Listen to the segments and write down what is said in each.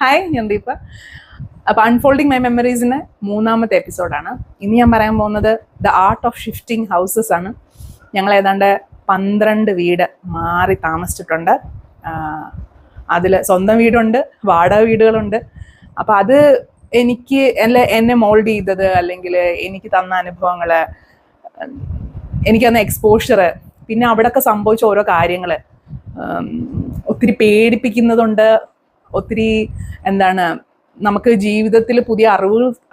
Hi, ഞാൻ ദീപ. അപ്പോൾ unfolding my മെമ്മറീസിന് 3ാമത്തെ എപ്പിസോഡാണ്. ഇനി ഞാൻ പറയാൻ പോകുന്നത് the art of shifting houses ആണ്. ഞങ്ങൾ ഏതാണ്ട് 12 വീട് മാറി താമസിച്ചിട്ടുണ്ട്. അതിൽ സ്വന്തം വീടുണ്ട്, വാടക വീടുകളുണ്ട്. അപ്പോൾ അത് എന്നെ മോൾഡ് ചെയ്തത്, അല്ലെങ്കിൽ എനിക്ക് തന്ന അനുഭവങ്ങൾ, എനിക്ക് തന്ന എക്സ്പോഷർ, പിന്നെ അവിടെയൊക്കെ സംഭവിച്ച ഓരോ കാര്യങ്ങൾ ഒത്തിരി പേടിപ്പിക്കുന്നതുണ്ട്. ഒത്തിരി നമുക്ക് ജീവിതത്തിൽ പുതിയ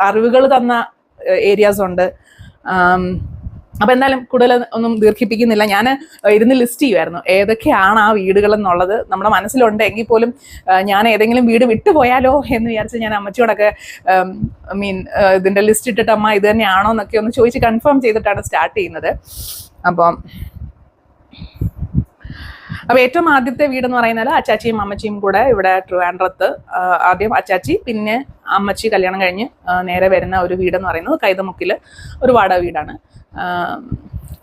അറിവുകൾ തന്ന ഏരിയാസ് ഉണ്ട്. അപ്പം എന്തായാലും കൂടുതൽ ഒന്നും ദീർഘിപ്പിക്കുന്നില്ല. ഞാൻ ഇരുന്ന് ലിസ്റ്റ് ചെയ്യുമായിരുന്നു ഏതൊക്കെയാണ് ആ വീടുകൾ എന്നുള്ളത്. നമ്മുടെ മനസ്സിലുണ്ട് എങ്കിൽ പോലും ഞാൻ ഏതെങ്കിലും വീട് വിട്ടുപോയാലോ എന്ന് വിചാരിച്ച് ഞാൻ അമ്മച്ചിയോടൊക്കെ ഇതിൻ്റെ ലിസ്റ്റ് ഇട്ടിട്ട് അമ്മ ഇത് തന്നെയാണോ എന്നൊക്കെ ഒന്ന് ചോദിച്ച് കൺഫേം ചെയ്തിട്ടാണ് സ്റ്റാർട്ട് ചെയ്യുന്നത്. അപ്പോൾ ഏറ്റവും ആദ്യത്തെ വീടെന്ന് പറയുന്നത് അച്ചാച്ചിയും അമ്മച്ചിയും കൂടെ ഇവിടെ ട്രിവാൻഡ്രത്ത്, ആദ്യം അച്ചാച്ചി പിന്നെ അമ്മച്ചി കല്യാണം കഴിഞ്ഞ് നേരെ വരുന്ന ഒരു വീടെന്ന് പറയുന്നത് കൈതമുക്കിൽ ഒരു വാടക വീടാണ്.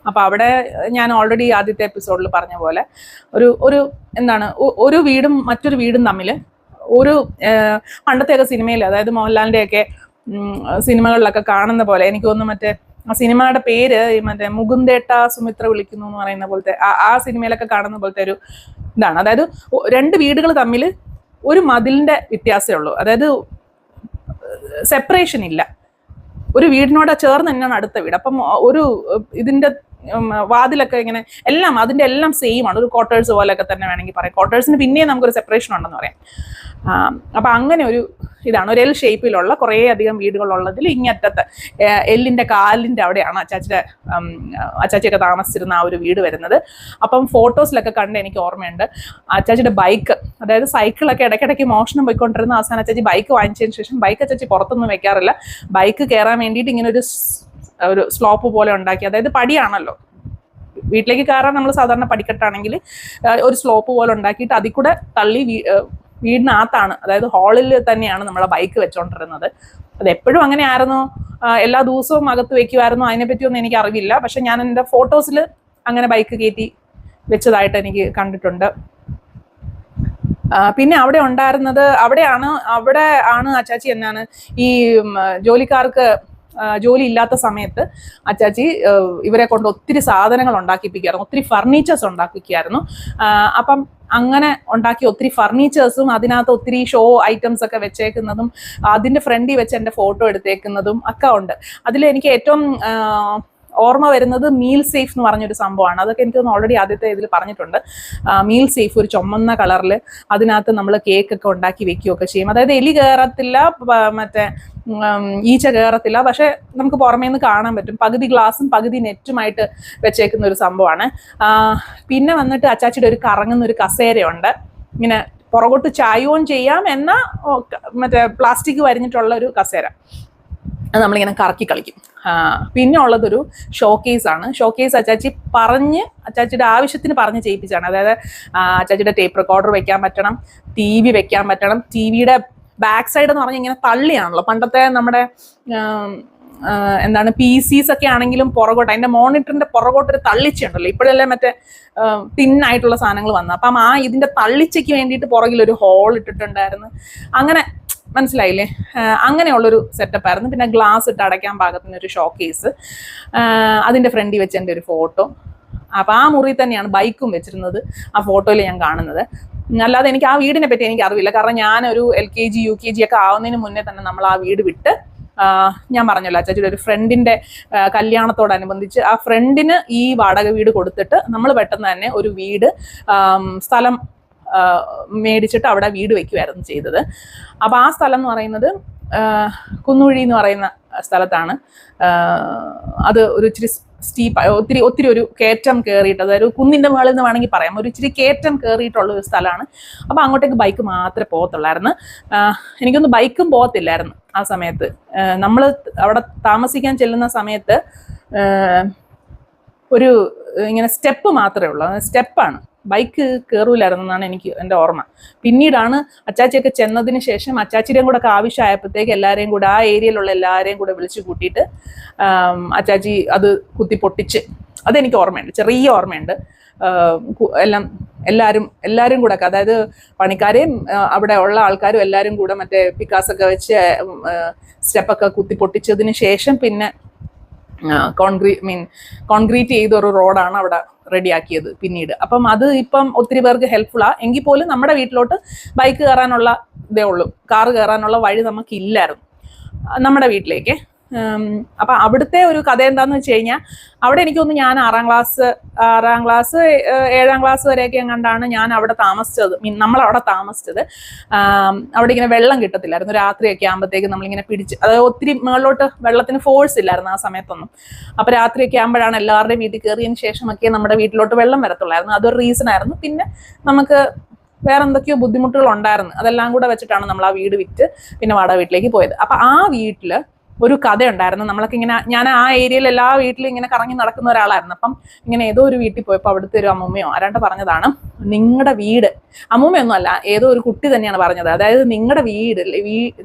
അപ്പോൾ അവിടെ ഞാൻ ഓൾറെഡി ആദ്യത്തെ എപ്പിസോഡിൽ പറഞ്ഞ പോലെ ഒരു വീടും മറ്റൊരു വീടും തമ്മിൽ ഒരു പണ്ടത്തെയൊക്കെ സിനിമയിൽ, അതായത് മോഹൻലാലിൻ്റെയൊക്കെ സിനിമകളിലൊക്കെ കാണുന്ന പോലെ, എനിക്ക് തോന്നുന്നു മറ്റേ ആ സിനിമയുടെ പേര് മറ്റേ മുകുന്ദേട്ട സുമിത്ര വിളിക്കുന്നു എന്ന് പറയുന്ന പോലത്തെ ആ സിനിമയിലൊക്കെ കാണുന്ന പോലത്തെ ഒരു ഇതാണ്. അതായത് 2 വീടുകൾ തമ്മിൽ ഒരു മതിലിന്റെ വ്യത്യാസമേ ഉള്ളൂ. അതായത് സെപ്പറേഷൻ ഇല്ല. ഒരു വീടിനോട് ചേർന്ന് തന്നെയാണ് അടുത്ത വീട്. അപ്പം ഒരു ഇതിന്റെ വാതിലൊക്കെ ഇങ്ങനെ അതിന്റെ എല്ലാം സെയിം ആണ്. ഒരു ക്വാർട്ടേഴ്സ് പോലെയൊക്കെ തന്നെ വേണമെങ്കിൽ പറയാം. ക്വാർട്ടേഴ്സിന് പിന്നെയും നമുക്കൊരു സെപ്പറേഷൻ ഉണ്ടെന്ന് പറയാം. അപ്പം അങ്ങനെ ഒരു ഇതാണ്. ഒരു എൽ ഷേപ്പിലുള്ള കുറേ അധികം വീടുകളുള്ളതിൽ ഇങ്ങറ്റത്തെ എല്ലിൻ്റെ കാലിൻ്റെ അവിടെയാണ് അച്ചാച്ചിയൊക്കെ താമസിച്ചിരുന്ന ആ ഒരു വീട് വരുന്നത്. അപ്പം ഫോട്ടോസിലൊക്കെ കണ്ട് എനിക്ക് ഓർമ്മയുണ്ട് അച്ചാച്ചിയുടെ ബൈക്ക്, അതായത് സൈക്കിളൊക്കെ ഇടയ്ക്കിടയ്ക്ക് മോഷണം പോയിക്കൊണ്ടിരുന്ന അവസാനം അച്ചാച്ചി ബൈക്ക് വാങ്ങിച്ചതിന് ശേഷം ബൈക്ക് അച്ചാച്ചി പുറത്തൊന്നും വെക്കാറില്ല. ബൈക്ക് കയറാൻ വേണ്ടിയിട്ട് ഇങ്ങനെ ഒരു സ്ലോപ്പ് പോലെ ഉണ്ടാക്കി, അതായത് പടിയാണല്ലോ, വീട്ടിലേക്ക് കയറാൻ നമ്മൾ സാധാരണ പടിക്കെട്ടാണെങ്കിൽ ഒരു സ്ലോപ്പ് പോലെ ഉണ്ടാക്കിയിട്ട് അതിൽ കൂടെ തള്ളി വീടിനകത്താണ്, അതായത് ഹാളിൽ തന്നെയാണ് നമ്മളെ ബൈക്ക് വെച്ചോണ്ടിരുന്നത്. അത് എപ്പോഴും അങ്ങനെ ആയിരുന്നു, എല്ലാ ദിവസവും അകത്ത് വെക്കുമായിരുന്നു, അതിനെപ്പറ്റിയൊന്നും എനിക്ക് അറിവില്ല. പക്ഷെ ഞാൻ എൻ്റെ ഫോട്ടോസിൽ അങ്ങനെ ബൈക്ക് കയറ്റി വെച്ചതായിട്ട് എനിക്ക് കണ്ടിട്ടുണ്ട്. പിന്നെ അവിടെ ഉണ്ടായിരുന്നത്, അവിടെ ആണ് അച്ചാച്ചി ഈ ജോലിക്കാർക്ക് ജോലി ഇല്ലാത്ത സമയത്ത് അച്ചാച്ചി ഇവരെ കൊണ്ട് ഒത്തിരി സാധനങ്ങൾ ഉണ്ടാക്കിപ്പിക്കുമായിരുന്നു, ഒത്തിരി ഫർണിച്ചേഴ്സ് ഉണ്ടാക്കിപ്പിക്കുമായിരുന്നു. അപ്പം അങ്ങനെ ഉണ്ടാക്കിയ ഒത്തിരി ഫർണിച്ചേഴ്സും അതിനകത്ത് ഒത്തിരി ഷോ ഐറ്റംസ് ഒക്കെ വെച്ചേക്കുന്നതും അതിൻ്റെ ഫ്രണ്ടിൽ വെച്ച് എൻ്റെ ഫോട്ടോ എടുത്തേക്കുന്നതും ഒക്കെ ഉണ്ട്. അതിൽ എനിക്ക് ഏറ്റവും ഓർമ്മ വരുന്നത് മീൽ സേഫ് എന്ന് പറഞ്ഞൊരു സംഭവമാണ്. അതൊക്കെ എനിക്ക് ഓൾറെഡി ആദ്യത്തെ ഇതിൽ പറഞ്ഞിട്ടുണ്ട്. മീൽ സേഫ് ഒരു ചുമന്ന കളറിൽ, അതിനകത്ത് നമ്മൾ കേക്കൊക്കെ ഉണ്ടാക്കി വെക്കുകയൊക്കെ ചെയ്യും. അതായത് എലി കയറത്തില്ല, മറ്റേ ഈച്ച കയറത്തില്ല, പക്ഷെ നമുക്ക് പുറമേ നിന്ന് കാണാൻ പറ്റും. പകുതി ഗ്ലാസും പകുതി നെറ്റുമായിട്ട് വെച്ചേക്കുന്ന ഒരു സംഭവമാണ്. പിന്നെ വന്നിട്ട് അച്ചാച്ചിയുടെ ഒരു കറങ്ങുന്ന ഒരു കസേരയുണ്ട്. ഇങ്ങനെ പുറകോട്ട് ചായുകയും ചെയ്യാം, എന്നാൽ മറ്റേ പ്ലാസ്റ്റിക് വരിഞ്ഞിട്ടുള്ള ഒരു കസേര, അത് നമ്മളിങ്ങനെ കറക്കി കളിക്കും. പിന്നെ ഉള്ളതൊരു ഷോക്കേസാണ്. ഷോക്കേസ് അച്ചാച്ചിയുടെ ആവശ്യത്തിന് പറഞ്ഞ് ചെയ്യിപ്പിച്ചാണ്. അതായത് അച്ചാച്ചിയുടെ ടേപ്പ് റെക്കോർഡർ വെക്കാൻ പറ്റണം, TV വെക്കാൻ പറ്റണം. TVയുടെ ബാക്ക് സൈഡ് എന്ന് പറഞ്ഞാൽ ഇങ്ങനെ തള്ളിയാണല്ലോ പണ്ടത്തെ നമ്മുടെ PCs ഒക്കെ ആണെങ്കിലും പുറകോട്ട്, അതിന്റെ മോണിറ്ററിന്റെ പുറകോട്ടൊരു തള്ളിച്ചുണ്ടല്ലോ. ഇപ്പോഴല്ലേ മറ്റേ തിന്നായിട്ടുള്ള സാധനങ്ങൾ വന്നത്. അപ്പം ഇതിന്റെ തള്ളിച്ചയ്ക്ക് വേണ്ടിയിട്ട് പുറകിലൊരു ഹോൾ ഇട്ടിട്ടുണ്ടായിരുന്നു. അങ്ങനെ മനസ്സിലായില്ലേ, അങ്ങനെയുള്ളൊരു സെറ്റപ്പായിരുന്നു. പിന്നെ ഗ്ലാസ് ഇട്ട് അടയ്ക്കാൻ പാകത്തിനൊരു ഷോക്കേസ്, അതിൻ്റെ ഫ്രണ്ടിൽ വെച്ച് എൻ്റെ ഒരു ഫോട്ടോ. അപ്പം ആ മുറി തന്നെയാണ് ബൈക്കും വെച്ചിരുന്നത്. ആ ഫോട്ടോയിൽ ഞാൻ കാണുന്നത്. അല്ലാതെ എനിക്ക് ആ വീടിനെ പറ്റി എനിക്ക് അറിവില്ല. കാരണം ഞാനൊരു LKG UKG ഒക്കെ ആവുന്നതിന് മുന്നേ തന്നെ നമ്മൾ ആ വീട് വിട്ട്, ഞാൻ പറഞ്ഞല്ലോ അച്ചാച്ചിയുടെ ഒരു ഫ്രണ്ടിന്റെ കല്യാണത്തോടനുബന്ധിച്ച് ആ ഫ്രണ്ടിന് ഈ വാടക വീട് കൊടുത്തിട്ട് നമ്മൾ പെട്ടെന്ന് തന്നെ ഒരു വീട് സ്ഥലം മേടിച്ചിട്ട് അവിടെ വീട് വെക്കുമായിരുന്നു ചെയ്തത്. അപ്പോൾ ആ സ്ഥലം എന്ന് പറയുന്നത് കുന്നുകുഴി എന്ന് പറയുന്ന സ്ഥലത്താണ്. അത് ഒരു ഇച്ചിരി ഒത്തിരി ഒരു കയറ്റം കയറിയിട്ട്, അതായത് കുന്നിൻ്റെ മുകളിൽ നിന്ന് വേണമെങ്കിൽ പറയാം, ഒരു ഇച്ചിരി കയറ്റം കയറിയിട്ടുള്ള ഒരു സ്ഥലമാണ്. അപ്പോൾ അങ്ങോട്ടേക്ക് ബൈക്ക് മാത്രമേ പോകത്തുള്ളായിരുന്നു. എനിക്കൊന്ന് ബൈക്കും പോകത്തില്ലായിരുന്നു ആ സമയത്ത്. നമ്മൾ അവിടെ താമസിക്കാൻ ചെല്ലുന്ന സമയത്ത് ഒരു ഇങ്ങനെ സ്റ്റെപ്പ് മാത്രമേ ഉള്ളൂ, സ്റ്റെപ്പാണ്, ബൈക്ക് കയറൂലായിരുന്നെന്നാണ് എൻ്റെ ഓർമ്മ. പിന്നീടാണ് അച്ചാച്ചിയൊക്കെ ചെന്നതിന് ശേഷം അച്ചാച്ചിയുടെയും കൂടെ ഒക്കെ ആവശ്യമായപ്പോഴത്തേക്ക് എല്ലാവരെയും കൂടെ, ആ ഏരിയയിലുള്ള എല്ലാവരെയും കൂടെ വിളിച്ചു കൂട്ടിയിട്ട് അച്ചാച്ചി അത് കുത്തി പൊട്ടിച്ച്, അതെനിക്ക് ഓർമ്മയുണ്ട്, ചെറിയ ഓർമ്മയുണ്ട്. എല്ലാം എല്ലാവരും കൂടെ, അതായത് പണിക്കാരെയും അവിടെ ഉള്ള ആൾക്കാരും എല്ലാവരും കൂടെ മറ്റേ പിക്കാസൊക്കെ വെച്ച് സ്റ്റെപ്പൊക്കെ കുത്തി പൊട്ടിച്ചതിന് ശേഷം പിന്നെ കോൺക്രീറ്റ് ചെയ്തൊരു റോഡാണ് അവിടെ റെഡിയാക്കിയത് പിന്നീട്. അപ്പം അത് ഇപ്പം ഒത്തിരി പേർക്ക് ഹെൽപ്ഫുള്ളാണ്. എങ്കിൽ പോലും നമ്മുടെ വീട്ടിലോട്ട് ബൈക്ക് കയറാനുള്ള ഇതേ ഉള്ളൂ, കാറ് കയറാനുള്ള വഴി നമുക്കില്ലായിരുന്നു നമ്മുടെ വീട്ടിലേക്ക്. അപ്പം അവിടുത്തെ ഒരു കഥ എന്താന്ന് വെച്ച് കഴിഞ്ഞാൽ, അവിടെ എനിക്ക് തോന്നുന്നു ഞാൻ 6ാം ക്ലാസ് 7ാം ക്ലാസ് വരെയൊക്കെ എങ്ങാണ്ടാണ് ഞാൻ അവിടെ താമസിച്ചത്. നമ്മളവിടെ താമസിച്ചത്. അവിടെ ഇങ്ങനെ വെള്ളം കിട്ടത്തില്ലായിരുന്നു. രാത്രിയൊക്കെ ആകുമ്പോഴത്തേക്ക് നമ്മളിങ്ങനെ പിടിച്ച്, അതായത് ഒത്തിരി മുകളിലോട്ട് വെള്ളത്തിന് ഫോഴ്സ് ഇല്ലായിരുന്നു ആ സമയത്തൊന്നും. അപ്പം രാത്രിയൊക്കെ ആകുമ്പോഴാണ് എല്ലാവരുടെയും വീട്ടിൽ കയറിയതിന് ശേഷമൊക്കെ നമ്മുടെ വീട്ടിലോട്ട് വെള്ളം വരത്തുള്ളായിരുന്നു. അതൊരു റീസൺ ആയിരുന്നു. പിന്നെ നമുക്ക് വേറെ എന്തൊക്കെയോ ബുദ്ധിമുട്ടുകൾ ഉണ്ടായിരുന്നു. അതെല്ലാം കൂടെ വെച്ചിട്ടാണ് നമ്മൾ ആ വീട് വിറ്റ് പിന്നെ വാടക വീട്ടിലേക്ക് പോയത്. അപ്പം ആ വീട്ടിൽ ഒരു കഥ ഉണ്ടായിരുന്നു. നമ്മളൊക്കെ ഇങ്ങനെ, ഞാൻ ആ ഏരിയയിൽ എല്ലാ വീട്ടിലും ഇങ്ങനെ കറങ്ങി നടക്കുന്ന ഒരാളായിരുന്നു. അപ്പം ഇങ്ങനെ ഏതോ ഒരു വീട്ടിൽ പോയപ്പോൾ അവിടുത്തെ ഒരു അമ്മൂമ്മയോ ആരാണ്ട് പറഞ്ഞതാണ്, നിങ്ങളുടെ വീട്, അമ്മൂമ്മയൊന്നും അല്ല, ഏതോ ഒരു കുട്ടി തന്നെയാണ് പറഞ്ഞത്, അതായത് നിങ്ങളുടെ വീട്,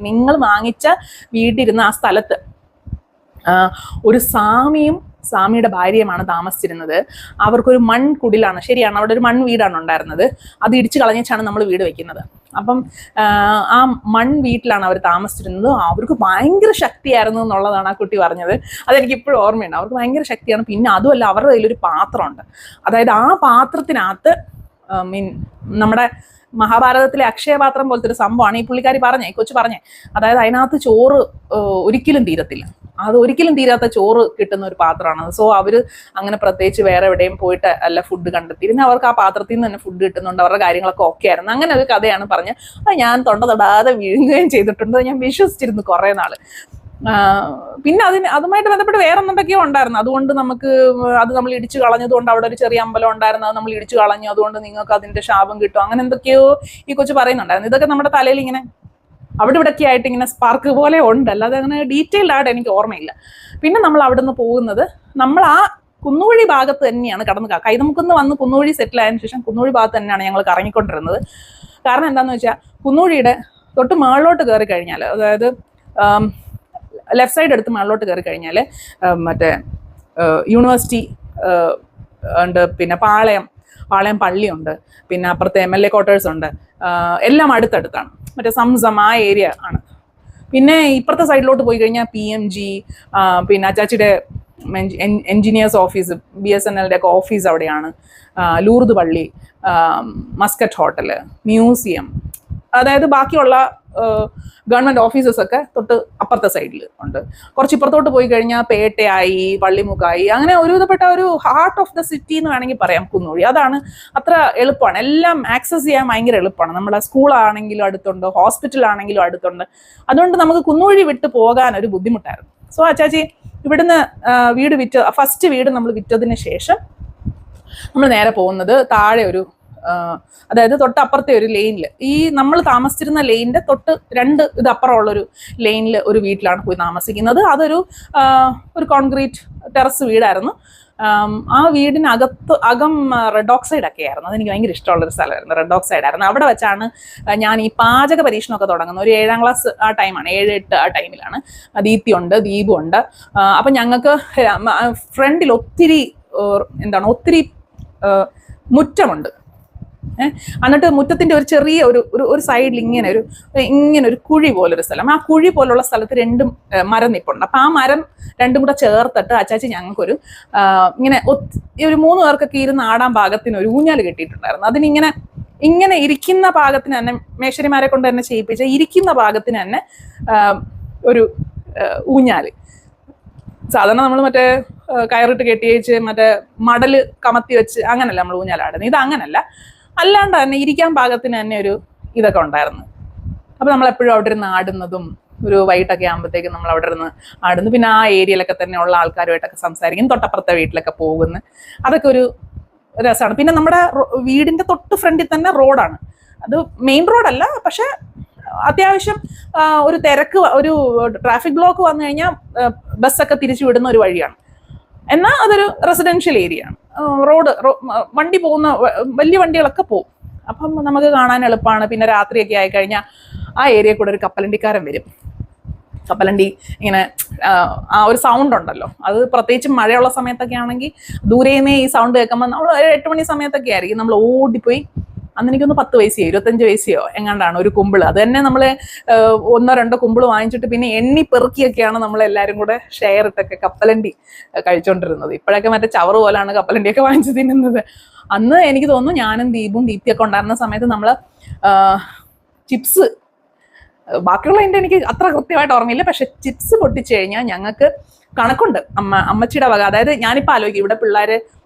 നിങ്ങൾ വാങ്ങിച്ച വീട്ടിലിരുന്ന ആ സ്ഥലത്ത് ഒരു സ്വാമിയുടെ ഭാര്യയുമാണ് താമസിച്ചിരുന്നത്. അവർക്കൊരു മൺകുടിലാണ്, ശരിയാണ്, അവിടെ ഒരു വീടാണ് ഉണ്ടായിരുന്നത്. അത് ഇടിച്ചു കളഞ്ഞിട്ടാണ് നമ്മൾ വീട് വെക്കുന്നത്. അപ്പം ആ വീട്ടിലാണ് അവർ താമസിച്ചിരുന്നത്. അവർക്ക് ഭയങ്കര ശക്തിയായിരുന്നു എന്നുള്ളതാണ് ആ കുട്ടി പറഞ്ഞത്. അതെനിക്ക് ഇപ്പോഴും ഓർമ്മയുണ്ട്. അവർക്ക് ഭയങ്കര ശക്തിയാണ്. പിന്നെ അതുമല്ല, അവരുടെ കയ്യിലൊരു പാത്രമുണ്ട്. അതായത് ആ പാത്രത്തിനകത്ത് നമ്മുടെ മഹാഭാരതത്തിലെ അക്ഷയപാത്രം പോലത്തെ ഒരു സംഭവമാണ് ഈ പുള്ളിക്കാരി കൊച്ചു പറഞ്ഞേ. അതായത് അതിനകത്ത് ചോറ് ഒരിക്കലും തീരത്തില്ല. അത് ഒരിക്കലും തീരാത്ത ചോറ് കിട്ടുന്ന ഒരു പാത്രമാണ്. സോ അവർ അങ്ങനെ പ്രത്യേകിച്ച് വേറെ എവിടെയും പോയിട്ട് അല്ല ഫുഡ് കണ്ടെത്തി, പിന്നെ അവർക്ക് ആ പാത്രത്തിൽ നിന്ന് തന്നെ ഫുഡ് കിട്ടുന്നുണ്ട്. അവരുടെ കാര്യങ്ങളൊക്കെ ഓക്കെ ആയിരുന്നു. അങ്ങനെ ഒരു കഥയാണ് പറഞ്ഞത്. അത് ഞാൻ തൊണ്ട തൊടാതെ വീഴുകയും ചെയ്തിട്ടുണ്ട്. ഞാൻ വിശ്വസിച്ചിരുന്നു കുറേ നാള്. പിന്നെ അതുമായിട്ട് ബന്ധപ്പെട്ട് വേറെ എന്തൊക്കെയോ ഉണ്ടായിരുന്നു. അതുകൊണ്ട് അത് നമ്മൾ ഇടിച്ചു കളഞ്ഞതുകൊണ്ട് അവിടെ ഒരു ചെറിയ അമ്പലം ഉണ്ടായിരുന്നു, അത് നമ്മൾ ഇടിച്ചു കളഞ്ഞു, അതുകൊണ്ട് നിങ്ങൾക്ക് അതിന്റെ ശാപം കിട്ടും, അങ്ങനെ എന്തൊക്കെയോ ഈ കൊച്ചു പറയുന്നുണ്ടായിരുന്നു. ഇതൊക്കെ നമ്മുടെ തലയിൽ ഇങ്ങനെ അവിടെ ഇവിടെയൊക്കെ ആയിട്ട് ഇങ്ങനെ സ്പാർക്ക് പോലെ ഉണ്ട്, അല്ലാതെ അങ്ങനെ ഡീറ്റെയിൽഡ് ആയിട്ട് എനിക്ക് ഓർമ്മയില്ല. പിന്നെ നമ്മൾ അവിടെ നിന്ന് പോകുന്നത്, നമ്മൾ ആ കുന്നുവഴി ഭാഗത്ത് തന്നെയാണ് കടന്ന്, കൈതമുക്കുന്ന് വന്ന് കുന്നുവഴി സെറ്റിൽ ആയതിനു ശേഷം കുന്നുവഴി ഭാഗത്ത് തന്നെയാണ് ഞങ്ങൾ കറങ്ങിക്കൊണ്ടിരുന്നത്. കാരണം എന്താണെന്ന് വെച്ചാൽ, കുന്നുവഴിയുടെ തൊട്ട് മുകളിലോട്ട് കയറി കഴിഞ്ഞാൽ, അതായത് ലെഫ്റ്റ് സൈഡ് എടുത്ത് മുകളിലോട്ട് കയറി കഴിഞ്ഞാൽ മറ്റേ യൂണിവേഴ്സിറ്റി ഉണ്ട്, പിന്നെ പാളയം പള്ളിയുണ്ട്, പിന്നെ അപ്പുറത്തെ MLA ക്വാർട്ടേഴ്സ് ഉണ്ട്. എല്ലാം അടുത്തടുത്താണ്. മറ്റേ സംസം ആ ഏരിയ ആണ്. പിന്നെ ഇപ്പുറത്തെ സൈഡിലോട്ട് പോയി കഴിഞ്ഞാൽ PMG, പിന്നെ അച്ചാച്ചിയുടെ എൻജിനീയേഴ്സ് ഓഫീസ്, BSNLന്റെ ഒക്കെ ഓഫീസ് അവിടെയാണ്. ലൂർദ് പള്ളി, മസ്കറ്റ് ഹോട്ടല്, മ്യൂസിയം, അതായത് ബാക്കിയുള്ള ഗവൺമെന്റ് ഓഫീസസ് ഒക്കെ തൊട്ട് അപ്പുറത്തെ സൈഡിൽ ഉണ്ട്. കുറച്ച് ഇപ്പുറത്തോട്ട് പോയി കഴിഞ്ഞാൽ പേട്ടയായി, പള്ളിമുക്കായി, അങ്ങനെ ഒരുവിധപ്പെട്ട ഒരു ഹാർട്ട് ഓഫ് ദ സിറ്റി എന്ന് വേണമെങ്കിൽ പറയാം കുന്നുവഴി. അതാണ്, അത്ര എളുപ്പമാണ്, എല്ലാം ആക്സസ് ചെയ്യാൻ ഭയങ്കര എളുപ്പമാണ്. നമ്മുടെ സ്കൂളാണെങ്കിലും അടുത്തുണ്ട്, ഹോസ്പിറ്റൽ ആണെങ്കിലും അടുത്തുണ്ട്. അതുകൊണ്ട് നമുക്ക് കുന്നുവഴി വിട്ട് പോകാൻ ഒരു ബുദ്ധിമുട്ടായിരുന്നു. സോ അച്ചാച്ചി ഇവിടുന്ന് വീട് ഫസ്റ്റ് വീട് നമ്മൾ വിറ്റതിന് ശേഷം നമ്മൾ നേരെ പോകുന്നത് താഴെ ഒരു, അതായത് തൊട്ടപ്പുറത്തെ ഒരു ലൈനിൽ, ഈ നമ്മൾ താമസിച്ചിരുന്ന ലൈനിന്റെ തൊട്ട് 2 ഇത് അപ്പുറമുള്ളൊരു ലൈനിൽ ഒരു വീട്ടിലാണ് പോയി താമസിക്കുന്നത്. അതൊരു കോൺക്രീറ്റ് ടെറസ് വീടായിരുന്നു. ആ അകം റെഡ് ഓക്സൈഡ് ഒക്കെ ആയിരുന്നു. അതെനിക്ക് ഭയങ്കര ഇഷ്ടമുള്ളൊരു സ്ഥലമായിരുന്നു. റെഡ് ഓക്സൈഡ് ആയിരുന്നു. അവിടെ വെച്ചാണ് ഞാൻ ഈ പാചക പരീക്ഷണമൊക്കെ തുടങ്ങുന്നത്. ഒരു 7ാം ക്ലാസ് ആ ടൈമാണ്, 7-8 ആ ടൈമിലാണ്. ദീപ്തിയുണ്ട്, ദീപുണ്ട്. അപ്പം ഞങ്ങൾക്ക് ഫ്രണ്ടിൽ ഒത്തിരി മുറ്റമുണ്ട്. എന്നിട്ട് മുറ്റത്തിന്റെ ഒരു ചെറിയ ഒരു സൈഡിൽ ഇങ്ങനെ ഒരു കുഴി പോലൊരു സ്ഥലം. ആ കുഴി പോലുള്ള സ്ഥലത്ത് 2 മരം നിപ്പുണ്ട്. അപ്പൊ ആ മരം 2 കൂടെ ചേർത്തിട്ട് അച്ചാച്ചി ഞങ്ങൾക്കൊരു ഇങ്ങനെ ഒരു 3 പേർക്കൊക്കെ ഇരുന്ന് ആടാൻ പാകത്തിന് ഒരു ഊഞ്ഞാല് കെട്ടിയിട്ടുണ്ടായിരുന്നു. ഇങ്ങനെ ഇരിക്കുന്ന പാകത്തിന് തന്നെ, മേശരിമാരെ കൊണ്ട് തന്നെ ചെയ്യിപ്പിച്ച ഇരിക്കുന്ന പാകത്തിന് തന്നെ ഒരു ഊഞ്ഞാല്. സാധാരണ നമ്മൾ മറ്റേ കയറിട്ട് കെട്ടിയേച്ച് മറ്റേ മടല് കമത്തി വെച്ച് അങ്ങനല്ല നമ്മൾ ഊഞ്ഞാലാടുന്നത്. ഇത് അങ്ങനല്ല, അല്ലാണ്ട് തന്നെ ഇരിക്കാൻ പാകത്തിന് തന്നെ ഒരു ഇതൊക്കെ ഉണ്ടായിരുന്നു. അപ്പൊ നമ്മളെപ്പോഴും അവിടെ ഇരുന്ന് ആടുന്നതും, ഒരു വൈകിട്ടൊക്കെ ആകുമ്പോഴത്തേക്കും നമ്മൾ അവിടെ ഇരുന്ന് ആടുന്നു. പിന്നെ ആ ഏരിയയിലൊക്കെ തന്നെ ഉള്ള ആൾക്കാരുമായിട്ടൊക്കെ സംസാരിക്കും, തൊട്ടപ്പുറത്തെ വീട്ടിലൊക്കെ പോകുന്നു. അതൊക്കെ ഒരു രസമാണ്. പിന്നെ നമ്മുടെ വീടിന്റെ തൊട്ട് ഫ്രണ്ടിൽ തന്നെ റോഡാണ്. അത് മെയിൻ റോഡല്ല, പക്ഷെ അത്യാവശ്യം ഒരു തിരക്ക്, ഒരു ട്രാഫിക് ബ്ലോക്ക് വന്നു കഴിഞ്ഞാൽ ബസ്സൊക്കെ തിരിച്ചു വിടുന്ന ഒരു വഴിയാണ്. എന്നാൽ അതൊരു റെസിഡൻഷ്യൽ ഏരിയ ആണ്. വണ്ടി പോകുന്ന വലിയ വണ്ടികളൊക്കെ പോകും. അപ്പം നമുക്ക് കാണാൻ എളുപ്പമാണ്. പിന്നെ രാത്രിയൊക്കെ ആയിക്കഴിഞ്ഞാൽ ആ ഏരിയ കൂടെ ഒരു കപ്പലണ്ടിക്കാരൻ വരും. കപ്പലണ്ടി ഇങ്ങനെ ആ ഒരു സൗണ്ട് ഉണ്ടല്ലോ, അത് പ്രത്യേകിച്ച് മഴയുള്ള സമയത്തൊക്കെ ആണെങ്കിൽ ദൂരേന്നേ ഈ സൗണ്ട് കേൾക്കുമ്പോൾ നമ്മൾ 8 മണി സമയത്തൊക്കെ ആയിരിക്കും നമ്മൾ ഓടിപ്പോയി. അന്ന് എനിക്കൊന്ന് 10 വയസ്സോ 25 വയസ്സോ എങ്ങാണ്ടാണ് ഒരു കുമ്പിള്. അത് തന്നെ നമ്മൾ 1-2 കുമ്പിള് വാങ്ങിച്ചിട്ട് പിന്നെ എണ്ണി പെറുക്കിയൊക്കെയാണ് നമ്മളെല്ലാവരും കൂടെ ഷെയർ ഇട്ടൊക്കെ കപ്പലണ്ടി കഴിച്ചോണ്ടിരുന്നത്. ഇപ്പോഴൊക്കെ മറ്റേ ചവറ് പോലാണ് കപ്പലണ്ടിയൊക്കെ വാങ്ങിച്ച് തിന്നുന്നത്. അന്ന് എനിക്ക് തോന്നുന്നു ഞാനും ദീപ്തിയൊക്കെ ഉണ്ടായിരുന്ന സമയത്ത് നമ്മൾ ചിപ്സ്, ബാക്കിയുള്ള എൻ്റെ എനിക്ക് അത്ര കൃത്യമായിട്ട് ഓർമ്മയില്ല, പക്ഷെ ചിപ്സ് പൊട്ടിച്ചു കഴിഞ്ഞാൽ ഞങ്ങൾക്ക് കണക്കുണ്ട്. അമ്മച്ചിയുടെ വക. അതായത് ഞാനിപ്പോൾ ആലോചിക്കും, ഇവിടെ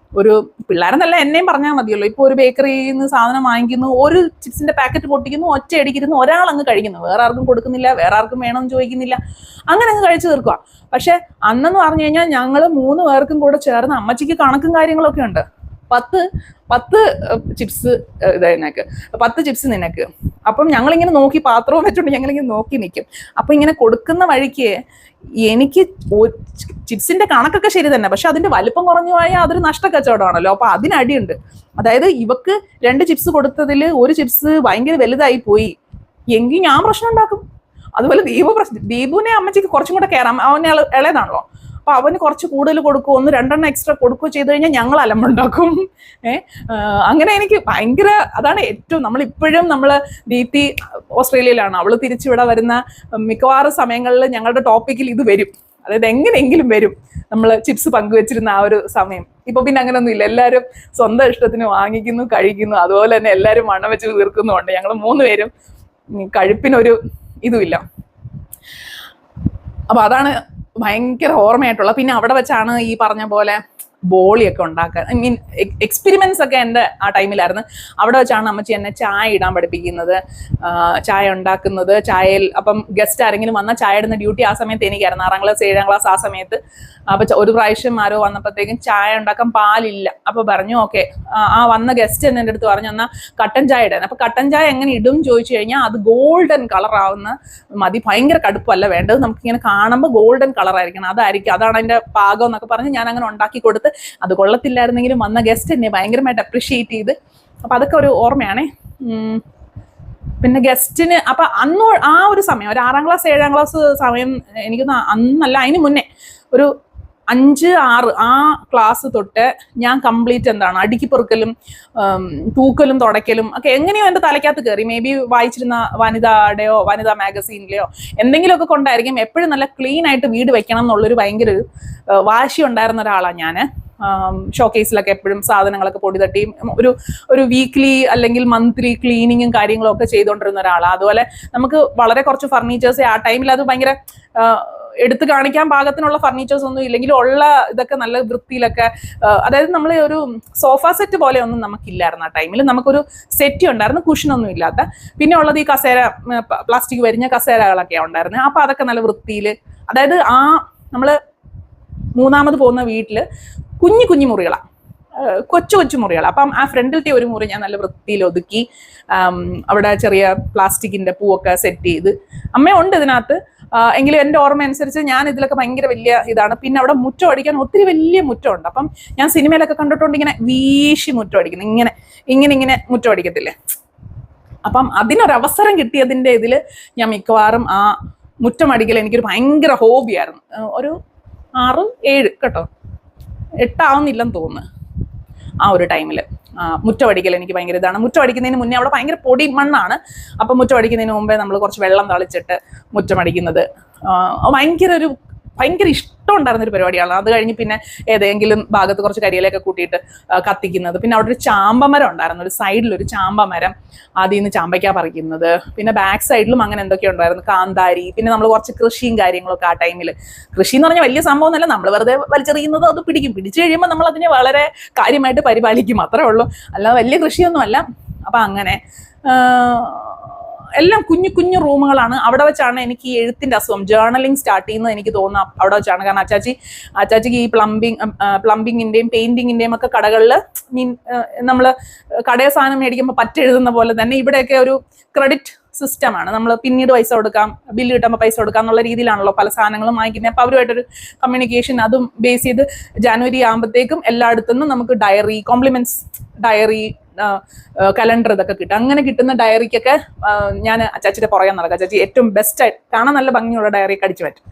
പിള്ളേരെന്നല്ല എന്നെയും പറഞ്ഞാൽ മതിയല്ലോ. ഇപ്പോൾ ഒരു ബേക്കറിയിൽ നിന്ന് സാധനം വാങ്ങിക്കുന്നു, ഒരു ചിപ്സിന്റെ പാക്കറ്റ് പൊട്ടിക്കുന്നു, ഒറ്റ അടിക്കുന്നു, ഒരാൾ അങ്ങ് കഴിക്കുന്നു, വേറെ ആർക്കും കൊടുക്കുന്നില്ല, വേറെ ആർക്കും വേണമെന്ന് ചോദിക്കുന്നില്ല, അങ്ങനെ അങ്ങ് കഴിച്ചു തീർക്കുക. പക്ഷെ അന്നെന്ന് പറഞ്ഞു കഴിഞ്ഞാൽ ഞങ്ങൾ 3 പേർക്കും കൂടെ ചേർന്ന് അമ്മച്ചിക്ക് കണക്കും കാര്യങ്ങളൊക്കെ ഉണ്ട്. 10 ചിപ്സ് നിനക്ക്, 10 ചിപ്സ് നിനക്ക്. അപ്പം ഞങ്ങളിങ്ങനെ നോക്കി, പാത്രവും വെച്ചോണ്ട് ഞങ്ങളിങ്ങനെ നോക്കി നിൽക്കും. അപ്പൊ ഇങ്ങനെ കൊടുക്കുന്ന വഴിക്ക് എനിക്ക് ചിപ്സിന്റെ കണക്കൊക്കെ ശരി തന്നെ, പക്ഷെ അതിന്റെ വലിപ്പം കുറഞ്ഞു പോയാൽ അതൊരു നഷ്ടക്കച്ചവടമാണല്ലോ. അപ്പൊ അതിനടിയുണ്ട്. അതായത് ഇവക്ക് 2 ചിപ്സ് കൊടുത്തതിൽ 1 ചിപ്സ് ഭയങ്കര വലുതായി പോയി എങ്കിൽ ഞാൻ പ്രശ്നം ഉണ്ടാക്കും. അതുപോലെ ദീപുവിനെ അമ്മച്ചിക്ക് കുറച്ചും കൂടെ കയറാം, അവനെ ഇളയതാണല്ലോ. അപ്പൊ അവന് കുറച്ച് കൂടുതൽ കൊടുക്കുക, 1-2 എക്സ്ട്രാ കൊടുക്കുകയോ ചെയ്ത് കഴിഞ്ഞാൽ ഞങ്ങൾ അലമ്പുണ്ടാക്കും. അങ്ങനെ എനിക്ക് ഭയങ്കര, അതാണ് ഏറ്റവും, നമ്മളിപ്പോഴും ദീപ്തി ഓസ്ട്രേലിയയിലാണ്, അവള് തിരിച്ചിവിടെ വരുന്ന മിക്കവാറും സമയങ്ങളിൽ ഞങ്ങളുടെ ടോപ്പിക്കിൽ ഇത് വരും. അതായത് എങ്ങനെയെങ്കിലും വരും നമ്മൾ ചിപ്സ് പങ്കുവെച്ചിരുന്ന ആ ഒരു സമയം. ഇപ്പൊ പിന്നെ അങ്ങനെയൊന്നും ഇല്ല, എല്ലാവരും സ്വന്തം ഇഷ്ടത്തിന് വാങ്ങിക്കുന്നു, കഴിക്കുന്നു, അതുപോലെ തന്നെ എല്ലാവരും മണം വെച്ച് തീർക്കുന്നുണ്ട്. ഞങ്ങൾ 3 പേരും കഴിപ്പിനൊരു ഇതുമില്ല. അപ്പൊ അതാണ് ഭയങ്കര ഓർമ്മയായിട്ടുള്ള. പിന്നെ അവിടെ വെച്ചാണ് ഈ പറഞ്ഞ പോലെ ബോളിയൊക്കെ ഉണ്ടാക്കാൻ, ഐ മീൻ എക്സ്പെരിമെന്റ്സ് ഒക്കെ എൻ്റെ ആ ടൈമിലായിരുന്നു. അവിടെ വെച്ചാണ് അമ്മച്ചി എന്നെ ചായ ഇടാൻ പഠിപ്പിക്കുന്നത്, ചായ ഉണ്ടാക്കുന്നത്. ചായയിൽ അപ്പം ഗസ്റ്റ് ആരെങ്കിലും വന്നാൽ ചായ ഇടുന്ന ഡ്യൂട്ടി ആ സമയത്ത് എനിക്കായിരുന്നു, 6ാം ക്ലാസ് 7ാം ക്ലാസ് ആ സമയത്ത്. അപ്പൊ ഒരു പ്രാവശ്യം ആരോ വന്നപ്പോഴത്തേക്കും ചായ ഉണ്ടാക്കാൻ പാലില്ല. അപ്പൊ പറഞ്ഞു ഓക്കെ, ആ വന്ന ഗസ്റ്റ് തന്നെ എൻ്റെ അടുത്ത് പറഞ്ഞു എന്നാൽ കട്ടൻ ചായ ഇടാൻ. അപ്പൊ കട്ടൻ ചായ എങ്ങനെ ഇടും ചോദിച്ചു കഴിഞ്ഞാൽ അത് ഗോൾഡൻ കളർ ആവുന്ന മതി, ഭയങ്കര കടുപ്പല്ല വേണ്ടത്, നമുക്കിങ്ങനെ കാണുമ്പോൾ ഗോൾഡൻ കളർ ആയിരിക്കണം, അതാണ് അതിന്റെ പാകം എന്നൊക്കെ പറഞ്ഞ് ഞാൻ അങ്ങനെ ഉണ്ടാക്കി കൊടുത്ത്. അത് കൊള്ളത്തില്ലായിരുന്നെങ്കിലും വന്ന ഗസ്റ്റ് എന്നെ ഭയങ്കരമായിട്ട് അപ്രീഷിയേറ്റ് ചെയ്ത്. അപ്പൊ അതൊക്കെ ഒരു ഓർമ്മയാണേ. പിന്നെ ഗസ്റ്റിന് അപ്പൊ അന്ന് ആ ഒരു സമയം, ഒരു 6ാം ക്ലാസ് 7ാം ക്ലാസ് സമയം, എനിക്കൊന്ന് അന്നല്ല അതിന് മുന്നേ ഒരു 5-6 ആ ക്ലാസ് തൊട്ട് ഞാൻ കംപ്ലീറ്റ് അടുക്കി പെറുക്കലും തൂക്കലും തുടയ്ക്കലും ഒക്കെ എങ്ങനെയോ എൻ്റെ തലയ്ക്കകത്ത് കയറി. മേ ബി വായിച്ചിരുന്ന വനിതയുടെയോ വനിതാ മാഗസീനിലെയോ എന്തെങ്കിലുമൊക്കെ കൊണ്ടായിരിക്കും. എപ്പോഴും നല്ല ക്ലീൻ ആയിട്ട് വീട് വെക്കണം എന്നുള്ളൊരു ഭയങ്കര വാശി ഉണ്ടായിരുന്ന ഒരാളാണ് ഞാൻ. ഷോക്കേസിലൊക്കെ എപ്പോഴും സാധനങ്ങളൊക്കെ പൊടി തട്ടിയും ഒരു വീക്ക്ലി അല്ലെങ്കിൽ മന്ത്ലി ക്ലീനിങ്ങും കാര്യങ്ങളും ഒക്കെ ചെയ്തുകൊണ്ടിരുന്ന ഒരാളാണ്. അതുപോലെ നമുക്ക് വളരെ കുറച്ച് ഫർണിച്ചേഴ്സ് ആ ടൈമിൽ, അത് ഭയങ്കര എടുത്ത് കാണിക്കാൻ പാകത്തിനുള്ള ഫർണിച്ചേഴ്സ് ഒന്നും ഇല്ലെങ്കിലും ഉള്ള ഇതൊക്കെ നല്ല വൃത്തിയിലൊക്കെ, അതായത് നമ്മൾ ഒരു സോഫ സെറ്റ് പോലെ ഒന്നും നമുക്കില്ലായിരുന്നു ആ ടൈമിൽ. നമുക്കൊരു സെറ്റ് ഉണ്ടായിരുന്നു, കുഷനൊന്നും ഇല്ലാത്ത. പിന്നെ ഉള്ളത് ഈ കസേര, പ്ലാസ്റ്റിക് വരിഞ്ഞ കസേരകളൊക്കെ ഉണ്ടായിരുന്നു. അപ്പൊ അതൊക്കെ നല്ല വൃത്തിയിൽ, അതായത് നമ്മള് 3ാമത് പോകുന്ന വീട്ടില് കുഞ്ഞു മുറികളാണ്, കൊച്ചു മുറികളാണ്. അപ്പം ആ ഫ്രണ്ടിലത്തെ ഒരു മുറി ഞാൻ നല്ല വൃത്തിയിൽ ഒതുക്കി, അവിടെ ചെറിയ പ്ലാസ്റ്റിക്കിന്റെ പൂവൊക്കെ സെറ്റ് ചെയ്ത്. അമ്മയുണ്ട് ഇതിനകത്ത്, എങ്കിലും എൻ്റെ ഓർമ്മ അനുസരിച്ച് ഞാൻ ഇതിലൊക്കെ ഭയങ്കര വലിയ ഇതാണ്. പിന്നെ അവിടെ മുറ്റം അടിക്കാൻ ഒത്തിരി വലിയ മുറ്റമുണ്ട്. അപ്പം ഞാൻ സിനിമയിലൊക്കെ കണ്ടിട്ടുണ്ട് ഇങ്ങനെ വീശി മുറ്റം അടിക്കുന്നു, ഇങ്ങനെ മുറ്റം അടിക്കത്തില്ലേ. അപ്പം അതിനൊരവസരം കിട്ടിയതിൻ്റെ ഇതിൽ ഞാൻ മിക്കവാറും ആ മുറ്റം അടിക്കൽ എനിക്കൊരു ഭയങ്കര ഹോബിയായിരുന്നു. ഒരു 6-7 കേട്ടോ, 8 ആവുന്നില്ലെന്ന് തോന്നുന്നു ആ ഒരു ടൈമിൽ. മുറ്റമടിക്കൽ എനിക്ക് ഭയങ്കര ഇതാണ്. മുറ്റമടിക്കുന്നതിന് മുന്നേ അവിടെ ഭയങ്കര പൊടി മണ്ണാണ്. അപ്പം മുറ്റമടിക്കുന്നതിന് മുമ്പേ നമ്മൾ കുറച്ച് വെള്ളം തളിച്ചിട്ട് മുറ്റമടിക്കുന്നത് ഭയങ്കര ഇഷ്ടം ഉണ്ടായിരുന്നൊരു പരിപാടിയാണ്. അത് കഴിഞ്ഞ് പിന്നെ ഏതെങ്കിലും ഭാഗത്ത് കുറച്ച് കരിയിലൊക്കെ കൂട്ടിയിട്ട് കത്തിക്കുന്നത്. പിന്നെ അവിടെ ഒരു ചാമ്പമരം ഉണ്ടായിരുന്നു, ഒരു സൈഡിലൊരു ചാമ്പമരം, അതിൽ നിന്ന് ചാമ്പയ്ക്ക പറിക്കുന്നത്. പിന്നെ ബാക്ക് സൈഡിലും അങ്ങനെ എന്തൊക്കെയോ ഉണ്ടായിരുന്നു, കാന്താരി. പിന്നെ നമ്മൾ കുറച്ച് കൃഷിയും കാര്യങ്ങളൊക്കെ ആ ടൈമിൽ. കൃഷി എന്ന് പറഞ്ഞാൽ വലിയ സംഭവം എന്നല്ല, നമ്മൾ വെറുതെ വലിച്ചെറിയുന്നത് അത് പിടിച്ചു കഴിയുമ്പോൾ നമ്മൾ അതിനെ വളരെ കാര്യമായിട്ട് പരിപാലിക്കും, അത്രേ ഉള്ളൂ. അല്ലാതെ വലിയ കൃഷിയൊന്നും അല്ല. അപ്പം അങ്ങനെ എല്ലാം കുഞ്ഞു റൂമുകളാണ്. അവിടെ വെച്ചാണ് എനിക്ക് ഈ എഴുത്തിന്റെ അസുഖം, ജേർണലിംഗ് സ്റ്റാർട്ട് ചെയ്യുന്നത് എനിക്ക് തോന്നുന്നു അവിടെ വെച്ചാണ്. കാരണം അച്ചാച്ചിക്ക് ഈ പ്ലംബിങ്ങിന്റെയും പെയിന്റിങ്ങിന്റെയും ഒക്കെ കടകളിൽ, നമ്മൾ കടയിൽ സാധനം മേടിക്കുമ്പോൾ പറ്റെഴുതുന്ന പോലെ തന്നെ ഇവിടെയൊക്കെ ഒരു ക്രെഡിറ്റ് സിസ്റ്റമാണ്. നമ്മൾ പിന്നീട് പൈസ കൊടുക്കാം, ബില്ല് കിട്ടുമ്പോൾ പൈസ കൊടുക്കാം എന്നുള്ള രീതിയിലാണല്ലോ പല സാധനങ്ങളും വാങ്ങിക്കുന്നത്. അപ്പോൾ അവരുമായിട്ടൊരു കമ്മ്യൂണിക്കേഷൻ അതും ബേസ് ചെയ്ത് ജാനുവരി ആകുമ്പോഴത്തേക്കും എല്ലായിടത്തുനിന്നും നമുക്ക് ഡയറി, കോംപ്ലിമെന്റ്സ് ഡയറി, കലണ്ടർ ഇതൊക്കെ കിട്ടും. അങ്ങനെ കിട്ടുന്ന ഡയറിക്കൊക്കെ ഞാൻ അച്ചാച്ചിയുടെ പുറകെ നടക്കാം. അച്ചാച്ചി ഏറ്റവും ബെസ്റ്റായിട്ട് കാണാൻ നല്ല ഭംഗിയുള്ള ഡയറിയൊക്കെ അടിച്ചു പറ്റും.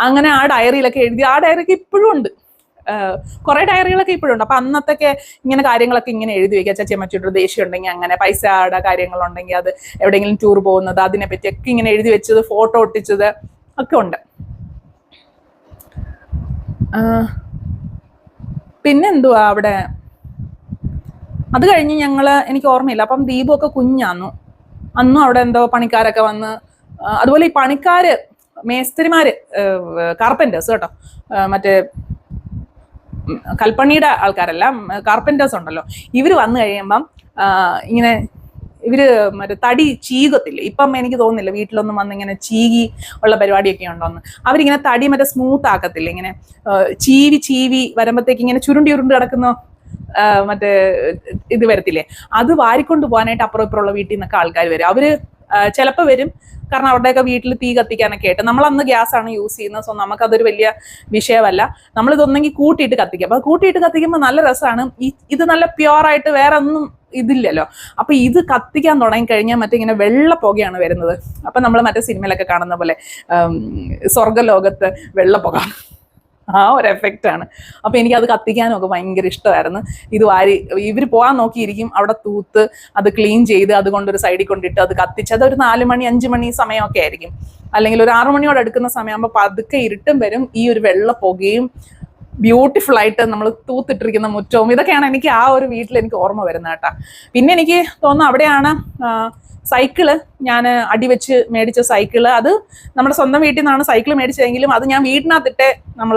അങ്ങനെ ആ ഡയറിയിലൊക്കെ എഴുതി, ആ ഡയറിയൊക്കെ ഇപ്പോഴും ഉണ്ട്. കുറെ ഡയറികളൊക്കെ ഇപ്പോഴും ഉണ്ട്. അപ്പൊ അന്നത്തൊക്കെ ഇങ്ങനെ കാര്യങ്ങളൊക്കെ ഇങ്ങനെ എഴുതി വെക്കുക. അച്ചാച്ചിയെ മറ്റൊരു ദേഷ്യം ഉണ്ടെങ്കിൽ അങ്ങനെ, പൈസയുടെ കാര്യങ്ങളുണ്ടെങ്കിൽ അത്, എവിടെയെങ്കിലും ടൂർ പോകുന്നത് അതിനെ പറ്റിയൊക്കെ ഇങ്ങനെ എഴുതി വെച്ചത്, ഫോട്ടോ ഒട്ടിച്ചത് ഒക്കെ ഉണ്ട്. പിന്നെ എന്തുവാ അവിടെ, അത് കഴിഞ്ഞ് എനിക്ക് ഓർമ്മയില്ല. അപ്പം ദീപമൊക്കെ കുഞ്ഞാന്നു. അന്നും അവിടെ എന്തോ പണിക്കാരൊക്കെ വന്ന്, അതുപോലെ ഈ പണിക്കാര്, മേസ്ത്രിമാര്, കാർപ്പൻറ്റേഴ്സ് കേട്ടോ, മറ്റേ കൽപ്പണിയുടെ ആൾക്കാരല്ല, കാർപ്പൻറ്റേഴ്സ് ഉണ്ടല്ലോ, ഇവര് വന്നു കഴിയുമ്പം ഇങ്ങനെ ഇവര് മറ്റേ തടി ചീകത്തില്ലേ. ഇപ്പം എനിക്ക് തോന്നുന്നില്ല വീട്ടിലൊന്നും വന്ന് ഇങ്ങനെ ചീകി ഉള്ള പരിപാടിയൊക്കെ ഉണ്ടോന്ന്. അവരിങ്ങനെ തടി മറ്റേ സ്മൂത്ത് ആക്കത്തില്ല, ഇങ്ങനെ ചീവി വരുമ്പോഴത്തേക്ക് ഇങ്ങനെ ചുരുണ്ടി കിടക്കുന്ന മറ്റേ ഇത് വരത്തില്ലേ, അത് വാരിക്കൊണ്ട് പോകാനായിട്ട് അപ്പുറം ഇപ്പുറമുള്ള വീട്ടിൽ നിന്നൊക്കെ ആൾക്കാർ വരും. അവര് ചിലപ്പോൾ വരും, കാരണം അവരുടെയൊക്കെ വീട്ടിൽ തീ കത്തിക്കാനൊക്കെ ആയിട്ട്. നമ്മളന്ന് ഗ്യാസാണ് യൂസ് ചെയ്യുന്നത്, സോ നമുക്കതൊരു വലിയ വിഷയമല്ല. നമ്മളിതൊന്നെങ്കിൽ കൂട്ടിയിട്ട് കത്തിക്കുക. അപ്പൊ കൂട്ടിയിട്ട് കത്തിക്കുമ്പോൾ നല്ല രസമാണ്. ഇത് നല്ല പ്യുവറായിട്ട് വേറെ ഒന്നും ഇതില്ലല്ലോ. അപ്പൊ ഇത് കത്തിക്കാൻ തുടങ്ങി കഴിഞ്ഞാൽ മറ്റേ ഇങ്ങനെ വെള്ള പുകയാണ് വരുന്നത്. അപ്പൊ നമ്മൾ മറ്റേ സിനിമയിലൊക്കെ കാണുന്ന പോലെ സ്വർഗ്ഗലോകത്ത് വെള്ളപ്പുക, ആ ഒരു എഫക്റ്റ് ആണ്. അപ്പൊ എനിക്ക് അത് കത്തിക്കാനൊക്കെ ഭയങ്കര ഇഷ്ടമായിരുന്നു. ഇവര് പോകാൻ നോക്കിയിരിക്കും, അവിടെ തൂത്ത് അത് ക്ലീൻ ചെയ്ത് അതുകൊണ്ടൊരു സൈഡിൽ കൊണ്ടിട്ട് അത് കത്തിച്ച്, അതൊരു 4 മണി 5 മണി സമയമൊക്കെ ആയിരിക്കും. അല്ലെങ്കിൽ ഒരു 6 മണിയോട് അടുക്കുന്ന സമയമാകുമ്പോൾ പതുക്കെ ഇരുട്ടും വരും, ഈ ഒരു വെള്ള പുകയും ബ്യൂട്ടിഫുൾ ആയിട്ട് നമ്മൾ തൂത്തിട്ടിരിക്കുന്ന മുറ്റവും, ഇതൊക്കെയാണ് എനിക്ക് ആ ഒരു വീട്ടിൽ എനിക്ക് ഓർമ്മ വരുന്നത് കേട്ടാ. പിന്നെ എനിക്ക് തോന്നുന്നു അവിടെയാണ് സൈക്കിള്, ഞാൻ അടിവെച്ച് മേടിച്ച സൈക്കിള്, അത് നമ്മുടെ സ്വന്തം വീട്ടിൽ നിന്നാണ് സൈക്കിൾ മേടിച്ചതെങ്കിലും അത് ഞാൻ വീടിനകത്തിട്ടേ നമ്മൾ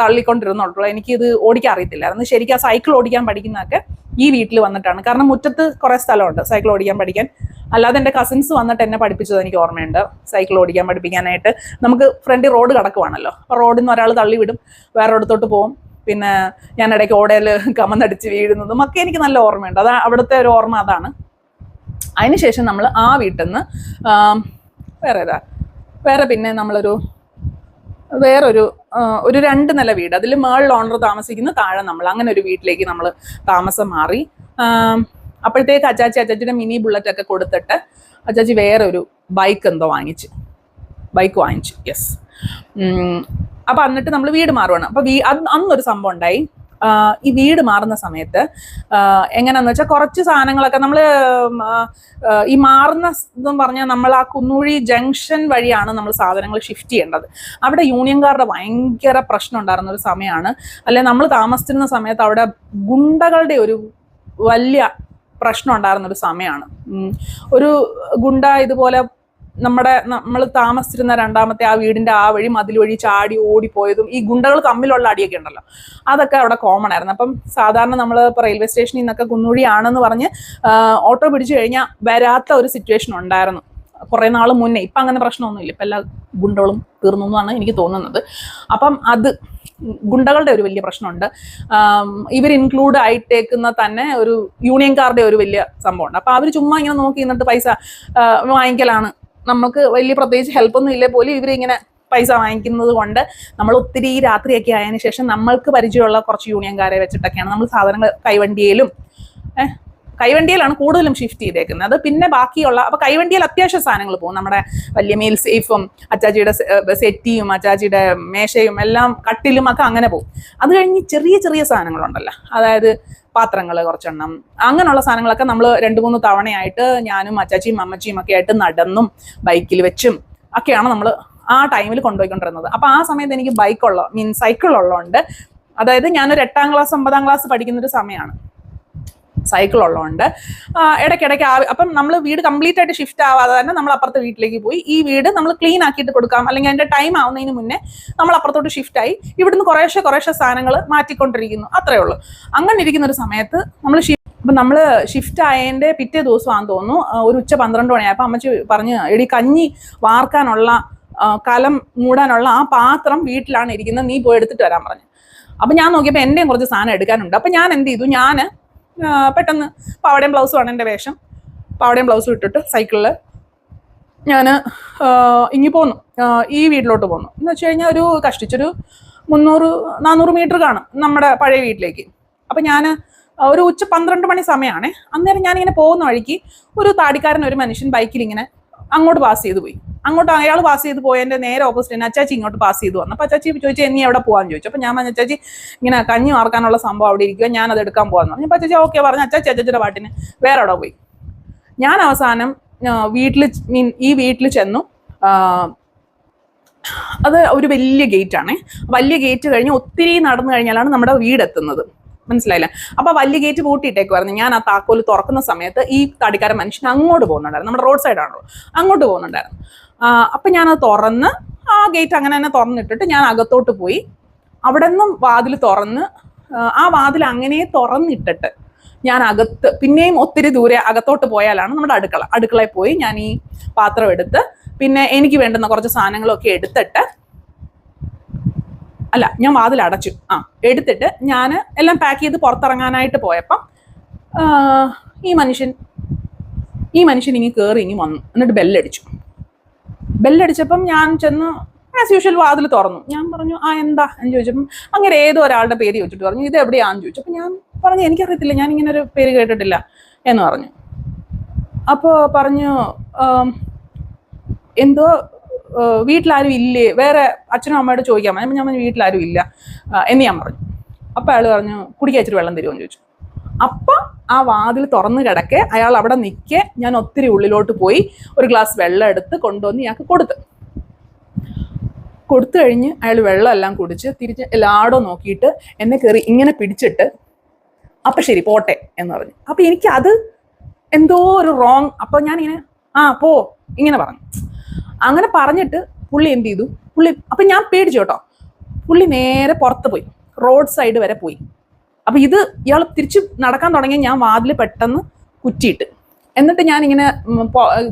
തള്ളിക്കൊണ്ടിരുന്നുള്ളൂ. എനിക്കിത് ഓടിക്കാൻ അറിയത്തില്ലായിരുന്നു. ശരിക്കും ആ സൈക്കിൾ ഓടിക്കാൻ പഠിക്കുന്നതൊക്കെ ഈ വീട്ടിൽ വന്നിട്ടാണ്. കാരണം മുറ്റത്ത് കുറേ സ്ഥലമുണ്ട് സൈക്കിൾ ഓടിക്കാൻ പഠിക്കാൻ. അല്ലാതെ എൻ്റെ കസിൻസ് വന്നിട്ട് എന്നെ പഠിപ്പിച്ചത് എനിക്ക് ഓർമ്മയുണ്ട്. സൈക്കിൾ ഓടിക്കാൻ പഠിപ്പിക്കാനായിട്ട് നമുക്ക് ഫ്രണ്ടിൽ റോഡ് കിടക്കുവാണല്ലോ, അപ്പോൾ റോഡിൽ നിന്ന് ഒരാൾ തള്ളിവിടും, വേറെ ഇടത്തോട്ട് പോകും. പിന്നെ ഞാൻ ഇടയ്ക്ക് ഓടയിൽ കമന്നടിച്ച് വീഴുന്നതും ഒക്കെ എനിക്ക് നല്ല ഓർമ്മയുണ്ട്. അത് അവിടുത്തെ ഒരു ഓർമ്മ അതാണ്. അതിനുശേഷം നമ്മൾ ആ വീട്ടിൽ നിന്ന് വേറെ പിന്നെ നമ്മളൊരു 2 നില വീട്, അതിൽ മേളിൽ ഓണർ താമസിക്കുന്ന, താഴെ നമ്മൾ, അങ്ങനെ ഒരു വീട്ടിലേക്ക് നമ്മൾ താമസം മാറി. അപ്പോഴത്തേക്ക് അച്ചാച്ചിയുടെ മിനി ബുള്ളറ്റ് ഒക്കെ കൊടുത്തിട്ട് അച്ചാച്ചി വേറെ ഒരു ബൈക്ക് എന്തോ ബൈക്ക് വാങ്ങിച്ചു. യെസ്. അപ്പൊ എന്നിട്ട് നമ്മൾ വീട് മാറുവാണ്. അപ്പൊ അന്നൊരു സംഭവം ഉണ്ടായി. ഈ വീട് മാറുന്ന സമയത്ത് എങ്ങനെയാന്ന് വെച്ചാൽ കുറച്ച് സാധനങ്ങളൊക്കെ നമ്മൾ ഈ മാറുന്ന ഇതെന്ന് പറഞ്ഞാൽ നമ്മൾ ആ കുന്നൂഴി ജംഗ്ഷൻ വഴിയാണ് നമ്മൾ സാധനങ്ങൾ ഷിഫ്റ്റ് ചെയ്യേണ്ടത്. അവിടെ യൂണിയൻകാരുടെ ഭയങ്കര പ്രശ്നം ഉണ്ടായിരുന്ന ഒരു സമയമാണ്. അല്ലെ, നമ്മൾ താമസിച്ചിരുന്ന സമയത്ത് അവിടെ ഗുണ്ടകളുടെ ഒരു വലിയ പ്രശ്നം ഉണ്ടായിരുന്നൊരു സമയമാണ്. ഒരു ഗുണ്ട ഇതുപോലെ നമ്മൾ താമസിച്ചിരുന്ന 2ാമത്തെ ആ വീടിന്റെ ആ വഴി മതിൽ വഴി ചാടി ഓടിപ്പോയതും, ഈ ഗുണ്ടകൾ തമ്മിലുള്ള അടിയൊക്കെ ഉണ്ടല്ലോ, അതൊക്കെ അവിടെ കോമൺ ആയിരുന്നു. അപ്പം സാധാരണ നമ്മൾ ഇപ്പോൾ റെയിൽവേ സ്റ്റേഷനിൽ നിന്നൊക്കെ കുന്നൂഴിയാണെന്ന് പറഞ്ഞ് ഓട്ടോ പിടിച്ചു കഴിഞ്ഞാൽ വരാത്ത ഒരു സിറ്റുവേഷൻ ഉണ്ടായിരുന്നു കുറേ നാൾ മുന്നേ. ഇപ്പം അങ്ങനെ പ്രശ്നമൊന്നുമില്ല, ഇപ്പം എല്ലാ ഗുണ്ടകളും തീർന്നു എന്നാണ് എനിക്ക് തോന്നുന്നത്. അപ്പം അത് ഗുണ്ടകളുടെ ഒരു വലിയ പ്രശ്നമുണ്ട്. ഇവർ ഇൻക്ലൂഡ് ആയിട്ടേക്കുന്ന തന്നെ ഒരു യൂണിയൻകാരുടെ ഒരു വലിയ സംഭവമുണ്ട്. അപ്പം അവർ ചുമ്മാ ഇങ്ങനെ നോക്കി നിന്നിട്ട് പൈസ വാങ്ങിക്കലാണ്. നമുക്ക് വലിയ പ്രത്യേകിച്ച് ഹെൽപ്പൊന്നും ഇല്ലേ പോലും ഇവരിങ്ങനെ പൈസ വാങ്ങിക്കുന്നത് കൊണ്ട് നമ്മൾ ഒത്തിരി രാത്രിയൊക്കെ ആയതിനു ശേഷം നമ്മൾക്ക് പരിചയമുള്ള കുറച്ച് യൂണിയൻകാരെ വെച്ചിട്ടൊക്കെയാണ് നമ്മൾ സാധനങ്ങൾ കൈവണ്ടിയിലാണ് കൂടുതലും ഷിഫ്റ്റ് ചെയ്തേക്കുന്നത്. അത് പിന്നെ ബാക്കിയുള്ള, അപ്പൊ കൈവണ്ടിയിൽ അത്യാവശ്യം സാധനങ്ങൾ പോകും. നമ്മുടെ വലിയ മീൽ സേഫും അച്ചാച്ചിയുടെ സെറ്റിയും അച്ചാച്ചിയുടെ മേശയും എല്ലാം കട്ടിലും ഒക്കെ അങ്ങനെ പോകും. അത് കഴിഞ്ഞ് ചെറിയ ചെറിയ സാധനങ്ങളുണ്ടല്ലോ, അതായത് പാത്രങ്ങൾ കുറച്ചെണ്ണം, അങ്ങനെയുള്ള സാധനങ്ങളൊക്കെ നമ്മൾ 2-3 തവണയായിട്ട് ഞാനും അച്ചാച്ചിയും അമ്മച്ചിയും ഒക്കെ ആയിട്ട് നടന്നും ബൈക്കിൽ വെച്ചും ഒക്കെയാണ് നമ്മൾ ആ ടൈമിൽ കൊണ്ടുപോയിക്കൊണ്ടിരുന്നത്. അപ്പൊ ആ സമയത്ത് എനിക്ക് സൈക്കിൾ ഉള്ളതുകൊണ്ട്, അതായത് ഞാനൊരു 8ാം ക്ലാസ് 9ാം ക്ലാസ് പഠിക്കുന്നൊരു സമയമാണ്. സൈക്കിൾ ഉള്ളതുകൊണ്ട് ഇടയ്ക്കിടയ്ക്ക് അപ്പം നമ്മൾ വീട് കംപ്ലീറ്റ് ആയിട്ട് ഷിഫ്റ്റ് ആവാതെ തന്നെ നമ്മൾ അപ്പുറത്തെ വീട്ടിലേക്ക് പോയി ഈ വീട് നമ്മൾ ക്ലീൻ ആക്കിയിട്ട് കൊടുക്കാം, അല്ലെങ്കിൽ അതിന്റെ ടൈം ആവുന്നതിന് മുന്നേ നമ്മൾ അപ്പുറത്തോട്ട് ഷിഫ്റ്റ് ആയി ഇവിടുന്ന് കുറേശ്ശെ സാധനങ്ങൾ മാറ്റിക്കൊണ്ടിരിക്കുന്നു, അത്രേ ഉള്ളൂ. അങ്ങനെ ഇരിക്കുന്ന ഒരു സമയത്ത് നമ്മൾ ഷിഫ്റ്റ് ആയതിന്റെ പിറ്റേ ദിവസമാണെന്ന് തോന്നുന്നു, ഒരു ഉച്ച 12 മണിയായപ്പോൾ അമ്മച്ചി പറഞ്ഞ്, എടി കഞ്ഞി വാർക്കാനുള്ള കലം മൂടാനുള്ള ആ പാത്രം വീട്ടിലാണ് ഇരിക്കുന്നത്, നീ പോയി എടുത്തിട്ട് വരാൻ പറഞ്ഞു. അപ്പൊ ഞാൻ നോക്കിയപ്പോൾ എന്റെയും കുറച്ച് സാധനം എടുക്കാനുണ്ട്. അപ്പൊ ഞാൻ എന്ത് ചെയ്തു, ഞാൻ പെട്ടെന്ന് പാവടയും ബ്ലൗസുമാണ് എൻ്റെ വേഷം, പാവടയും ബ്ലൗസും ഇട്ടിട്ട് സൈക്കിളിൽ ഞാൻ ഇങ്ങി പോന്നു, ഈ വീട്ടിലോട്ട് പോന്നു. എന്ന് വെച്ച് കഴിഞ്ഞാൽ കഷ്ടിച്ചൊരു 300-400 മീറ്റർ കാണും നമ്മുടെ പഴയ വീട്ടിലേക്ക്. അപ്പം ഞാൻ ഒരു ഉച്ച 12 മണി സമയമാണ്. അന്നേരം ഞാനിങ്ങനെ പോകുന്ന വഴിക്ക് ഒരു താടിക്കാരൻ ഒരു മനുഷ്യൻ ബൈക്കിൽ ഇങ്ങനെ അങ്ങോട്ട് പാസ് ചെയ്ത് പോയി. അങ്ങോട്ട് അയാൾ പാസ് ചെയ്ത് പോയതിന്റെ നേരെ ഓപ്പോസിറ്റ് തന്നെ അച്ചാച്ചി ഇങ്ങോട്ട് പാസ് ചെയ്ത് വന്നു. അപ്പൊ അച്ചാച്ചി ചോദിച്ചു നീ എവിടെ പോകാന്ന് ചോദിച്ചു. അപ്പൊ ഞാൻ പറഞ്ഞു അച്ചാച്ചി ഇങ്ങനെ കഞ്ഞി മാർക്കാനുള്ള സംഭവം അവിടെ ഇരിക്കുക, ഞാൻ അത് എടുക്കാൻ പോകാന്ന് പറഞ്ഞു. അപ്പൊ അച്ചാച്ചി ഓക്കെ പറഞ്ഞു. അച്ചാച്ചിയുടെ പാട്ടിന് വേറെ അവിടെ പോയി. ഞാൻ അവസാനം ഈ വീട്ടിൽ ചെന്നു. അത് ഒരു വലിയ ഗേറ്റ് ആണ്. വലിയ ഗേറ്റ് കഴിഞ്ഞ് ഒത്തിരി നടന്നു കഴിഞ്ഞാലാണ് നമ്മുടെ വീടെത്തുന്നത്. മനസ്സിലായില്ല. അപ്പൊ വലിയ ഗേറ്റ് പൂട്ടിയിട്ടേക്കുമായിരുന്നു. ഞാൻ ആ താക്കോല് തുറക്കുന്ന സമയത്ത് ഈ തടിക്കാരൻ മനുഷ്യൻ അങ്ങോട്ട് പോകുന്നുണ്ടായിരുന്നു. നമ്മുടെ റോഡ് സൈഡാണല്ലോ, അങ്ങോട്ട് പോകുന്നുണ്ടായിരുന്നു. അപ്പൊ ഞാനത് തുറന്ന് ആ ഗേറ്റ് അങ്ങനെ തന്നെ തുറന്നിട്ടിട്ട് ഞാൻ അകത്തോട്ട് പോയി. അവിടെ നിന്നും വാതിൽ തുറന്ന് ആ വാതിൽ അങ്ങനെ തുറന്നിട്ടിട്ട് ഞാൻ അകത്ത് പിന്നെയും ഒത്തിരി ദൂരെ അകത്തോട്ട് പോയാലാണ് നമ്മുടെ അടുക്കളയിൽ പോയി ഞാൻ ഈ പാത്രം എടുത്ത് പിന്നെ എനിക്ക് വേണ്ടുന്ന കുറച്ച് സാധനങ്ങളൊക്കെ എടുത്തിട്ട് ഞാൻ വാതിൽ അടച്ചു. എടുത്തിട്ട് ഞാൻ എല്ലാം പാക്ക് ചെയ്ത് പുറത്തിറങ്ങാനായിട്ട് പോയപ്പം ഈ മനുഷ്യൻ ഇനി കയറി ഇനി വന്നു. എന്നിട്ട് ബെല്ലടിച്ചപ്പം ഞാൻ ചെന്ന് ആസ് യൂഷ്വൽ വാതിൽ തുറന്നു. ഞാൻ പറഞ്ഞു എന്താ എന്ന് ചോദിച്ചപ്പം അങ്ങനെ ഏതോ ഒരാളുടെ പേര് ചോദിച്ചിട്ട് പറഞ്ഞു ഇത് എവിടെയാന്ന് ചോദിച്ചു. അപ്പം ഞാൻ പറഞ്ഞു എനിക്കറിയത്തില്ല, ഞാൻ ഇങ്ങനെ ഒരു പേര് കേട്ടിട്ടില്ല എന്ന് പറഞ്ഞു. അപ്പോൾ പറഞ്ഞു എന്തോ വീട്ടിലാരും ഇല്ലേ, വേറെ അച്ഛനും അമ്മയോട് ചോദിക്കാൻ. ഞാൻ പറഞ്ഞു വീട്ടിലാരും ഇല്ല എന്ന് ഞാൻ പറഞ്ഞു. അപ്പം അയാൾ പറഞ്ഞു കുടിക്കാൻ ഇച്ചിരി വെള്ളം തരുമോ എന്ന് ചോദിച്ചു. അപ്പം ആ വാതിൽ തുറന്ന് കിടക്കെ അയാൾ അവിടെ നിൽക്കെ ഞാൻ ഒത്തിരി ഉള്ളിലോട്ട് പോയി ഒരു ഗ്ലാസ് വെള്ളം എടുത്ത് കൊണ്ടുവന്ന് ഇയാൾക്ക് കൊടുത്തു കഴിഞ്ഞ് അയാൾ വെള്ളം എല്ലാം കുടിച്ച് തിരിച്ച് എല്ലായിടവും നോക്കിയിട്ട് എന്നെ കയറി ഇങ്ങനെ പിടിച്ചിട്ട് അപ്പം ശരി പോട്ടെ എന്ന് പറഞ്ഞു. അപ്പം എനിക്കത് എന്തോ ഒരു റോങ്. അപ്പം ഞാനിങ്ങനെ പോ ഇങ്ങനെ പറഞ്ഞു. അങ്ങനെ പറഞ്ഞിട്ട് പുള്ളി എന്ത് ചെയ്തു, അപ്പം ഞാൻ പേടിച്ചു കേട്ടോ. പുള്ളി നേരെ പുറത്ത് പോയി, റോഡ് സൈഡ് വരെ പോയി. അപ്പം ഇയാൾ തിരിച്ച് നടക്കാൻ തുടങ്ങി. ഞാൻ വാതിൽ പെട്ടെന്ന് കുറ്റിയിട്ട് എന്നിട്ട് ഞാനിങ്ങനെ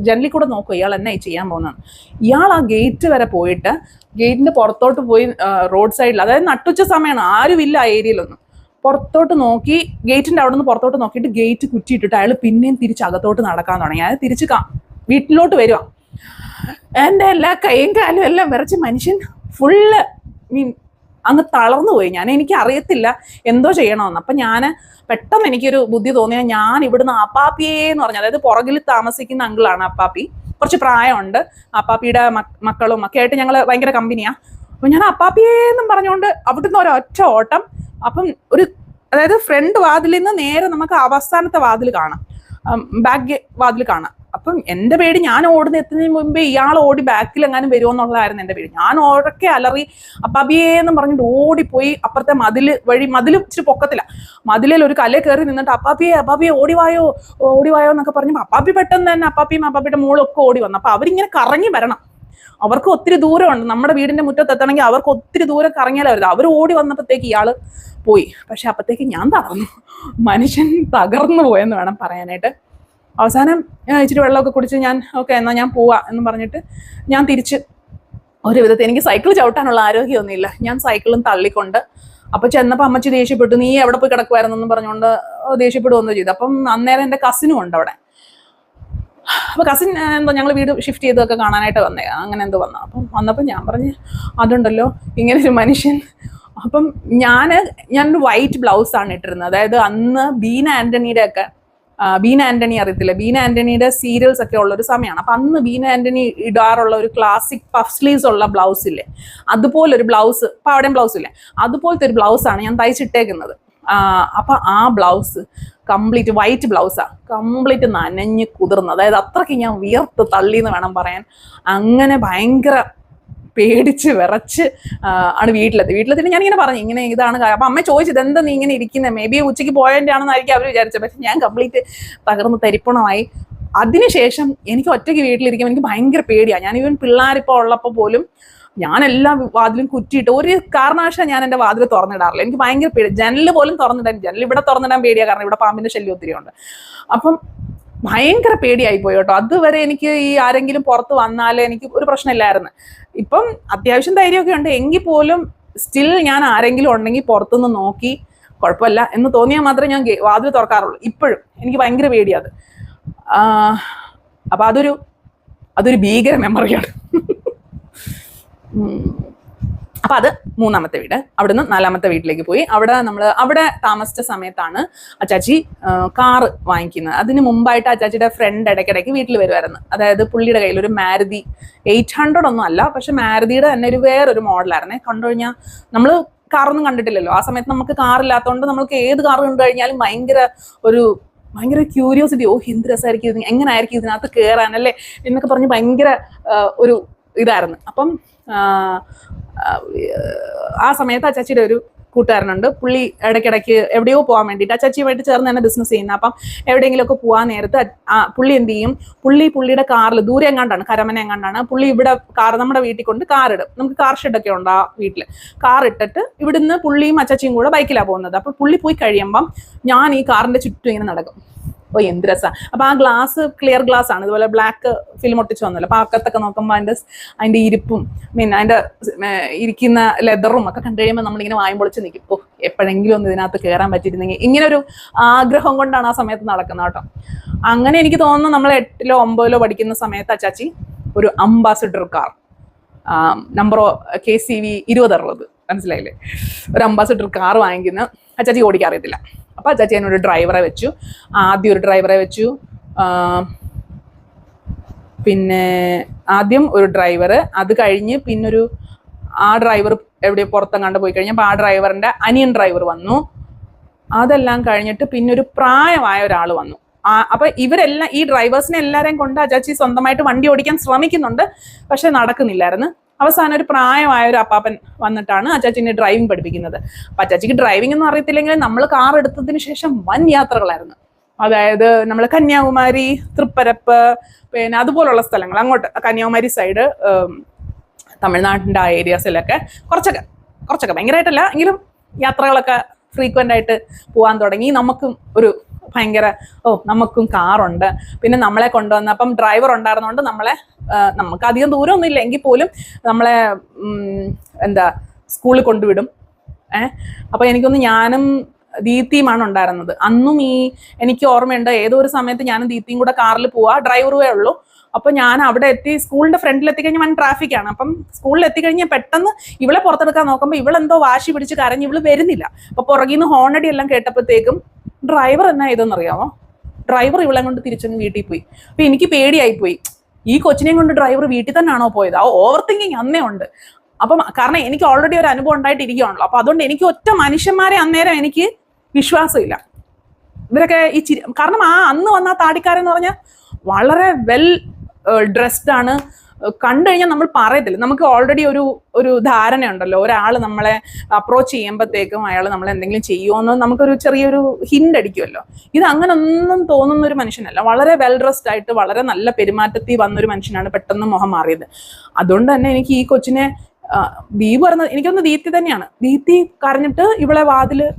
ജനലിൽ കൂടെ നോക്കുക ഇയാൾ എന്നായി ചെയ്യാൻ പോകുന്നതാണ്. ഇയാൾ ആ ഗേറ്റ് വരെ പോയിട്ട് ഗേറ്റിന്റെ പുറത്തോട്ട് പോയി റോഡ് സൈഡിൽ, അതായത് നട്ടുച്ച സമയമാണ്, ആരുമില്ല ആ ഏരിയയിലൊന്നും. പുറത്തോട്ട് നോക്കി ഗേറ്റിന്റെ അവിടെ നിന്ന് പുറത്തോട്ട് നോക്കിയിട്ട് ഗേറ്റ് കുറ്റിയിട്ടിട്ട് അയാൾ പിന്നെയും തിരിച്ച് അകത്തോട്ട് നടക്കാൻ തുടങ്ങി. അയാൾ തിരിച്ച് വീട്ടിലോട്ട് വരുക. എൻ്റെ എല്ലാ കൈയും കാലും എല്ലാം വിറച്ച് മനുഷ്യൻ ഫുള്ള് അങ്ങ് തളർന്നു പോയി. എനിക്ക് അറിയത്തില്ല എന്തോ ചെയ്യണമെന്ന്. അപ്പം ഞാൻ പെട്ടെന്ന് എനിക്കൊരു ബുദ്ധി തോന്നിയാൽ ഞാൻ ഇവിടുന്ന് അപ്പാപ്പിയെ എന്ന് പറഞ്ഞു, അതായത് പുറകിൽ താമസിക്കുന്ന അങ്കിളാണ് അപ്പാപ്പി, കുറച്ച് പ്രായമുണ്ട്. അപ്പാപ്പിയുടെ മക്കളും ഒക്കെ ആയിട്ട് ഞങ്ങൾ ഭയങ്കര കമ്പനിയാണ്. അപ്പം ഞാൻ അപ്പാപ്പിയെ എന്നും പറഞ്ഞുകൊണ്ട് അവിടുന്ന് ഒരൊറ്റ ഓട്ടം. അപ്പം അതായത് ഫ്രണ്ട് വാതിലിൽ നിന്ന് നേരെ നമുക്ക് അവസാനത്തെ വാതിൽ കാണാം, ബാക്ക് വാതിൽ കാണാം. അപ്പം എൻ്റെ പേടി, ഞാൻ ഓടുന്ന എത്തുന്നതിന് മുമ്പേ ഇയാൾ ഓടി ബാക്കിൽ എങ്ങാനും വരുമോ എന്നുള്ളതായിരുന്നു എൻ്റെ പേടി. ഞാൻ ഉറക്കെ അലറി അപ്പാപ്പിയെന്നും പറഞ്ഞിട്ട് ഓടിപ്പോയി അപ്പുറത്തെ മതിൽ ഇച്ചിരി പൊക്കത്തില്ല, മതിലിൽ ഒരു കല്ല് കയറി നിന്നിട്ട് അപ്പാപ്പിയെ ഓടിവായോ എന്നൊക്കെ പറഞ്ഞപ്പോൾ അപ്പാപ്പി പെട്ടെന്ന് തന്നെ അപ്പാപ്പിയും അപ്പാപ്പിയുടെ മോളൊക്കെ ഓടി വന്നു. അപ്പം അവരിങ്ങനെ കറങ്ങി വരണം, അവർക്ക് ഒത്തിരി ദൂരമുണ്ട്, നമ്മുടെ വീടിന്റെ മുറ്റത്ത് എത്തണമെങ്കിൽ അവർക്ക് ഒത്തിരി ദൂരം കറങ്ങിയാലേ വരുന്നത്. അവർ ഓടി വന്നപ്പോഴത്തേക്ക് ഇയാള് പോയി. പക്ഷെ അപ്പത്തേക്ക് ഞാൻ തകർന്നു, മനുഷ്യൻ തകർന്നു പോയെന്ന് വേണം പറയാനായിട്ട്. അവസാനം ഇച്ചിരി വെള്ളമൊക്കെ കുടിച്ച് ഞാൻ ഓക്കെ എന്നാൽ ഞാൻ പോവാ എന്ന് പറഞ്ഞിട്ട് ഞാൻ തിരിച്ച് ഒരു വിധത്തിൽ, എനിക്ക് സൈക്കിൾ ചവിട്ടാനുള്ള ആരോഗ്യമൊന്നുമില്ല, ഞാൻ സൈക്കിളും തള്ളിക്കൊണ്ട് അപ്പൊ ചെന്നപ്പോൾ അമ്മച്ചി ദേഷ്യപ്പെട്ടു, നീ എവിടെ പോയി കിടക്കുമായിരുന്നെന്ന് പറഞ്ഞുകൊണ്ട് ദേഷ്യപ്പെടുകയൊന്നും ചെയ്തു. അപ്പം അന്നേരം എൻ്റെ കസിനും ഉണ്ട് അവിടെ. അപ്പൊ കസിൻ എന്തോ ഞങ്ങൾ വീട് ഷിഫ്റ്റ് ചെയ്തൊക്കെ കാണാനായിട്ട് വന്നേ, അങ്ങനെ എന്തോ അപ്പം വന്നപ്പോൾ ഞാൻ പറഞ്ഞു അതുണ്ടല്ലോ ഇങ്ങനെ ഒരു മനുഷ്യൻ. അപ്പം ഞാനൊരു വൈറ്റ് ബ്ലൗസാണ് ഇട്ടിരുന്നത്. അതായത് അന്ന് ബീന ആന്റണി അറിയത്തില്ല, ബീന ആന്റണിയുടെ സീരിയൽസ് ഒക്കെ ഉള്ള ഒരു സമയമാണ്. അപ്പൊ അന്ന് ബീന ആന്റണി ഇടാറുള്ള ഒരു ക്ലാസിക് പഫ് സ്ലീവ്സ് ഉള്ള ബ്ലൗസ് ഇല്ലേ, അതുപോലൊരു ബ്ലൗസ്, പാവടയും ബ്ലൗസ് ഇല്ലേ, അതുപോലത്തെ ഒരു ബ്ലൗസാണ് ഞാൻ തയ്ച്ചിട്ടേക്കുന്നത്. അപ്പൊ ആ ബ്ലൗസ് കംപ്ലീറ്റ് വൈറ്റ് ബ്ലൗസാ, കംപ്ലീറ്റ് നനഞ്ഞ് കുതിർന്ന്, അതായത് അത്രയ്ക്ക് ഞാൻ വിയർത്ത് തള്ളിന്ന് വേണം പറയാൻ. അങ്ങനെ ഭയങ്കര പേടിച്ച് വിറച്ച് ആണ് വീട്ടിലെത്തി ഞാനിങ്ങനെ പറഞ്ഞു ഇങ്ങനെ ഇതാണ് കാര്യം. അപ്പൊ അമ്മ ചോദിച്ചത് എന്താ നീ ഇങ്ങനെ ഇരിക്കുന്നത്, മേ ബി ഉച്ചയ്ക്ക് പോയതിൻ്റെ ആണെന്നായിരിക്കും അവർ വിചാരിച്ചത്. പക്ഷെ ഞാൻ കംപ്ലീറ്റ് തകർന്ന് തരിപ്പണമായി. അതിനുശേഷം എനിക്ക് ഒറ്റയ്ക്ക് വീട്ടിലിരിക്കുമ്പോൾ എനിക്ക് ഭയങ്കര പേടിയാണ്. ഞാൻ ഈവൻ പിള്ളേരിപ്പോൾ ഉള്ളപ്പോൾ പോലും ഞാൻ എല്ലാ വാതിലും കുറ്റിയിട്ട് ഒരു കാരണവശാലും ഞാൻ എൻ്റെ വാതിൽ തുറന്നിടാറില്ല. എനിക്ക് ഭയങ്കര പേടി, ജനല് പോലും തുറന്നിടാൻ, ജനൽ ഇവിടെ തുറന്നിടാൻ പേടിയാണ്, കാരണം ഇവിടെ പാമ്പിന്റെ ശല്യം ഒത്തിരി ഉണ്ട്. അപ്പം ഭയങ്കര പേടിയായി പോയി കേട്ടോ. അതുവരെ എനിക്ക് ഈ ആരെങ്കിലും പുറത്ത് വന്നാലേ എനിക്ക് ഒരു പ്രശ്നമില്ലായിരുന്നു. ഇപ്പം അത്യാവശ്യം ധൈര്യമൊക്കെ ഉണ്ട്, എങ്കിൽ പോലും സ്റ്റിൽ ഞാൻ ആരെങ്കിലും ഉണ്ടെങ്കിൽ പുറത്തുനിന്ന് നോക്കി കുഴപ്പമില്ല എന്ന് തോന്നിയാൽ മാത്രമേ ഞാൻ വാതിൽ തുറക്കാറുള്ളൂ. ഇപ്പോഴും എനിക്ക് ഭയങ്കര പേടിയാണ്. അപ്പൊ അതൊരു ഭീകര മെമ്മറിയാണ്. അപ്പൊ അത് മൂന്നാമത്തെ വീട്. അവിടുന്ന് നാലാമത്തെ വീട്ടിലേക്ക് പോയി. അവിടെ താമസിച്ച സമയത്താണ് അച്ചാച്ചി കാറ് വാങ്ങിക്കുന്നത്. അതിന് മുമ്പായിട്ട് അച്ചാച്ചിയുടെ ഫ്രണ്ട് ഇടയ്ക്കിടയ്ക്ക് വീട്ടിൽ വരുമായിരുന്നു. അതായത് പുള്ളിയുടെ കയ്യിൽ ഒരു മാരുതി 800 ഒന്നും അല്ല, പക്ഷെ മാരുതിയുടെ തന്നെ വേറൊരു മോഡലായിരുന്നേ. കണ്ടു കഴിഞ്ഞാൽ നമ്മൾ കാറൊന്നും കണ്ടിട്ടില്ലല്ലോ ആ സമയത്ത്. നമുക്ക് കാറില്ലാത്തതുകൊണ്ട് നമ്മൾക്ക് ഏത് കാർ കണ്ടു കഴിഞ്ഞാലും ഭയങ്കര ക്യൂരിയോസിറ്റി. എന്ത് രസമായിരിക്കും ഇത്, എങ്ങനെയായിരിക്കും ഇതിനകത്ത് കയറാനല്ലേ എന്നൊക്കെ പറഞ്ഞ് ഭയങ്കര ഒരു ഇതായിരുന്നു. അപ്പം ആ സമയത്ത് അച്ചാച്ചിയുടെ ഒരു കൂട്ടുകാരനുണ്ട്. പുള്ളി ഇടയ്ക്കിടയ്ക്ക് എവിടെയോ പോകാൻ വേണ്ടിയിട്ട് അച്ചാച്ചിയുമായിട്ട് ചേർന്ന് തന്നെ ബിസിനസ് ചെയ്യുന്നത്. അപ്പം എവിടെയെങ്കിലുമൊക്കെ പോകാൻ നേരത്ത് പുള്ളി എന്ത് ചെയ്യും, പുള്ളിയുടെ കാറിൽ ദൂരെ എങ്ങാണ്ടാണ്, കരമന എങ്ങാണ്ടാണ്, പുള്ളി ഇവിടെ നമ്മുടെ വീട്ടിൽ കൊണ്ട് കാറിടും. നമുക്ക് കാർ ഷെഡൊക്കെ ഉണ്ട് ആ വീട്ടിൽ. കാർ ഇട്ടിട്ട് ഇവിടുന്ന് പുള്ളിയും അച്ചാച്ചിയും കൂടെ ബൈക്കിലാണ് പോകുന്നത്. അപ്പോൾ പുള്ളി പോയി കഴിയുമ്പം ഞാൻ ഈ കാറിന്റെ ചുറ്റും ഇങ്ങനെ നടക്കും. എന്ത് രസമാണ്. അപ്പൊ ആ ഗ്ലാസ് ക്ലിയർ ഗ്ലാസ് ആണ്, ഇതുപോലെ ബ്ലാക്ക് ഫിലിം ഒട്ടിച്ച് വന്നല്ലോ. അപ്പൊ അക്കത്തൊക്കെ നോക്കുമ്പോൾ അതിന്റെ ഇരിപ്പും അതിന്റെ ഇരിക്കുന്ന ലെതറും ഒക്കെ കണ്ടു കഴിയുമ്പോൾ നമ്മളിങ്ങനെ വായും പൊളിച്ച് നിൽക്കും. എപ്പോഴെങ്കിലും ഒന്ന് ഇതിനകത്ത് കയറാൻ പറ്റിയിരുന്നെങ്കിൽ. ഇങ്ങനെ ഒരു ആഗ്രഹം കൊണ്ടാണ് ആ സമയത്ത് നടക്കുന്നത് കേട്ടോ. അങ്ങനെ എനിക്ക് തോന്നുന്നു നമ്മൾ 8ലോ 9ലോ പഠിക്കുന്ന സമയത്ത് അച്ചാച്ചി ഒരു അംബാസിഡർ കാർ, നമ്പർ KCV 2060, മനസ്സിലായില്ലേ, ഒരു അംബാസിഡർ കാർ വാങ്ങിക്കുന്ന. അച്ചാച്ചി ഓടിക്കാൻ അറിയത്തില്ല. അപ്പൊ അച്ചാച്ചി അതിനൊരു ഡ്രൈവറെ വെച്ചു. ആദ്യം ഒരു ഡ്രൈവറെ വെച്ചു, പിന്നെ ആദ്യം ഒരു ഡ്രൈവർ, അത് കഴിഞ്ഞ് പിന്നൊരു ആ ഡ്രൈവർ എവിടെ പുറത്തെങ്ങാണ്ട് പോയി കഴിഞ്ഞപ്പോൾ ആ ഡ്രൈവറിന്റെ അനിയൻ ഡ്രൈവർ വന്നു. അതെല്ലാം കഴിഞ്ഞിട്ട് പിന്നൊരു പ്രായമായ ഒരാൾ വന്നു. അപ്പൊ ഇവരെല്ലാം, ഈ ഡ്രൈവേഴ്സിനെ എല്ലാവരെയും കൊണ്ട് അച്ചാച്ചി സ്വന്തമായിട്ട് വണ്ടി ഓടിക്കാൻ ശ്രമിക്കുന്നുണ്ട്, പക്ഷെ നടക്കുന്നില്ലായിരുന്നു. അവസാനം ഒരു പ്രായമായ ഒരു അപ്പാപ്പൻ വന്നിട്ടാണ് അച്ചാച്ചിനെ ഡ്രൈവിംഗ് പഠിപ്പിക്കുന്നത്. അപ്പൊ അച്ചാച്ചിക്ക് ഡ്രൈവിംഗ് ഒന്നും അറിയത്തില്ലെങ്കിൽ നമ്മൾ കാർ എടുത്തതിന് ശേഷം വൻ യാത്രകളായിരുന്നു. അതായത് നമ്മൾ കന്യാകുമാരി, തൃപ്പരപ്പ്, പിന്നെ അതുപോലുള്ള സ്ഥലങ്ങൾ, അങ്ങോട്ട് കന്യാകുമാരി സൈഡ്, തമിഴ്നാട്ടിൻ്റെ ആ ഏരിയാസിലൊക്കെ കുറച്ചൊക്കെ ഭയങ്കരമായിട്ടല്ല എങ്കിലും യാത്രകളൊക്കെ ഫ്രീക്വൻ്റ് ആയിട്ട് പോകാൻ തുടങ്ങി. നമുക്കും ഒരു ഭയങ്കര നമുക്കും കാറുണ്ട്. പിന്നെ നമ്മളെ കൊണ്ടുവന്നപ്പം ഡ്രൈവർ ഉണ്ടായിരുന്നോണ്ട് നമുക്ക് അധികം ദൂരമൊന്നും ഇല്ല എങ്കിൽ പോലും നമ്മളെ സ്കൂളിൽ കൊണ്ടുവിടും. അപ്പൊ എനിക്കൊന്ന് ഞാനും ദീപ്തിയുമാണ് ഉണ്ടായിരുന്നത്. അന്നും എനിക്ക് ഓർമ്മയുണ്ട്, ഏതോ ഒരു സമയത്ത് ഞാനും ദീപ്തിയും കൂടെ കാറിൽ പോവാ, ഡ്രൈവറുവേ ഉള്ളൂ. അപ്പൊ ഞാൻ അവിടെ എത്തി, സ്കൂളിന്റെ ഫ്രണ്ടിൽ എത്തിക്കഴിഞ്ഞാൽ വൻ ട്രാഫിക്കാണ്. അപ്പം സ്കൂളിൽ എത്തിക്കഴിഞ്ഞാൽ പെട്ടെന്ന് ഇവളെ പുറത്തെടുക്കാൻ നോക്കുമ്പോൾ ഇവളെന്തോ വാശി പിടിച്ച് കരഞ്ഞ് ഇവള് വരുന്നില്ല. അപ്പൊ പുറകിൽ നിന്ന് ഹോണടി എല്ലാം കേട്ടപ്പോഴത്തേക്കും ഡ്രൈവർ എന്നാ ഇതെന്നറിയാമോ, ഡ്രൈവർ ഇവളെ കൊണ്ട് തിരിച്ചങ്ങ് വീട്ടിൽ പോയി. അപ്പൊ എനിക്ക് പേടിയായിപ്പോയി, ഈ കൊച്ചിനെയും കൊണ്ട് ഡ്രൈവർ വീട്ടിൽ തന്നെയാണോ പോയത്? ആ ഓവർ തിങ്കിങ് അന്നേ ഉണ്ട്. അപ്പം കാരണം എനിക്ക് ഓൾറെഡി ഒരു അനുഭവം ഉണ്ടായിട്ടിരിക്കുകയാണല്ലോ. അപ്പൊ അതുകൊണ്ട് എനിക്ക് ഒറ്റ മനുഷ്യന്മാരെ അന്നേരം എനിക്ക് വിശ്വാസമില്ല. ഇവരൊക്കെ കാരണം അന്ന് വന്ന താടിക്കാരെന്ന് പറഞ്ഞാൽ വളരെ വെൽ ഡ്രസ്ഡ് ആണ്. കണ്ടു കഴിഞ്ഞാൽ നമ്മൾ പറയത്തില്ല, നമുക്ക് ഓൾറെഡി ഒരു ധാരണയുണ്ടല്ലോ, ഒരാൾ നമ്മളെ അപ്രോച്ച് ചെയ്യുമ്പോഴത്തേക്കും അയാൾ നമ്മളെ എന്തെങ്കിലും ചെയ്യുമോന്ന് നമുക്കൊരു ചെറിയൊരു ഹിന്റ് അടിക്കുമല്ലോ. ഇത് അങ്ങനെ ഒന്നും തോന്നുന്ന ഒരു മനുഷ്യനല്ല. വളരെ വെൽ ഡ്രസ്ഡ് ആയിട്ട് വളരെ നല്ല പെരുമാറ്റത്തിൽ വന്നൊരു മനുഷ്യനാണ് പെട്ടെന്ന് മുഖം മാറിയത്. അതുകൊണ്ട് തന്നെ എനിക്ക് ഈ കൊച്ചിനെ ദീപ് പറഞ്ഞത്, എനിക്കൊന്ന് ദീപ്തി തന്നെയാണ്. ദീപ്തി കരഞ്ഞിട്ട് ഇവളെ വാതില്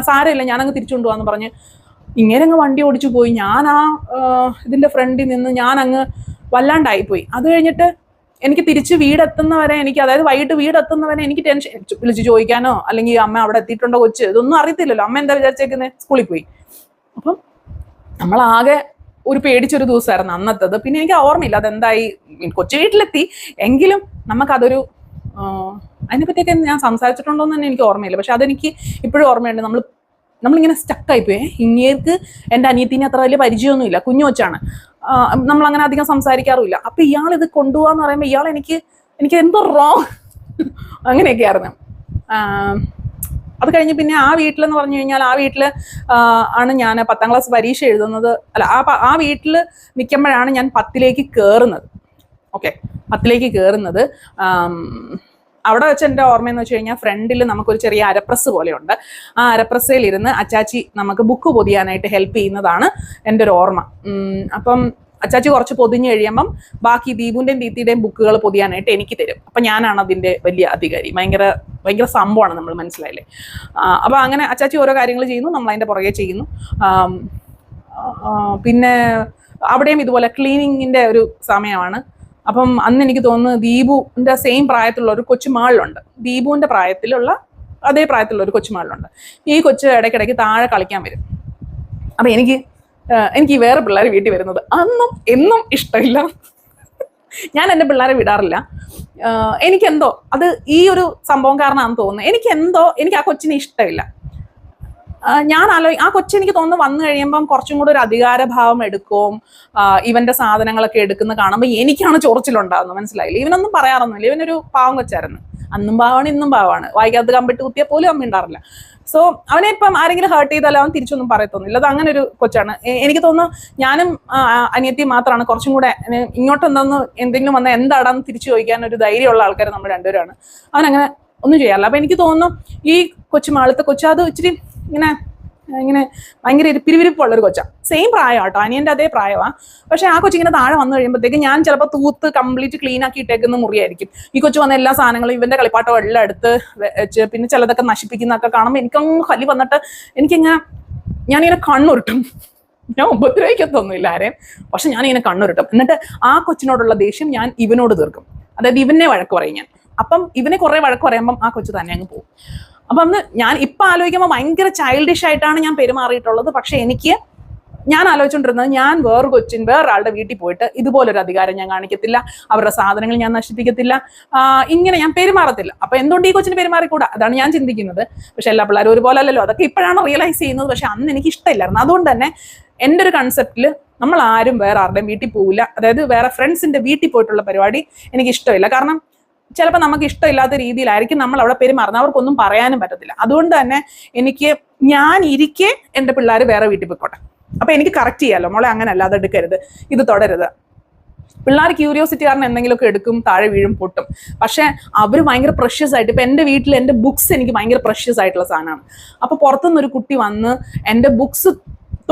സാരമില്ല ഞാനങ്ങ് തിരിച്ചുകൊണ്ട് പോകാന്ന് പറഞ്ഞ് ഇങ്ങനെ അങ്ങ് വണ്ടി ഓടിച്ചു പോയി. ഞാൻ ഇതിന്റെ ഫ്രണ്ടിൽ നിന്ന് ഞാൻ അങ്ങ് വല്ലാണ്ടായിപ്പോയി. അത് കഴിഞ്ഞിട്ട് എനിക്ക് തിരിച്ച് വീടെത്തുന്നവരെ അതായത് വൈകിട്ട് വീടെത്തുന്നവരെ എനിക്ക് ടെൻഷൻ. വിളിച്ച് ചോദിക്കാനോ അല്ലെങ്കിൽ അമ്മ അവിടെ എത്തിയിട്ടുണ്ടോ കൊച്ച്, ഇതൊന്നും അറിയത്തില്ലല്ലോ. അമ്മ എന്താ വിചാരിച്ചേക്കുന്നത്, സ്കൂളിൽ പോയി. അപ്പം നമ്മളാകെ ഒരു പേടിച്ചൊരു ദിവസമായിരുന്നു അന്നത്തത്. പിന്നെ എനിക്ക് ഓർമ്മയില്ല അതെന്തായി, കൊച്ചു വീട്ടിലെത്തി എങ്കിലും നമുക്കതൊരു അതിനെപ്പറ്റിയൊക്കെ ഞാൻ സംസാരിച്ചിട്ടുണ്ടോ എന്ന് തന്നെ എനിക്ക് ഓർമ്മയില്ല. പക്ഷെ അതെനിക്ക് ഇപ്പോഴും ഓർമ്മയുണ്ട്. നമ്മളിങ്ങനെ സ്റ്റക്കായിപ്പോയി. ഇങ്ങേർക്ക് എൻ്റെ അനിയത്തിനെ അത്ര വലിയ പരിചയമൊന്നുമില്ല, കുഞ്ഞു കൊച്ചാണ്, നമ്മളങ്ങനെ അധികം സംസാരിക്കാറുമില്ല. അപ്പൊ ഇയാൾ ഇത് കൊണ്ടുപോകാന്ന് പറയുമ്പോൾ ഇയാൾ എനിക്ക് എന്തോ റോങ് അങ്ങനെയൊക്കെ ആയിരുന്നു. അത് കഴിഞ്ഞ് പിന്നെ ആ വീട്ടിലെന്ന് പറഞ്ഞു കഴിഞ്ഞാൽ ആ വീട്ടിൽ ആണ് ഞാൻ 10ാം ക്ലാസ് പരീക്ഷ എഴുതുന്നത്. അല്ല, ആ വീട്ടിൽ നിൽക്കുമ്പോഴാണ് ഞാൻ 10ലേക്ക് കയറുന്നത്. ഓക്കെ, 10ലേക്ക് കയറുന്നത്. അവിടെ വെച്ച് എൻ്റെ ഓർമ്മയെന്ന് വെച്ച് കഴിഞ്ഞാൽ ഫ്രണ്ടിൽ നമുക്കൊരു ചെറിയ അരപ്രസ് പോലെയുണ്ട്. ആ അരപ്രസയിൽ ഇരുന്ന് അച്ചാച്ചി നമുക്ക് ബുക്ക് പൊതിയാനായിട്ട് ഹെൽപ്പ് ചെയ്യുന്നതാണ് എൻ്റെ ഒരു ഓർമ്മ. അപ്പം അച്ചാച്ചി കുറച്ച് പൊതിഞ്ഞ് കഴിയുമ്പം ബാക്കി ദീപുവിൻ്റെയും ദീപ്തിയുടെയും ബുക്കുകൾ പൊതിയാനായിട്ട് എനിക്ക് തരും. അപ്പം ഞാനാണ് അതിൻ്റെ വലിയ അധികാരി. ഭയങ്കര സംഭവമാണ്, നമ്മൾ മനസ്സിലായില്ലേ. അപ്പം അങ്ങനെ അച്ചാച്ചി ഓരോ കാര്യങ്ങൾ ചെയ്യുന്നു, നമ്മൾ അതിൻ്റെ പുറകെ ചെയ്യുന്നു. പിന്നെ അവിടെയും ഇതുപോലെ ക്ലീനിങ്ങിൻ്റെ ഒരു സമയമാണ്. അപ്പം അന്ന് എനിക്ക് തോന്നുന്നു ദീപുവിൻ്റെ സെയിം പ്രായത്തിലുള്ള ഒരു കൊച്ചുമാളിലുണ്ട്. ദീപുവിൻ്റെ അതേ പ്രായത്തിലുള്ള ഒരു കൊച്ചുമാളിലുണ്ട്. ഈ കൊച്ച് ഇടയ്ക്കിടയ്ക്ക് താഴെ കളിക്കാൻ വരും. അപ്പം എനിക്ക് വേറെ പിള്ളേർ വീട്ടിൽ വരുന്നത് എന്നും ഇഷ്ടമില്ല. ഞാൻ എൻ്റെ പിള്ളേരെ വിടാറില്ല. എനിക്കെന്തോ അത് ഈ ഒരു സംഭവം കാരണമാണെന്ന് തോന്നുന്നു. എനിക്ക് ആ കൊച്ചിനെ ഇഷ്ടമില്ല. ആ കൊച്ചെനിക്ക് തോന്നുന്നു വന്നു കഴിയുമ്പം കുറച്ചും കൂടെ ഒരു അധികാരഭാവം എടുക്കും. ഇവന്റെ സാധനങ്ങളൊക്കെ എടുക്കുന്ന കാണുമ്പോൾ എനിക്കാണ് ചൊറിച്ചിലുണ്ടാകുന്നത്, മനസ്സിലായില്ല. ഇവനൊന്നും പറയാറൊന്നുമില്ല, ഇവനൊരു പാവം കൊച്ചായിരുന്നു. അന്നും പാവാണ് ഇന്നും പാവാണ്, വായിക്കാത്ത കമ്പിട്ട് കുത്തിയാൽ പോലും അമ്മ ഉണ്ടാറില്ല. സോ അവനെ ഇപ്പം ആരെങ്കിലും ഹേർട്ട് ചെയ്താലും അവൻ തിരിച്ചൊന്നും പറയത്തൊന്നുമില്ല. അത് അങ്ങനെ ഒരു കൊച്ചാണ്. എനിക്ക് തോന്നുന്നു ഞാനും അനിയത്തി മാത്രമാണ് കുറച്ചും കൂടെ ഇങ്ങോട്ട് എന്തെങ്കിലും വന്നാൽ എന്താടാന്ന് തിരിച്ചു ചോദിക്കാൻ ഒരു ധൈര്യമുള്ള ആൾക്കാർ നമ്മൾ രണ്ടുപേരാണ്. അവനങ്ങനെ ഒന്നും ചെയ്യാറില്ല. അപ്പൊ എനിക്ക് തോന്നുന്നു ഈ മാളത്തെ കൊച്ചു അത് ഇച്ചിരി ഇങ്ങനെ ഭയങ്കര പിരിവിരിപ്പുള്ളൊരു കൊച്ചാ. സെയിം പ്രായം കേട്ടോ, അനിയന്റെ അതേ പ്രായമാണ്. പക്ഷെ ആ കൊച്ചിങ്ങനെ താഴെ വന്നു കഴിയുമ്പോഴത്തേക്ക് ഞാൻ ചിലപ്പോൾ തൂത്ത് കംപ്ലീറ്റ് ക്ലീൻ ആക്കി ഇട്ടേക്കുന്ന മുറിയായിരിക്കും. ഈ കൊച്ചു വന്ന എല്ലാ സാധനങ്ങളും ഇവന്റെ കളിപ്പാട്ടം എല്ലാം എടുത്ത് വെച്ച് പിന്നെ ചിലതൊക്കെ നശിപ്പിക്കുന്നതൊക്കെ കാണുമ്പോൾ എനിക്കങ്ങ് കലി വന്നിട്ട് ഞാനിങ്ങനെ കണ്ണുരുട്ടും. ഞാൻ ഉപദ്രവിക്കത്തൊന്നുമില്ല ആരെയും, പക്ഷെ ഞാനിങ്ങനെ കണ്ണുരുട്ടും. എന്നിട്ട് ആ കൊച്ചിനോടുള്ള ദേഷ്യം ഞാൻ ഇവനോട് തീർക്കും. അതായത് ഇവനെ വഴക്ക് പറയും ഞാൻ. അപ്പം ഇവനെ കുറെ വഴക്ക് പറയുമ്പം ആ കൊച്ചു തന്നെ അങ്ങ് പോകും. അപ്പൊ ഞാൻ ഇപ്പൊ ആലോചിക്കുമ്പോൾ ഭയങ്കര ചൈൽഡിഷ് ആയിട്ടാണ് ഞാൻ പെരുമാറിയിട്ടുള്ളത്. പക്ഷെ ഞാൻ ആലോചിച്ചുകൊണ്ടിരുന്നത് ഞാൻ വേറൊരാളുടെ വീട്ടിൽ പോയിട്ട് ഇതുപോലൊരു അധികാരം ഞാൻ കാണിക്കത്തില്ല, അവരുടെ സാധനങ്ങൾ ഞാൻ നശിപ്പിക്കത്തില്ല, ഇങ്ങനെ ഞാൻ പെരുമാറത്തില്ല. അപ്പൊ എന്തുകൊണ്ട് ഈ കൊച്ചിന് പെരുമാറിക്കൂടാ, അതാണ് ഞാൻ ചിന്തിക്കുന്നത്. പക്ഷെ എല്ലാ പിള്ളേരും ഒരുപോലെ അല്ലല്ലോ, അതൊക്കെ ഇപ്പോഴാണ് റിയലൈസ് ചെയ്യുന്നത്. പക്ഷെ അന്ന് എനിക്ക് ഇഷ്ടമില്ലായിരുന്നു. അതുകൊണ്ട് തന്നെ എൻ്റെ ഒരു കൺസെപ്റ്റിൽ നമ്മൾ ആരും വേറെ ആരുടെയും വീട്ടിൽ പോവില്ല. അതായത് വേറെ ഫ്രണ്ട്സിന്റെ വീട്ടിൽ പോയിട്ടുള്ള പരിപാടി എനിക്ക് ഇഷ്ടമില്ല. കാരണം ചിലപ്പോൾ നമുക്ക് ഇഷ്ടമില്ലാത്ത രീതിയിലായിരിക്കും നമ്മൾ അവിടെ പെരുമാറുന്നത്, അവർക്കൊന്നും പറയാനും പറ്റത്തില്ല. അതുകൊണ്ട് തന്നെ ഞാൻ ഇരിക്കെ എൻ്റെ പിള്ളേർ വേറെ വീട്ടിൽ പോയിക്കോട്ടെ. അപ്പൊ എനിക്ക് കറക്റ്റ് ചെയ്യാമല്ലോ, മോളെ അങ്ങനെ അല്ലാതെ എടുക്കരുത്, ഇത് തുടരുത്. പിള്ളേർ ക്യൂരിയോസിറ്റി കാരണം എന്തെങ്കിലുമൊക്കെ എടുക്കും, താഴെ വീഴും, പൊട്ടും. പക്ഷെ അവർ ഭയങ്കര പ്രഷ്യസ് ആയിട്ട്, ഇപ്പൊ എൻ്റെ വീട്ടിൽ എൻ്റെ ബുക്സ് എനിക്ക് ഭയങ്കര പ്രഷ്യസ് ആയിട്ടുള്ള സാധനമാണ്. അപ്പൊ പുറത്തുനിന്നൊരു കുട്ടി വന്ന് എൻ്റെ ബുക്സ്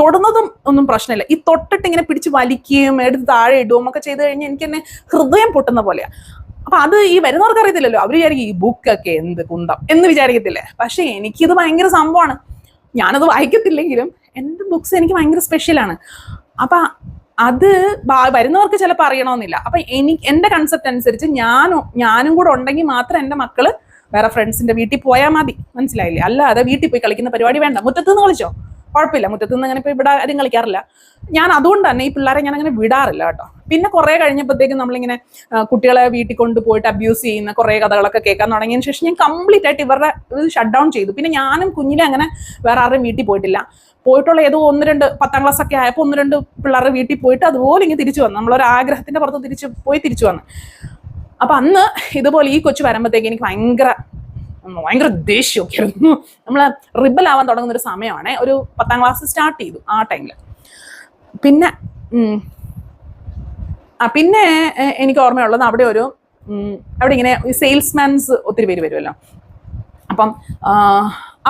തൊടുന്നതും ഒന്നും പ്രശ്നമില്ല, ഈ തൊട്ടിട്ട് ഇങ്ങനെ പിടിച്ച് വലിക്കുകയും എടുത്ത് താഴെ ഇടുകയും ഒക്കെ ചെയ്ത് കഴിഞ്ഞാൽ എനിക്ക് തന്നെ ഹൃദയം പൊട്ടുന്ന പോലെയാണ്. അപ്പൊ അത് ഈ വരുന്നവർക്ക് അറിയത്തില്ലല്ലോ, അവർ വിചാരിക്കും ഈ ബുക്കൊക്കെ എന്ത് കുന്തം എന്ന് വിചാരിക്കത്തില്ലേ. പക്ഷെ എനിക്കിത് ഭയങ്കര സംഭവമാണ്. ഞാനത് വായിക്കത്തില്ലെങ്കിലും എൻ്റെ ബുക്സ് എനിക്ക് ഭയങ്കര സ്പെഷ്യലാണ്. അപ്പൊ അത് വരുന്നവർക്ക് ചിലപ്പോൾ അറിയണമെന്നില്ല. അപ്പൊ എൻ്റെ കൺസെപ്റ്റ് അനുസരിച്ച് ഞാനും കൂടെ ഉണ്ടെങ്കിൽ മാത്രം എൻ്റെ മക്കള് വേറെ ഫ്രണ്ട്സിന്റെ വീട്ടിൽ പോയാൽ മതി, മനസ്സിലായില്ലേ. അല്ലാതെ വീട്ടിൽ പോയി കളിക്കുന്ന പരിപാടി വേണ്ട. മുറ്റത്തുനിന്ന് കളിച്ചോ, കുഴപ്പമില്ല, മുറ്റത്തുനിന്ന് അങ്ങനെ ഇപ്പൊ ഇവിടെ ആരും കളിക്കാറില്ല. ഞാൻ അതുകൊണ്ട് തന്നെ ഈ പിള്ളേരെ ഞാൻ അങ്ങനെ വിടാറില്ല കേട്ടോ. പിന്നെ കുറെ കഴിഞ്ഞപ്പോഴത്തേക്കും നമ്മളിങ്ങനെ കുട്ടികളെ വീട്ടിൽ കൊണ്ടുപോയിട്ട് അബ്യൂസ് ചെയ്യുന്ന കുറെ കഥകളൊക്കെ കേൾക്കാൻ തുടങ്ങിയതിന് ശേഷം ഞാൻ കംപ്ലീറ്റ് ആയിട്ട് ഇവരുടെ ഷട്ട് ഡൗൺ ചെയ്തു. പിന്നെ ഞാനും കുഞ്ഞിലെ അങ്ങനെ വേറെ ആരുടെയും വീട്ടിൽ പോയിട്ടില്ല. പോയിട്ടുള്ള ഏതോ 1-2 10ാം ക്ലാസ് ഒക്കെ ആയപ്പോൾ 1-2 പിള്ളേരുടെ വീട്ടിൽ പോയിട്ട് അതുപോലെ ഇങ്ങനെ തിരിച്ചു വന്നു. നമ്മളൊരു ആഗ്രഹത്തിന്റെ പുറത്ത് തിരിച്ചു വന്നു. അപ്പൊ അന്ന് ഇതുപോലെ ഈ കൊച്ചു വരുമ്പോഴത്തേക്ക് എനിക്ക് ഭയങ്കര ദേഷ്യമൊക്കെ ആയിരുന്നു. നമ്മൾ റിബൽ ആവാൻ തുടങ്ങുന്ന ഒരു സമയമാണ്. ഒരു 10ാം ക്ലാസ് സ്റ്റാർട്ട് ചെയ്തു ആ ടൈമിൽ. പിന്നെ എനിക്ക് ഓർമ്മയുള്ളത് അവിടെ ഇങ്ങനെ സെയിൽസ്മാൻസ് ഒത്തിരി പേര് വരുമല്ലോ. അപ്പം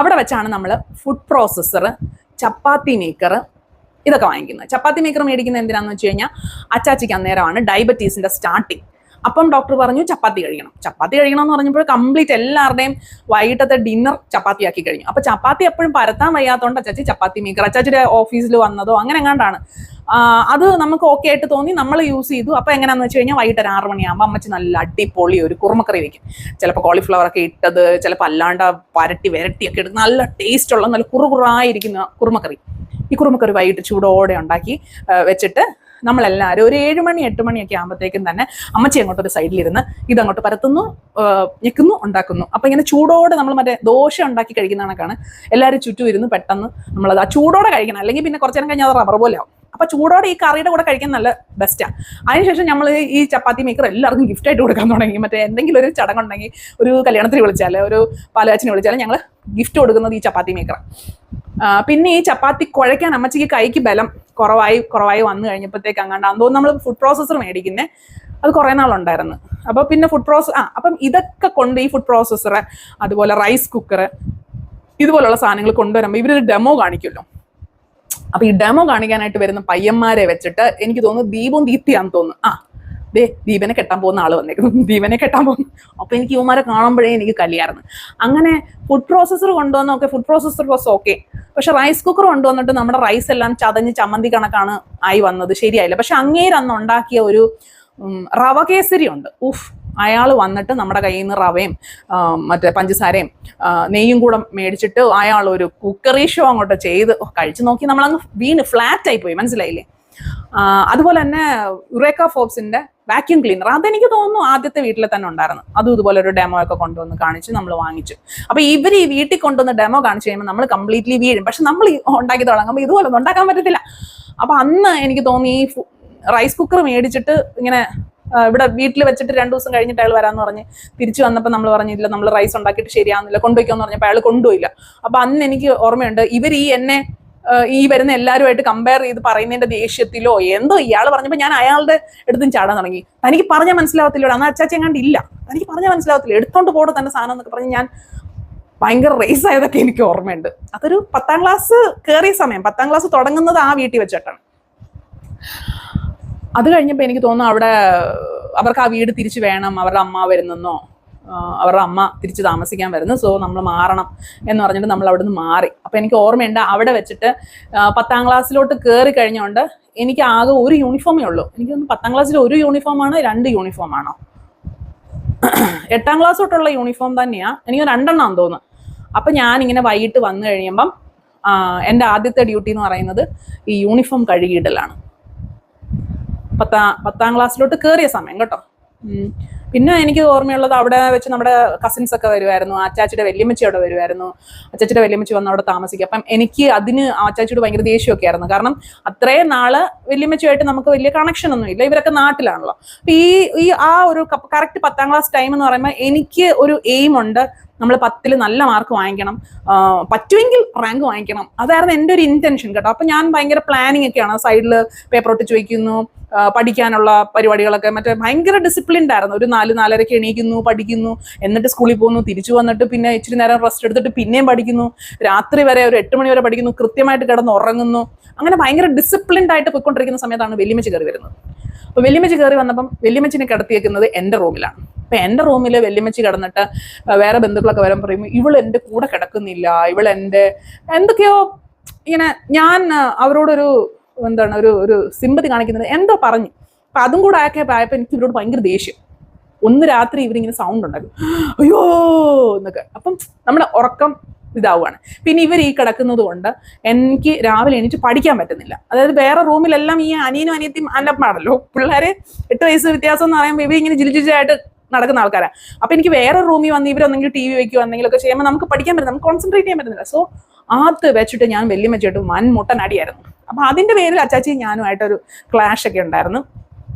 അവിടെ വെച്ചാണ് നമ്മൾ ഫുഡ് പ്രോസസ്സർ, ചപ്പാത്തി മേക്കർ ഇതൊക്കെ വാങ്ങിക്കുന്നത്. ചപ്പാത്തി മേക്കർ മേടിക്കുന്നത് എന്തിനാന്ന് വെച്ച് കഴിഞ്ഞാൽ അച്ചാച്ചിക്ക് അന്നേരമാണ് ഡയബറ്റീസിന്റെ സ്റ്റാർട്ടിങ്. അപ്പം ഡോക്ടർ പറഞ്ഞു ചപ്പാത്തി കഴിക്കണം എന്ന് പറഞ്ഞപ്പോൾ കംപ്ലീറ്റ് എല്ലാവരുടെയും വൈകിട്ടത്തെ ഡിന്നർ ചപ്പാത്തി ആക്കി കഴിഞ്ഞു. അപ്പൊ ചപ്പാത്തി എപ്പോഴും പരത്താൻ വയ്യാത്തതുകൊണ്ട് അച്ചാച്ചി ചപ്പാത്തി മേക്കർ, അച്ചാച്ചിയുടെ ഓഫീസിൽ വന്നതോ അങ്ങനെ എങ്ങാണ്ടാണ്. അത് നമുക്ക് ഓക്കെ ആയിട്ട് തോന്നി, നമ്മൾ യൂസ് ചെയ്തു. അപ്പൊ എങ്ങനെയാന്ന് വെച്ച് കഴിഞ്ഞാൽ വൈകിട്ട് 6 മണിയാകുമ്പോൾ അമ്മച്ചി നല്ല അടിപൊളി ഒരു കുറുമക്കറി വെക്കും. ചിലപ്പോൾ കോളിഫ്ലവർ ഒക്കെ ഇട്ടത്, ചിലപ്പോൾ അല്ലാണ്ട് വരട്ടിയൊക്കെ എടുത്ത് നല്ല ടേസ്റ്റ് ഉള്ള നല്ല കുറുകുറായിരിക്കുന്ന കുറുമക്കറി. ഈ കുറുമക്കറി വൈകിട്ട് ചൂടോടെ ഉണ്ടാക്കി വെച്ചിട്ട് നമ്മളെല്ലാവരും ഒരു 7 മണി 8 മണിയൊക്കെ ആകുമ്പോഴത്തേക്കും തന്നെ അമ്മച്ചി അങ്ങോട്ടൊരു സൈഡിലിരുന്ന് ഇതങ്ങോട്ട് പരത്തുന്നു, ഞെക്കുന്നു, ഉണ്ടാക്കുന്നു. അപ്പൊ ഇങ്ങനെ ചൂടോടെ നമ്മൾ മറ്റേ ദോശ ഉണ്ടാക്കി കഴിക്കുന്ന കണക്കാണ് എല്ലാവരും ചുറ്റും ഇരുന്ന് പെട്ടെന്ന് നമ്മളത് ആ ചൂടോടെ കഴിക്കണം. അല്ലെങ്കിൽ പിന്നെ കുറച്ചു നേരം കഴിഞ്ഞാൽ അത് റബ്ബർ പോലെ ആവും. അപ്പൊ ചൂടോടെ ഈ കറിയുടെ കൂടെ കഴിക്കാൻ നല്ല ബെസ്റ്റാണ്. അതിനുശേഷം നമ്മൾ ഈ ചപ്പാത്തി മേക്കർ എല്ലാവർക്കും ഗിഫ്റ്റ് ആയിട്ട് കൊടുക്കാൻ തുടങ്ങി. മറ്റേ എന്തെങ്കിലും ഒരു ചടങ്ങുണ്ടെങ്കിൽ, ഒരു കല്യാണത്തിന് വിളിച്ചാൽ, ഒരു പാലുകാച്ചിന് വിളിച്ചാൽ ഞങ്ങൾ ഗിഫ്റ്റ് കൊടുക്കുന്നത് ഈ ചപ്പാത്തി മേക്കർ. പിന്നെ ഈ ചപ്പാത്തി കുഴയ്ക്കാൻ അമ്മച്ചിക്ക് കൈക്ക് ബലം കുറവായി വന്നു കഴിഞ്ഞപ്പോഴത്തേക്ക് അങ്ങാണ്ടാന്ന് തോന്നുന്നു നമ്മൾ ഫുഡ് പ്രോസസ്സർ മേടിക്കുന്നത്. അത് കുറേ നാളുണ്ടായിരുന്നു. അപ്പോൾ പിന്നെ അപ്പം ഇതൊക്കെ കൊണ്ട് ഈ ഫുഡ് പ്രോസസ്സർ, അതുപോലെ റൈസ് കുക്കർ, ഇതുപോലുള്ള സാധനങ്ങൾ കൊണ്ടുവരുമ്പോൾ ഇവരൊരു ഡെമോ കാണിക്കുമല്ലോ. അപ്പൊ ഈ ഡെമോ കാണിക്കാനായിട്ട് വരുന്ന പയ്യന്മാരെ വെച്ചിട്ട് എനിക്ക് തോന്നുന്നു ദീപവും ദീപ്തിയാന്ന് തോന്നുന്നു. ദീപനെ കെട്ടാൻ പോകുന്ന ആള് വന്നേക്കുന്നു, ദീപനെ കെട്ടാൻ പോകുന്നു. അപ്പൊ എനിക്ക് ഇവന്മാരെ കാണുമ്പോഴേ എനിക്ക് കലിയായിരുന്നു. അങ്ങനെ ഫുഡ് പ്രോസസ്സർ കൊണ്ടുവന്നൊക്കെ ഫുഡ് പ്രോസസ്സർ വാസ് ഓക്കെ. പക്ഷെ റൈസ് കുക്കർ കൊണ്ടുവന്നിട്ട് നമ്മുടെ റൈസ് എല്ലാം ചതഞ്ഞ് ചമ്മന്തി കണക്കാണ് ആയി വന്നത്, ശരിയായില്ല. പക്ഷെ അങ്ങേരന്ന് ഉണ്ടാക്കിയ ഒരു റവ കേസരി ഉണ്ട്. അയാൾ വന്നിട്ട് നമ്മുടെ കയ്യിൽ നിന്ന് റവയും മറ്റേ പഞ്ചസാരയും നെയ്യും കൂടെ മേടിച്ചിട്ട് അയാൾ ഒരു കുക്കറി ഷോ അങ്ങോട്ട് ചെയ്ത് കഴിച്ചു നോക്കി നമ്മളങ്ങ് വീണ് ഫ്ലാറ്റ് ആയി പോയി, മനസ്സിലായില്ലേ. അതുപോലെ തന്നെ യുറേക്ക ഫോബ്സിന്റെ വാക്യൂം ക്ലീനർ, അതെനിക്ക് തോന്നുന്നു ആദ്യത്തെ വീട്ടിൽ തന്നെ ഉണ്ടായിരുന്നു. അതും ഇതുപോലെ ഒരു ഡെമോ ഒക്കെ കൊണ്ടുവന്ന് കാണിച്ച് നമ്മൾ വാങ്ങിച്ചു. അപ്പൊ ഇവർ ഈ വീട്ടിൽ കൊണ്ടുവന്ന് ഡെമോ കാണിച്ചു കഴിയുമ്പോൾ നമ്മൾ കംപ്ലീറ്റ്ലി വീഴും. പക്ഷെ നമ്മൾ ഉണ്ടാക്കി തുടങ്ങുമ്പോൾ ഇതുപോലെ ഒന്നും ഉണ്ടാക്കാൻ പറ്റത്തില്ല. അപ്പൊ അന്ന് എനിക്ക് തോന്നി ഈ റൈസ് കുക്കർ മേടിച്ചിട്ട് ഇങ്ങനെ ഇവിടെ വീട്ടിൽ വെച്ചിട്ട് 2 ദിവസം കഴിഞ്ഞിട്ട് അയാൾ വരാമെന്ന് പറഞ്ഞ് തിരിച്ചു വന്നപ്പോൾ നമ്മൾ പറഞ്ഞില്ല, നമ്മൾ റൈസ് ഉണ്ടാക്കിയിട്ട് ശരിയാവുന്നില്ല, കൊണ്ടുപോയിക്കോന്ന് പറഞ്ഞപ്പോൾ അയാൾ കൊണ്ടുപോയില്ല. അപ്പൊ അന്ന് എനിക്ക് ഓർമ്മയുണ്ട്, ഇവർ ഈ വരുന്ന എല്ലാവരുമായിട്ട് കമ്പയർ ചെയ്ത് പറയുന്നതിന്റെ ദേഷ്യത്തിലോ എന്തോ ഇയാൾ പറഞ്ഞപ്പോൾ ഞാൻ അയാളുടെ അടുത്തും ചാടാൻ തുടങ്ങി. തനിക്ക് പറഞ്ഞാൽ മനസ്സിലാവത്തില്ലോ, അന്ന് അച്ചാച്ചി എങ്ങാണ്ട് ഇല്ല, തനിക്ക് പറഞ്ഞാൽ മനസ്സിലാവത്തില്ല, എടുത്തോണ്ട് പോടെ തന്നെ സാധനം എന്നൊക്കെ പറഞ്ഞ് ഞാൻ ഭയങ്കര റേസ് ആയതൊക്കെ എനിക്ക് ഓർമ്മയുണ്ട്. അതൊരു 10ാം ക്ലാസ് കയറിയ സമയം, 10ാം ക്ലാസ് തുടങ്ങുന്നത് ആ വീട്ടിൽ വെച്ചിട്ടാണ്. അത് കഴിഞ്ഞപ്പോൾ എനിക്ക് തോന്നുന്നു അവർക്ക് ആ വീട് തിരിച്ചു വേണം, അവരുടെ അമ്മ വരുന്നെന്നോ അവരുടെ അമ്മ തിരിച്ച് താമസിക്കാൻ വരുന്നു, സോ നമ്മൾ മാറണം എന്ന് പറഞ്ഞിട്ട് നമ്മൾ അവിടെ നിന്ന് മാറി. അപ്പം എനിക്ക് ഓർമ്മയുണ്ട്, അവിടെ വെച്ചിട്ട് 10ാം ക്ലാസ്സിലോട്ട് കയറി കഴിഞ്ഞുകൊണ്ട് എനിക്ക് ആകെ ഒരു യൂണിഫോമേ ഉള്ളൂ. എനിക്ക് തോന്നുന്നു 10ാം ക്ലാസ്സിൽ ഒരു യൂണിഫോമാണ്, 2 യൂണിഫോമാണോ, 8ാം ക്ലാസ് തൊട്ടുള്ള യൂണിഫോം തന്നെയാണ്, എനിക്ക് 2 എണ്ണം തോന്നുന്നു. അപ്പം ഞാനിങ്ങനെ വൈകിട്ട് വന്നു കഴിയുമ്പം എൻ്റെ ആദ്യത്തെ ഡ്യൂട്ടി എന്ന് പറയുന്നത് ഈ യൂണിഫോം കഴുകിയിടലാണ്. 10ാം ക്ലാസ്സിലോട്ട് കയറിയ സമയം കേട്ടോ. പിന്നെ എനിക്ക് ഓർമ്മയുള്ളത്, അവിടെ വെച്ച് നമ്മുടെ കസിൻസ് ഒക്കെ വരുമായിരുന്നു, അച്ചാച്ചിയുടെ വല്യമ്മച്ചി അവിടെ വരുമായിരുന്നു, അച്ചാച്ചിയുടെ വല്യമ്മച്ചി വന്ന് അവിടെ താമസിക്കുക. അപ്പം എനിക്ക് അതിന് അച്ചാച്ചിയോട് ഭയങ്കര ദേഷ്യമൊക്കെ ആയിരുന്നു. കാരണം അത്രയും നാള് വല്യമ്മച്ചിയായിട്ട് നമുക്ക് വലിയ കണക്ഷൻ ഒന്നും ഇല്ല, ഇവരൊക്കെ നാട്ടിലാണല്ലോ. അപ്പൊ ഈ ആ ഒരു കറക്റ്റ് 10ാം ക്ലാസ് ടൈം എന്ന് പറയുമ്പോൾ എനിക്ക് ഒരു എയിം ഉണ്ട്, നമ്മൾ 10ൽ നല്ല മാർക്ക് വാങ്ങിക്കണം, പറ്റുമെങ്കിൽ റാങ്ക് വാങ്ങിക്കണം, അതായിരുന്നു എൻ്റെ ഒരു ഇന്റൻഷൻ കേട്ടോ. അപ്പൊ ഞാൻ ഭയങ്കര പ്ലാനിങ് ഒക്കെയാണ്, സൈഡിൽ പേപ്പർ ഒട്ടിച്ച് വയ്ക്കുന്നു, പഠിക്കാനുള്ള പരിപാടികളൊക്കെ മറ്റേ ഭയങ്കര ഡിസിപ്ലിൻഡ് ആയിരുന്നു. ഒരു 4-4:30 എണീക്കുന്നു, പഠിക്കുന്നു, എന്നിട്ട് സ്കൂളിൽ പോകുന്നു, തിരിച്ചു വന്നിട്ട് പിന്നെ ഇച്ചിരി നേരം റെസ്റ്റ് എടുത്തിട്ട് പിന്നെയും പഠിക്കുന്നു, രാത്രി വരെ ഒരു 8 മണി വരെ പഠിക്കുന്നു, കൃത്യമായിട്ട് കിടന്ന് ഉറങ്ങുന്നു. അങ്ങനെ ഭയങ്കര ഡിസിപ്ലിൻഡ് ആയിട്ട് പോയിക്കൊണ്ടിരിക്കുന്ന സമയത്താണ് വല്യമ്മച്ചി കയറി വരുന്നത്. അപ്പൊ വല്യമ്മച്ചി കയറി വന്നപ്പം വല്യമ്മച്ചിനെ കിടത്തിയേക്കുന്നത് എൻ്റെ റൂമിലാണ്. അപ്പൊ എൻ്റെ റൂമിൽ വല്യമ്മച്ചി കിടന്നിട്ട് വേറെ ബന്ധുക്കളൊക്കെ വരാൻ പറയുമ്പോൾ ഇവൾ എൻ്റെ കൂടെ കിടക്കുന്നില്ല, ഇവൾ എൻ്റെ എന്തൊക്കെയോ ഇങ്ങനെ, ഞാൻ അവരോടൊരു ഒരു സിമ്പതി കാണിക്കുന്നത് എന്തോ പറഞ്ഞു. അപ്പൊ അതും കൂടെ ആയപ്പോൾ എനിക്ക് ഇവരോട് ഭയങ്കര ദേഷ്യം. ഒന്ന് രാത്രി ഇവരിങ്ങനെ സൗണ്ട് ഉണ്ടാക്കും, അയ്യോ എന്നൊക്കെ. അപ്പം നമ്മുടെ ഉറക്കം ഇതാവുകയാണ്. പിന്നെ ഇവർ ഈ കിടക്കുന്നത് കൊണ്ട് എനിക്ക് രാവിലെ എണീറ്റ് പഠിക്കാൻ പറ്റുന്നില്ല. അതായത് വേറെ റൂമിലെല്ലാം ഈ അനിയനും അനിയത്തിയും അന്നപ്പമാണല്ലോ, പിള്ളേര് 8 വയസ്സ് വ്യത്യാസം എന്ന് പറയുമ്പോൾ ഇവരിങ്ങനെ ജിലിജിലായിട്ട് നടക്കുന്ന ആൾക്കാരാണ്. അപ്പൊ എനിക്ക് വേറെ റൂമിൽ വന്ന് ഇവരൊന്നെങ്കിൽ TV വയ്ക്കുകയോ എന്തെങ്കിലുമൊക്കെ ചെയ്യുമ്പോൾ നമുക്ക് പഠിക്കാൻ പറ്റും, നമുക്ക് കോൺസെൻട്രേറ്റ് ചെയ്യാൻ പറ്റുന്നില്ല. സോ അത് വെച്ചിട്ട് ഞാൻ വല്യമ്മച്ചിയായിട്ട് വൻമുട്ടൻ അടിയായിരുന്നു. അപ്പൊ അതിന്റെ പേരിൽ അച്ചാച്ചിയും ഞാനുമായിട്ടൊരു ക്ലാഷ് ഒക്കെ ഉണ്ടായിരുന്നു.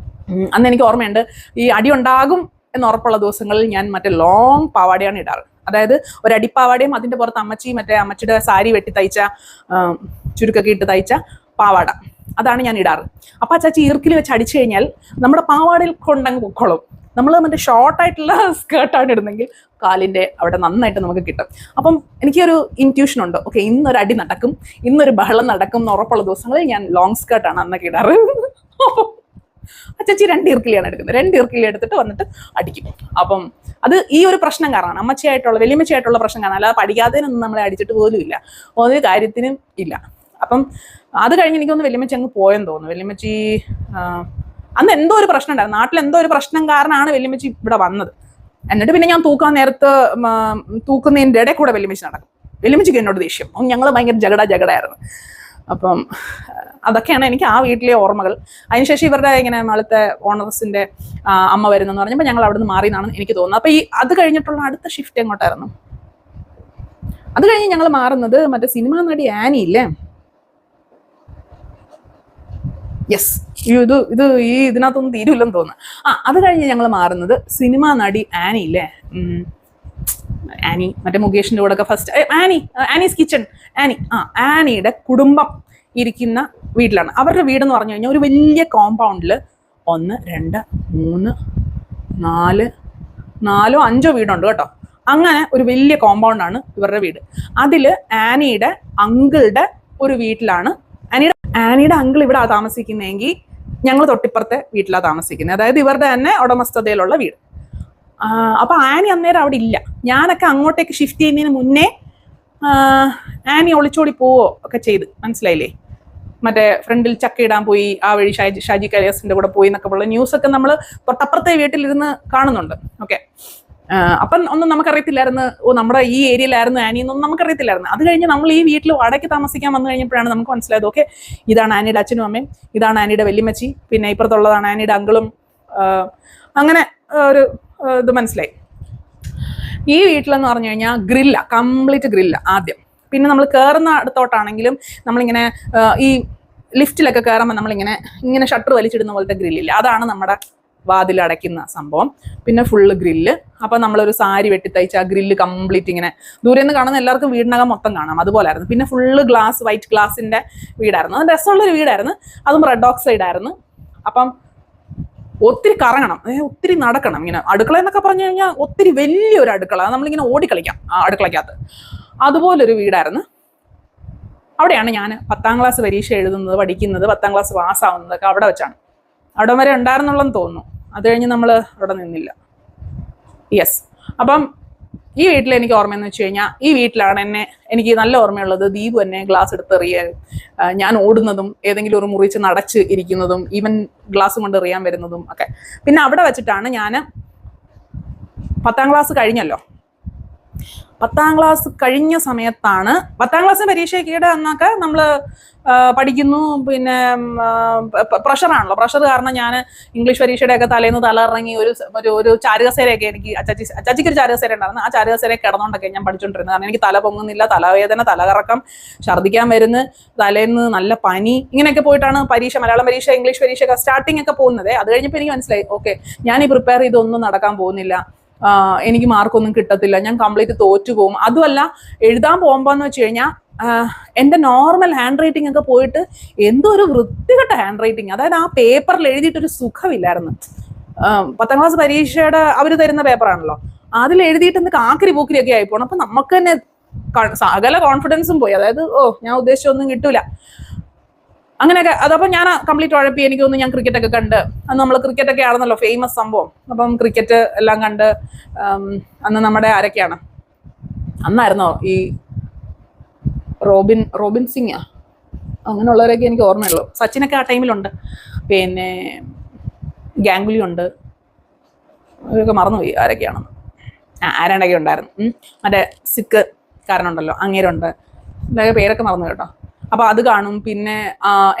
അന്ന് എനിക്ക് ഓർമ്മയുണ്ട്, ഈ അടി ഉണ്ടാകും എന്ന് ഉറപ്പുള്ള ദിവസങ്ങളിൽ ഞാൻ മറ്റേ ലോങ് പാവാടയാണ് ഇടാറ്. അതായത് ഒരു അടിപ്പാവാടയും അതിന്റെ പുറത്ത് അമ്മച്ചിയുടെ സാരി വെട്ടി തയ്ച്ച ചുരുക്കൊക്കെ ഇട്ട് തയ്ച്ച പാവാട, അതാണ് ഞാൻ ഇടാറ്. അപ്പൊ അച്ചാച്ചി ഈർക്കിൽ വെച്ച് അടിച്ചു കഴിഞ്ഞാൽ നമ്മുടെ പാവാടയിൽ കൊണ്ടങ്ങ് പൊക്കോളും. നമ്മൾ മറ്റേ ഷോർട്ടായിട്ടുള്ള സ്കേർട്ടാണ് ഇടുന്നെങ്കിൽ കാലിൻ്റെ അവിടെ നന്നായിട്ട് നമുക്ക് കിട്ടും. അപ്പം എനിക്കൊരു ഇൻറ്റ്യൂഷൻ ഉണ്ട്, ഓക്കെ ഇന്നൊരു അടി നടക്കും, ഇന്നൊരു ബഹളം നടക്കും എന്ന് ഉറപ്പുള്ള ദിവസങ്ങളിൽ ഞാൻ ലോങ് സ്കേർട്ടാണ് അന്നൊക്കെ ഇടാറ്. അച്ചാച്ചി 2 ഈർക്കിലിയാണ് എടുക്കുന്നത്, 2 ഈർക്കിലി എടുത്തിട്ട് വന്നിട്ട് അടിക്കും. അപ്പം അത് ഈ ഒരു പ്രശ്നം കാരണമാണ്, വലിയമ്മച്ചിയായിട്ടുള്ള പ്രശ്നം കാരണം, അല്ലാതെ പഠിക്കാത്തതിനൊന്നും നമ്മളെ അടിച്ചിട്ട് പോലും ഇല്ല, ഒരു കാര്യത്തിനും ഇല്ല. അപ്പം അത് കഴിഞ്ഞ് എനിക്കൊന്ന് വല്യമ്മച്ചി അങ്ങ് പോയെന്ന് തോന്നുന്നു. വല്യമ്മച്ചി അന്ന് എന്തോ ഒരു പ്രശ്നം ഉണ്ടായിരുന്നു, നാട്ടിൽ എന്തോ ഒരു പ്രശ്നം കാരണമാണ് വല്യമ്മച്ചി ഇവിടെ വന്നത്. എന്നിട്ട് പിന്നെ ഞാൻ തൂക്കാൻ നേരത്ത് തൂക്കുന്നതിൻ്റെ ഇടയിൽ കൂടെ വല്യമ്മച്ചി നടക്കും. വല്യമ്മച്ചിക്ക് എന്നോട് ദേഷ്യം, ഞങ്ങൾ ഭയങ്കര ജഗടായിരുന്നു. അപ്പം അതൊക്കെയാണ് എനിക്ക് ആ വീട്ടിലെ ഓർമ്മകൾ. അതിനുശേഷം ഇവരുടെ ഇങ്ങനെ നാളത്തെ ഓണേഴ്സിന്റെ അമ്മ വരുന്നെന്ന് പറഞ്ഞപ്പോൾ ഞങ്ങൾ അവിടെ നിന്ന് മാറി എന്നാണ് എനിക്ക് തോന്നുന്നത്. അപ്പൊ അത് കഴിഞ്ഞിട്ടുള്ള അടുത്ത ഷിഫ്റ്റ് എങ്ങോട്ടായിരുന്നു? അത് കഴിഞ്ഞ് ഞങ്ങൾ മാറുന്നത് മറ്റേ സിനിമാ നടി ആനി ഇല്ലേ, യെസ്, ഇതിനകത്തൊന്നും തീരുമില്ലെന്ന് തോന്നുന്നു. അത് കഴിഞ്ഞ് ഞങ്ങൾ മാറുന്നത് സിനിമാ നടി ആനി ഇല്ലേ, ആനി മറ്റേ മുകേഷിന്റെ കൂടെ ഒക്കെ ഫസ്റ്റ് ആനീസ് കിച്ചൺ, ആനിയുടെ കുടുംബം ഇരിക്കുന്ന വീട്ടിലാണ്. അവരുടെ വീടെന്ന് പറഞ്ഞു കഴിഞ്ഞാൽ ഒരു വലിയ കോമ്പൗണ്ടിൽ 1, 2, 3, 4, 5 വീടുണ്ട് കേട്ടോ. അങ്ങനെ ഒരു വലിയ കോമ്പൗണ്ടാണ് ഇവരുടെ വീട്. അതിൽ ആനിയുടെ അങ്കിളുടെ ഒരു വീട്ടിലാണ്, ആനിയുടെ അങ്കിൾ ഇവിടെ താമസിക്കുന്നതെങ്കിൽ ഞങ്ങൾ തൊട്ടിപ്പുറത്തെ വീട്ടിലാണ് താമസിക്കുന്നത്, അതായത് ഇവരുടെ തന്നെ ഉടമസ്ഥതയിലുള്ള വീട്. അപ്പൊ ആനി അന്നേരം അവിടെ ഇല്ല. ഞാനൊക്കെ അങ്ങോട്ടേക്ക് ഷിഫ്റ്റ് ചെയ്യുന്നതിന് മുന്നേ ആനി ഒളിച്ചോടി പോവോ ഒക്കെ ചെയ്ത്, മനസ്സിലായില്ലേ, മറ്റേ ഫ്രണ്ടിൽ ചക്ക ഇടാൻ പോയി, ആ വഴി ഷാജി കലിയാസിന്റെ കൂടെ പോയി എന്നൊക്കെ ഉള്ള ന്യൂസൊക്കെ നമ്മൾ തൊട്ടപ്പുറത്തെ വീട്ടിലിരുന്ന് കാണുന്നുണ്ട്. ഓക്കെ, അപ്പം ഒന്നും നമുക്കറിയത്തില്ലായിരുന്നു, ഓ നമ്മുടെ ഈ ഏരിയയിലായിരുന്നു ആനി എന്നൊന്നും നമുക്കറിയത്തില്ലായിരുന്നു. അത് കഴിഞ്ഞ് നമ്മൾ ഈ വീട്ടിൽ വാടകയ്ക്ക് താമസിക്കാൻ വന്നു കഴിഞ്ഞപ്പോഴാണ് നമുക്ക് മനസ്സിലായത്, ഓക്കെ ഇതാണ് ആനിയുടെ അച്ഛനും അമ്മയും, ഇതാണ് ആനിയുടെ വല്യമ്മച്ചി, പിന്നെ ഇപ്പുറത്തുള്ളതാണ് ആനിയുടെ അങ്കിളും. അങ്ങനെ ഒരു ഇത് മനസ്സിലായി. ഈ വീട്ടിലെന്ന് പറഞ്ഞു കഴിഞ്ഞാൽ ഗ്രില്ല, കംപ്ലീറ്റ് ഗ്രില്ല ആദ്യം. പിന്നെ നമ്മൾ കയറുന്ന അടുത്തോട്ടാണെങ്കിലും നമ്മളിങ്ങനെ ഈ ലിഫ്റ്റിലൊക്കെ കയറുമ്പോൾ ഇങ്ങനെ ഷട്ടർ വലിച്ചിടുന്ന പോലത്തെ ഗ്രില്ലില്ല, അതാണ് നമ്മുടെ വാതിലടയ്ക്കുന്ന സംഭവം. പിന്നെ ഫുള്ള് ഗ്രില്ല്. അപ്പം നമ്മളൊരു സാരി വെട്ടിത്തയ്ച്ച് ആ ഗ്രില്ല് കംപ്ലീറ്റ് ഇങ്ങനെ ദൂരെ നിന്ന് കാണുന്ന എല്ലാവർക്കും വീടിനകം മൊത്തം കാണാം, അതുപോലായിരുന്നു. പിന്നെ ഫുള്ള് ഗ്ലാസ്, വൈറ്റ് ഗ്ലാസിന്റെ വീടായിരുന്നു. അത് രസമുള്ളൊരു വീടായിരുന്നു, അതും റെഡ് ഓക്സൈഡ് ആയിരുന്നു. അപ്പം ഒത്തിരി കറങ്ങണം, ഒത്തിരി നടക്കണം. ഇങ്ങനെ അടുക്കള എന്നൊക്കെ പറഞ്ഞു കഴിഞ്ഞാൽ ഒത്തിരി വലിയൊരു അടുക്കള, നമ്മളിങ്ങനെ ഓടിക്കളിക്കാം ആ അടുക്കളയ്ക്കകത്ത്. അതുപോലൊരു വീടായിരുന്നു. അവിടെയാണ് ഞാൻ 10ാം ക്ലാസ് പരീക്ഷ എഴുതുന്നത്, പഠിക്കുന്നത്, 10ാം ക്ലാസ് പാസ്സാവുന്നതൊക്കെ അവിടെ വെച്ചാണ്. അവിടെ വരെ ഉണ്ടായിരുന്നുള്ളെന്ന് തോന്നുന്നു. അത് കഴിഞ്ഞ് നമ്മൾ അവിടെ നിന്നില്ല. യെസ്. അപ്പം ഈ വീട്ടിൽ എനിക്ക് ഓർമ്മയെന്ന് വെച്ച് കഴിഞ്ഞാൽ, ഈ വീട്ടിലാണ് എനിക്ക് നല്ല ഓർമ്മയുള്ളത് ദീപു എന്നെ ഗ്ലാസ് എടുത്ത് എറിയാൻ, ഞാൻ ഓടുന്നതും ഏതെങ്കിലും ഒരു മുറിച്ച് നടച്ച് ഇരിക്കുന്നതും ഈവൻ ഗ്ലാസ് കൊണ്ട് എറിയാൻ വരുന്നതും ഒക്കെ. പിന്നെ അവിടെ വെച്ചിട്ടാണ് ഞാൻ 10ാം ക്ലാസ് കഴിഞ്ഞല്ലോ. 10ാം ക്ലാസ് കഴിഞ്ഞ സമയത്താണ്, 10ാം ക്ലാസ് പരീക്ഷയ്ക്കിടെ എന്നൊക്കെ നമ്മൾ പഠിക്കുന്നു. പിന്നെ പ്രഷറാണല്ലോ, പ്രഷർ കാരണം ഞാൻ ഇംഗ്ലീഷ് പരീക്ഷയുടെയൊക്കെ തലേന്ന് തലയിറങ്ങി ഒരു ചാരുകസേരയൊക്കെ, എനിക്ക് അച്ചാച്ചിക്ക് ഒരു ചാരുകസേര ഉണ്ടായിരുന്നു, ആ ചാരുകസേരയെ കിടന്നുകൊണ്ടൊക്കെ ഞാൻ പഠിച്ചുകൊണ്ടിരുന്നത്. കാരണം എനിക്ക് തല പൊങ്ങുന്നില്ല, തലവേദന, തലകറക്കം, ഛർദ്ദിക്കാൻ വരുന്നു, തലേന്ന് നല്ല പനി, ഇങ്ങനെയൊക്കെ പോയിട്ടാണ് പരീക്ഷ, മലയാളം പരീക്ഷ, ഇംഗ്ലീഷ് പരീക്ഷയൊക്കെ സ്റ്റാർട്ടിങ് ഒക്കെ പോകുന്നത്. അത് കഴിഞ്ഞപ്പോൾ എനിക്ക് മനസ്സിലായി, ഓക്കെ ഞാൻ ഈ പ്രിപ്പയർ ചെയ്തൊന്നും നടക്കാൻ പോകുന്നില്ല, എനിക്ക് മാർക്കൊന്നും കിട്ടത്തില്ല, ഞാൻ കംപ്ലീറ്റ് തോറ്റു പോകും. അതുമല്ല എഴുതാൻ പോകുമ്പോന്ന് വെച്ച് കഴിഞ്ഞാൽ എൻ്റെ നോർമൽ ഹാൻഡ് റൈറ്റിംഗ് ഒക്കെ പോയിട്ട് എന്തോ ഒരു വൃത്തികെട്ട ഹാൻഡ് റൈറ്റിംഗ്, അതായത് ആ പേപ്പറിൽ എഴുതിയിട്ടൊരു സുഖമില്ലായിരുന്നു. 10ാം ക്ലാസ് പരീക്ഷയുടെ അവർ തരുന്ന പേപ്പറാണല്ലോ, അതിൽ എഴുതിയിട്ട് എന്ത് കാക്കിരി പൂക്കിരി ഒക്കെ ആയിപ്പോണം. അപ്പൊ നമുക്ക് തന്നെ സകല കോൺഫിഡൻസും പോയി, അതായത് ഞാൻ ഉദ്ദേശിച്ചൊന്നും കിട്ടൂല അങ്ങനെയൊക്കെ. അതപ്പോൾ ഞാൻ കംപ്ലീറ്റ് ഉഴപ്പി. എനിക്ക് തോന്നുന്നു ഞാൻ ക്രിക്കറ്റൊക്കെ കണ്ട്, അന്ന് നമ്മൾ ക്രിക്കറ്റൊക്കെ ആണെന്നല്ലോ ഫേമസ് സംഭവം. അപ്പം ക്രിക്കറ്റ് എല്ലാം കണ്ട് അന്ന് നമ്മുടെ ആരൊക്കെയാണ് അന്നായിരുന്നോ, ഈ റോബിൻ സിംഗ് അങ്ങനെയുള്ളവരൊക്കെ എനിക്ക് ഓർമ്മയുള്ളൂ. സച്ചിനൊക്കെ ആ ടൈമിലുണ്ട്, പിന്നെ ഗാംഗുലി ഉണ്ട്, അവരൊക്കെ മറന്നുപോയി ആരൊക്കെയാണെന്ന്. ആരാണ്ടൊക്കെ ഉണ്ടായിരുന്നു. മറ്റേ സിക്ക് കാരനുണ്ടല്ലോ, അങ്ങേരുണ്ട്, ഇതൊക്കെ പേരൊക്കെ മറന്നു കേട്ടോ. അപ്പൊ അത് കാണും. പിന്നെ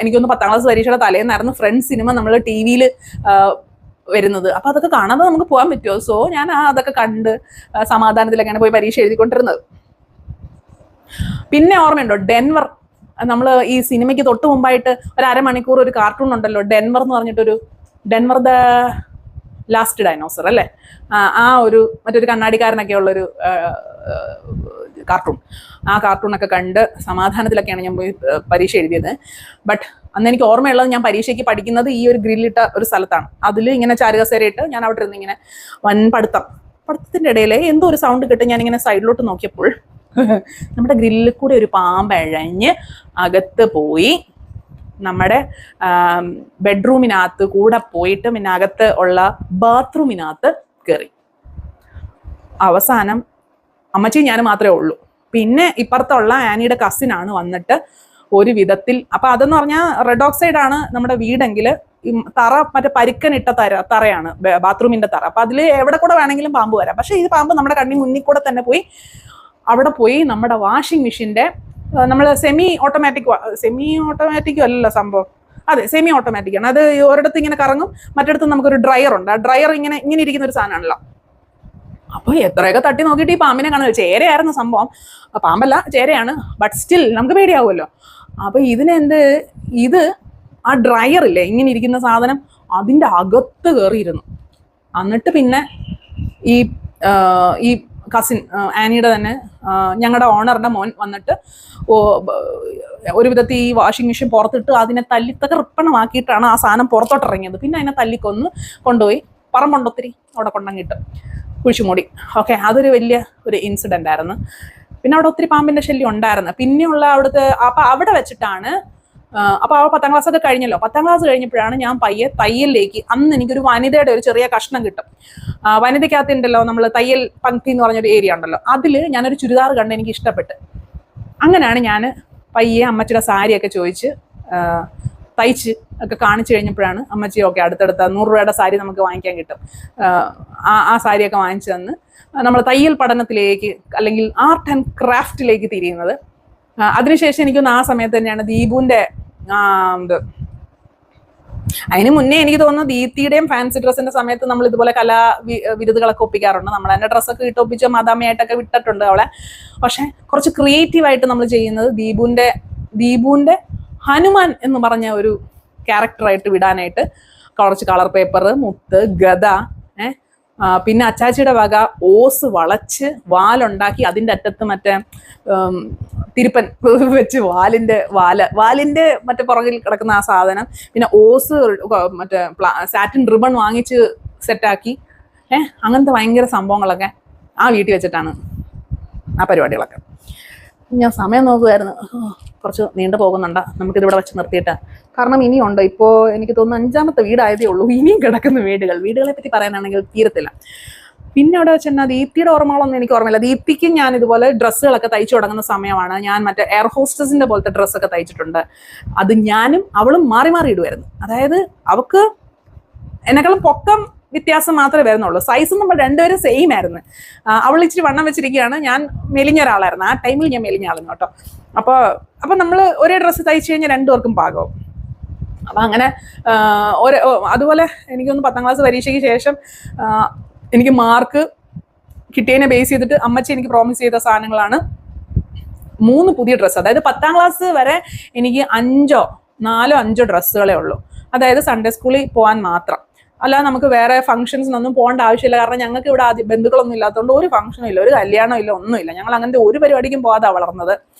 എനിക്കൊന്ന് 10ാം ക്ലാസ് പരീക്ഷയുടെ തലേന്നായിരുന്നു ഫ്രണ്ട്സ് സിനിമ നമ്മൾ ടി വിയിൽ വരുന്നത്. അപ്പൊ അതൊക്കെ കാണാതെ നമുക്ക് പോകാൻ പറ്റുമോ? സോ ഞാൻ അതൊക്കെ കണ്ട് സമാധാനത്തിലൊക്കെയാണ് പോയി പരീക്ഷ എഴുതിക്കൊണ്ടിരുന്നത്. പിന്നെ ഓർമ്മയുണ്ടോ ഡെൻവർ, നമ്മൾ ഈ സിനിമയ്ക്ക് തൊട്ട് മുമ്പായിട്ട് ഒരു അരമണിക്കൂർ ഒരു കാർട്ടൂൺ ഉണ്ടല്ലോ, ഡെൻവർ എന്ന് പറഞ്ഞിട്ടൊരു, ഡെൻവർ ദ ലാസ്റ്റ് ഡൈനോസർ അല്ലേ, ആ ഒരു മറ്റൊരു കണ്ണാടിക്കാരനൊക്കെ ഉള്ളൊരു കാർട്ടൂൺ. ആ കാർട്ടൂണൊക്കെ കണ്ട് സമാധാനത്തിലൊക്കെയാണ് ഞാൻ പോയി പരീക്ഷ എഴുതിയത്. ബട്ട് അന്ന് എനിക്ക് ഓർമ്മയുള്ളത്, ഞാൻ പരീക്ഷയ്ക്ക് പഠിക്കുന്നത് ഈ ഒരു ഗ്രില്ലിട്ട ഒരു സ്ഥലത്താണ്. അതിൽ ഇങ്ങനെ ചാരുകസേരയിട്ട് ഞാൻ അവിടെ ഇരുന്ന് ഇങ്ങനെ പഠിത്തത്തിൻ്റെ ഇടയിൽ എന്തോ ഒരു സൗണ്ട് കിട്ടി. ഞാനിങ്ങനെ സൈഡിലോട്ട് നോക്കിയപ്പോൾ നമ്മുടെ ഗ്രില്ലിൽ കൂടെ ഒരു പാമ്പ് എഴഞ്ഞ് അകത്ത് പോയി, നമ്മുടെ ബെഡ്റൂമിനകത്ത് കൂടെ പോയിട്ട് പിന്നെ അകത്ത് ഉള്ള ബാത്റൂമിനകത്ത് കയറി. അവസാനം അമ്മച്ചി ഞാൻ മാത്രമേ ഉള്ളൂ. പിന്നെ ഇപ്പുറത്തുള്ള ആനിയുടെ കസിനാണ് വന്നിട്ട് ഒരു വിധത്തിൽ, അപ്പൊ അതെന്ന് പറഞ്ഞാൽ റെഡ് ഓക്സൈഡ് ആണ് നമ്മുടെ വീടെങ്കിൽ, തറ മറ്റേ പരുക്കനിട്ട തറയാണ് ബാത്റൂമിന്റെ തറ. അപ്പൊ അതിൽ എവിടെ കൂടെ വേണമെങ്കിലും പാമ്പ് വരാം. പക്ഷെ ഈ പാമ്പ് നമ്മുടെ കണ്ണിന് മുന്നിൽ കൂടെ തന്നെ പോയി അവിടെ പോയി നമ്മുടെ വാഷിംഗ് മെഷീന്റെ, നമ്മൾ സെമി ഓട്ടോമാറ്റിക്കും അല്ലല്ലോ സംഭവം, അതെ സെമി ഓട്ടോമാറ്റിക് ആണ്. അത് ഒരിടത്ത് ഇങ്ങനെ കറങ്ങും, മറ്റിടത്ത് നമുക്കൊരു ഡ്രയർ ഉണ്ട്. ആ ഡ്രയർ ഇങ്ങനെ ഇരിക്കുന്ന ഒരു സാധനമാണല്ലോ. അപ്പൊ എത്രയൊക്കെ തട്ടി നോക്കിയിട്ട് ഈ പാമ്പിനെ കാണുന്നത്, ചേരയായിരുന്നു സംഭവം, പാമ്പല്ല ചേരയാണ്. ബട്ട് സ്റ്റിൽ നമുക്ക് പേടിയാവുമല്ലോ. അപ്പൊ ഇത് ആ ഡ്രയർ ഇല്ലേ ഇങ്ങനെ ഇരിക്കുന്ന സാധനം, അതിൻ്റെ അകത്ത് കയറിയിരുന്നു. എന്നിട്ട് പിന്നെ ഈ കസിൻ ആനിയുടെ തന്നെ ഞങ്ങളുടെ ഓണറിന്റെ മോൻ വന്നിട്ട് ഒരു വിധത്തിൽ ഈ വാഷിംഗ് മെഷീൻ പുറത്തിട്ട് അതിനെ തല്ലിത്തകർപ്പണമാക്കിയിട്ടാണ് ആ സാധനം പുറത്തോട്ട് ഇറങ്ങിയത്. പിന്നെ അതിനെ തല്ലിക്കൊന്ന് കൊണ്ടുപോയി പറമ്പുണ്ടൊത്തിരി അവിടെ കൊണ്ടങ്ങിട്ട് കുഴിച്ചുമൂടി. ഓക്കെ, അതൊരു വലിയ ഒരു ഇൻസിഡന്റ് ആയിരുന്നു. പിന്നെ അവിടെ ഒത്തിരി പാമ്പിന്റെ ശല്യം ഉണ്ടായിരുന്നു. പിന്നെയുള്ള അവിടുത്തെ അപ്പൊ അവിടെ വെച്ചിട്ടാണ്, അപ്പൊ ആ 10ാം ക്ലാസ് ഒക്കെ കഴിഞ്ഞല്ലോ. 10ാം ക്ലാസ് കഴിഞ്ഞപ്പോഴാണ് ഞാൻ പയ്യെ തയ്യലിലേക്ക്, അന്ന് എനിക്കൊരു വനിതയുടെ ഒരു ചെറിയ കഷ്ണം കിട്ടും. വനിതയ്ക്കകത്ത് ഉണ്ടല്ലോ നമ്മൾ തയ്യൽ പങ്ക്തി എന്ന് പറഞ്ഞൊരു ഏരിയ ഉണ്ടല്ലോ, അതിൽ ഞാനൊരു ചുരിദാർ കണ്ട് എനിക്ക് ഇഷ്ടപ്പെട്ട്. അങ്ങനെയാണ് ഞാൻ പയ്യെ അമ്മച്ചിയുടെ സാരിയൊക്കെ ചോദിച്ച് തയ്ച്ച് ഒക്കെ കാണിച്ചു കഴിഞ്ഞപ്പോഴാണ് അമ്മച്ചി ഓക്കെ അടുത്തടുത്ത 100 രൂപയുടെ സാരി നമുക്ക് വാങ്ങിക്കാൻ കിട്ടും, ആ സാരിയൊക്കെ വാങ്ങിച്ചു തന്ന് നമ്മൾ തയ്യൽ പഠനത്തിലേക്ക് അല്ലെങ്കിൽ ആർട്ട് ആൻഡ് ക്രാഫ്റ്റിലേക്ക് തിരിയുന്നത്. അതിനുശേഷം എനിക്കൊന്ന് ആ സമയത്ത് തന്നെയാണ് ദീപുവിൻ്റെ അതിന് മുന്നേ എനിക്ക് തോന്നുന്നു ദീപ്തിയുടെയും ഫാൻസി ഡ്രസ്സിന്റെ സമയത്ത് നമ്മൾ ഇതുപോലെ വിരുതുകളൊക്കെ ഒപ്പിക്കാറുണ്ട്. നമ്മൾ എൻ്റെ ഡ്രസ്സൊക്കെ ഇട്ട് ഒപ്പിച്ച് മദാമയായിട്ടൊക്കെ വിട്ടിട്ടുണ്ട് അവളെ. പക്ഷെ കുറച്ച് ക്രിയേറ്റീവായിട്ട് നമ്മൾ ചെയ്യുന്നത് ദീപുവിൻ്റെ ഹനുമാൻ എന്ന് പറഞ്ഞ ഒരു ക്യാരക്ടറായിട്ട് വിടാനായിട്ട് കുറച്ച് കളർ പേപ്പർ, മുത്ത്, ഗദ, പിന്നെ അച്ചാച്ചിയുടെ വക ഓസ് വളച്ച് വാലുണ്ടാക്കി അതിൻ്റെ അറ്റത്ത് മറ്റേ തിരുപ്പൻ വെച്ച് വാലിൻ്റെ മറ്റേ പുറകിൽ കിടക്കുന്ന ആ സാധനം, പിന്നെ ഓസ് മറ്റേ സാറ്റിൻ റിബൺ വാങ്ങിച്ച് സെറ്റാക്കി അങ്ങനത്തെ ഭയങ്കര സംഭവങ്ങളൊക്കെ ആ വീട്ടിൽ വെച്ചിട്ടാണ് ആ പരിപാടികളൊക്കെ. ഞാൻ സമയം നോക്കുമായിരുന്നു, കുറച്ച് നീണ്ടു പോകുന്നുണ്ട്, നമുക്കിതിവിടെ വെച്ച് നിർത്തിയിട്ട്. കാരണം ഇനിയുണ്ട്, ഇപ്പോൾ എനിക്ക് തോന്നുന്നു 5ാമത്തെ വീടായതേ ഉള്ളൂ, ഇനിയും കിടക്കുന്ന വീടുകളെ പറ്റി പറയാനാണെങ്കിൽ തീരത്തില്ല. പിന്നെ അവിടെ വെച്ച് എന്നാൽ ദീപ്തിയുടെ ഓർമ്മകളൊന്നും എനിക്ക് ഓർമ്മയില്ല. ദീപ്തിക്ക് ഞാൻ ഇതുപോലെ ഡ്രസ്സുകളൊക്കെ തയ്ച്ചു തുടങ്ങുന്ന സമയമാണ്. ഞാൻ മറ്റേ എയർ ഹോസ്റ്റസിന്റെ പോലത്തെ ഡ്രസ്സൊക്കെ തയ്ച്ചിട്ടുണ്ട്. അത് ഞാനും അവളും മാറി മാറി ഇടുമായിരുന്നു. അതായത് അവൾക്ക് എന്നെക്കാളും പൊക്കം വ്യത്യാസം മാത്രമേ വരുന്നുള്ളൂ, സൈസ് നമ്മൾ രണ്ടുപേരും സെയിം ആയിരുന്നു. അവൾ ഇച്ചിരി വണ്ണം വെച്ചിരിക്കുകയാണ്, ഞാൻ മെലിഞ്ഞ ഒരാളായിരുന്നു. ആ ടൈമിൽ ഞാൻ മെലിഞ്ഞ ആളായിരുന്നു കേട്ടോ. അപ്പോൾ നമ്മൾ ഒരേ ഡ്രസ്സ് തയ്ച്ചു കഴിഞ്ഞാൽ രണ്ടുപേർക്കും പാകവും. അപ്പം അങ്ങനെ അതുപോലെ എനിക്കൊന്ന് 10ാം ക്ലാസ് പരീക്ഷയ്ക്ക് ശേഷം എനിക്ക് മാർക്ക് കിട്ടിയതിനെ ബേസ് ചെയ്തിട്ട് അമ്മച്ചി എനിക്ക് പ്രോമിസ് ചെയ്ത സാധനങ്ങളാണ് 3 പുതിയ ഡ്രസ്സ്. അതായത് 10ാം ക്ലാസ് വരെ എനിക്ക് 4-5 ഡ്രസ്സുകളേ ഉള്ളൂ. അതായത് സൺഡേ സ്കൂളിൽ പോകാൻ മാത്രം, അല്ലാതെ നമുക്ക് വേറെ ഫംഗ്ഷൻസിനൊന്നും പോകേണ്ട ആവശ്യമില്ല. കാരണം ഞങ്ങൾക്ക് ഇവിടെ ബന്ധുക്കളൊന്നും ഇല്ലാത്തതുകൊണ്ട് ഒരു ഫംഗ്ഷനും ഇല്ല, ഒരു കല്യാണം ഇല്ല, ഒന്നുമില്ല. ഞങ്ങൾ അങ്ങനത്തെ ഒരു പരിപാടിക്കും പോകാതെ വളർന്നത്.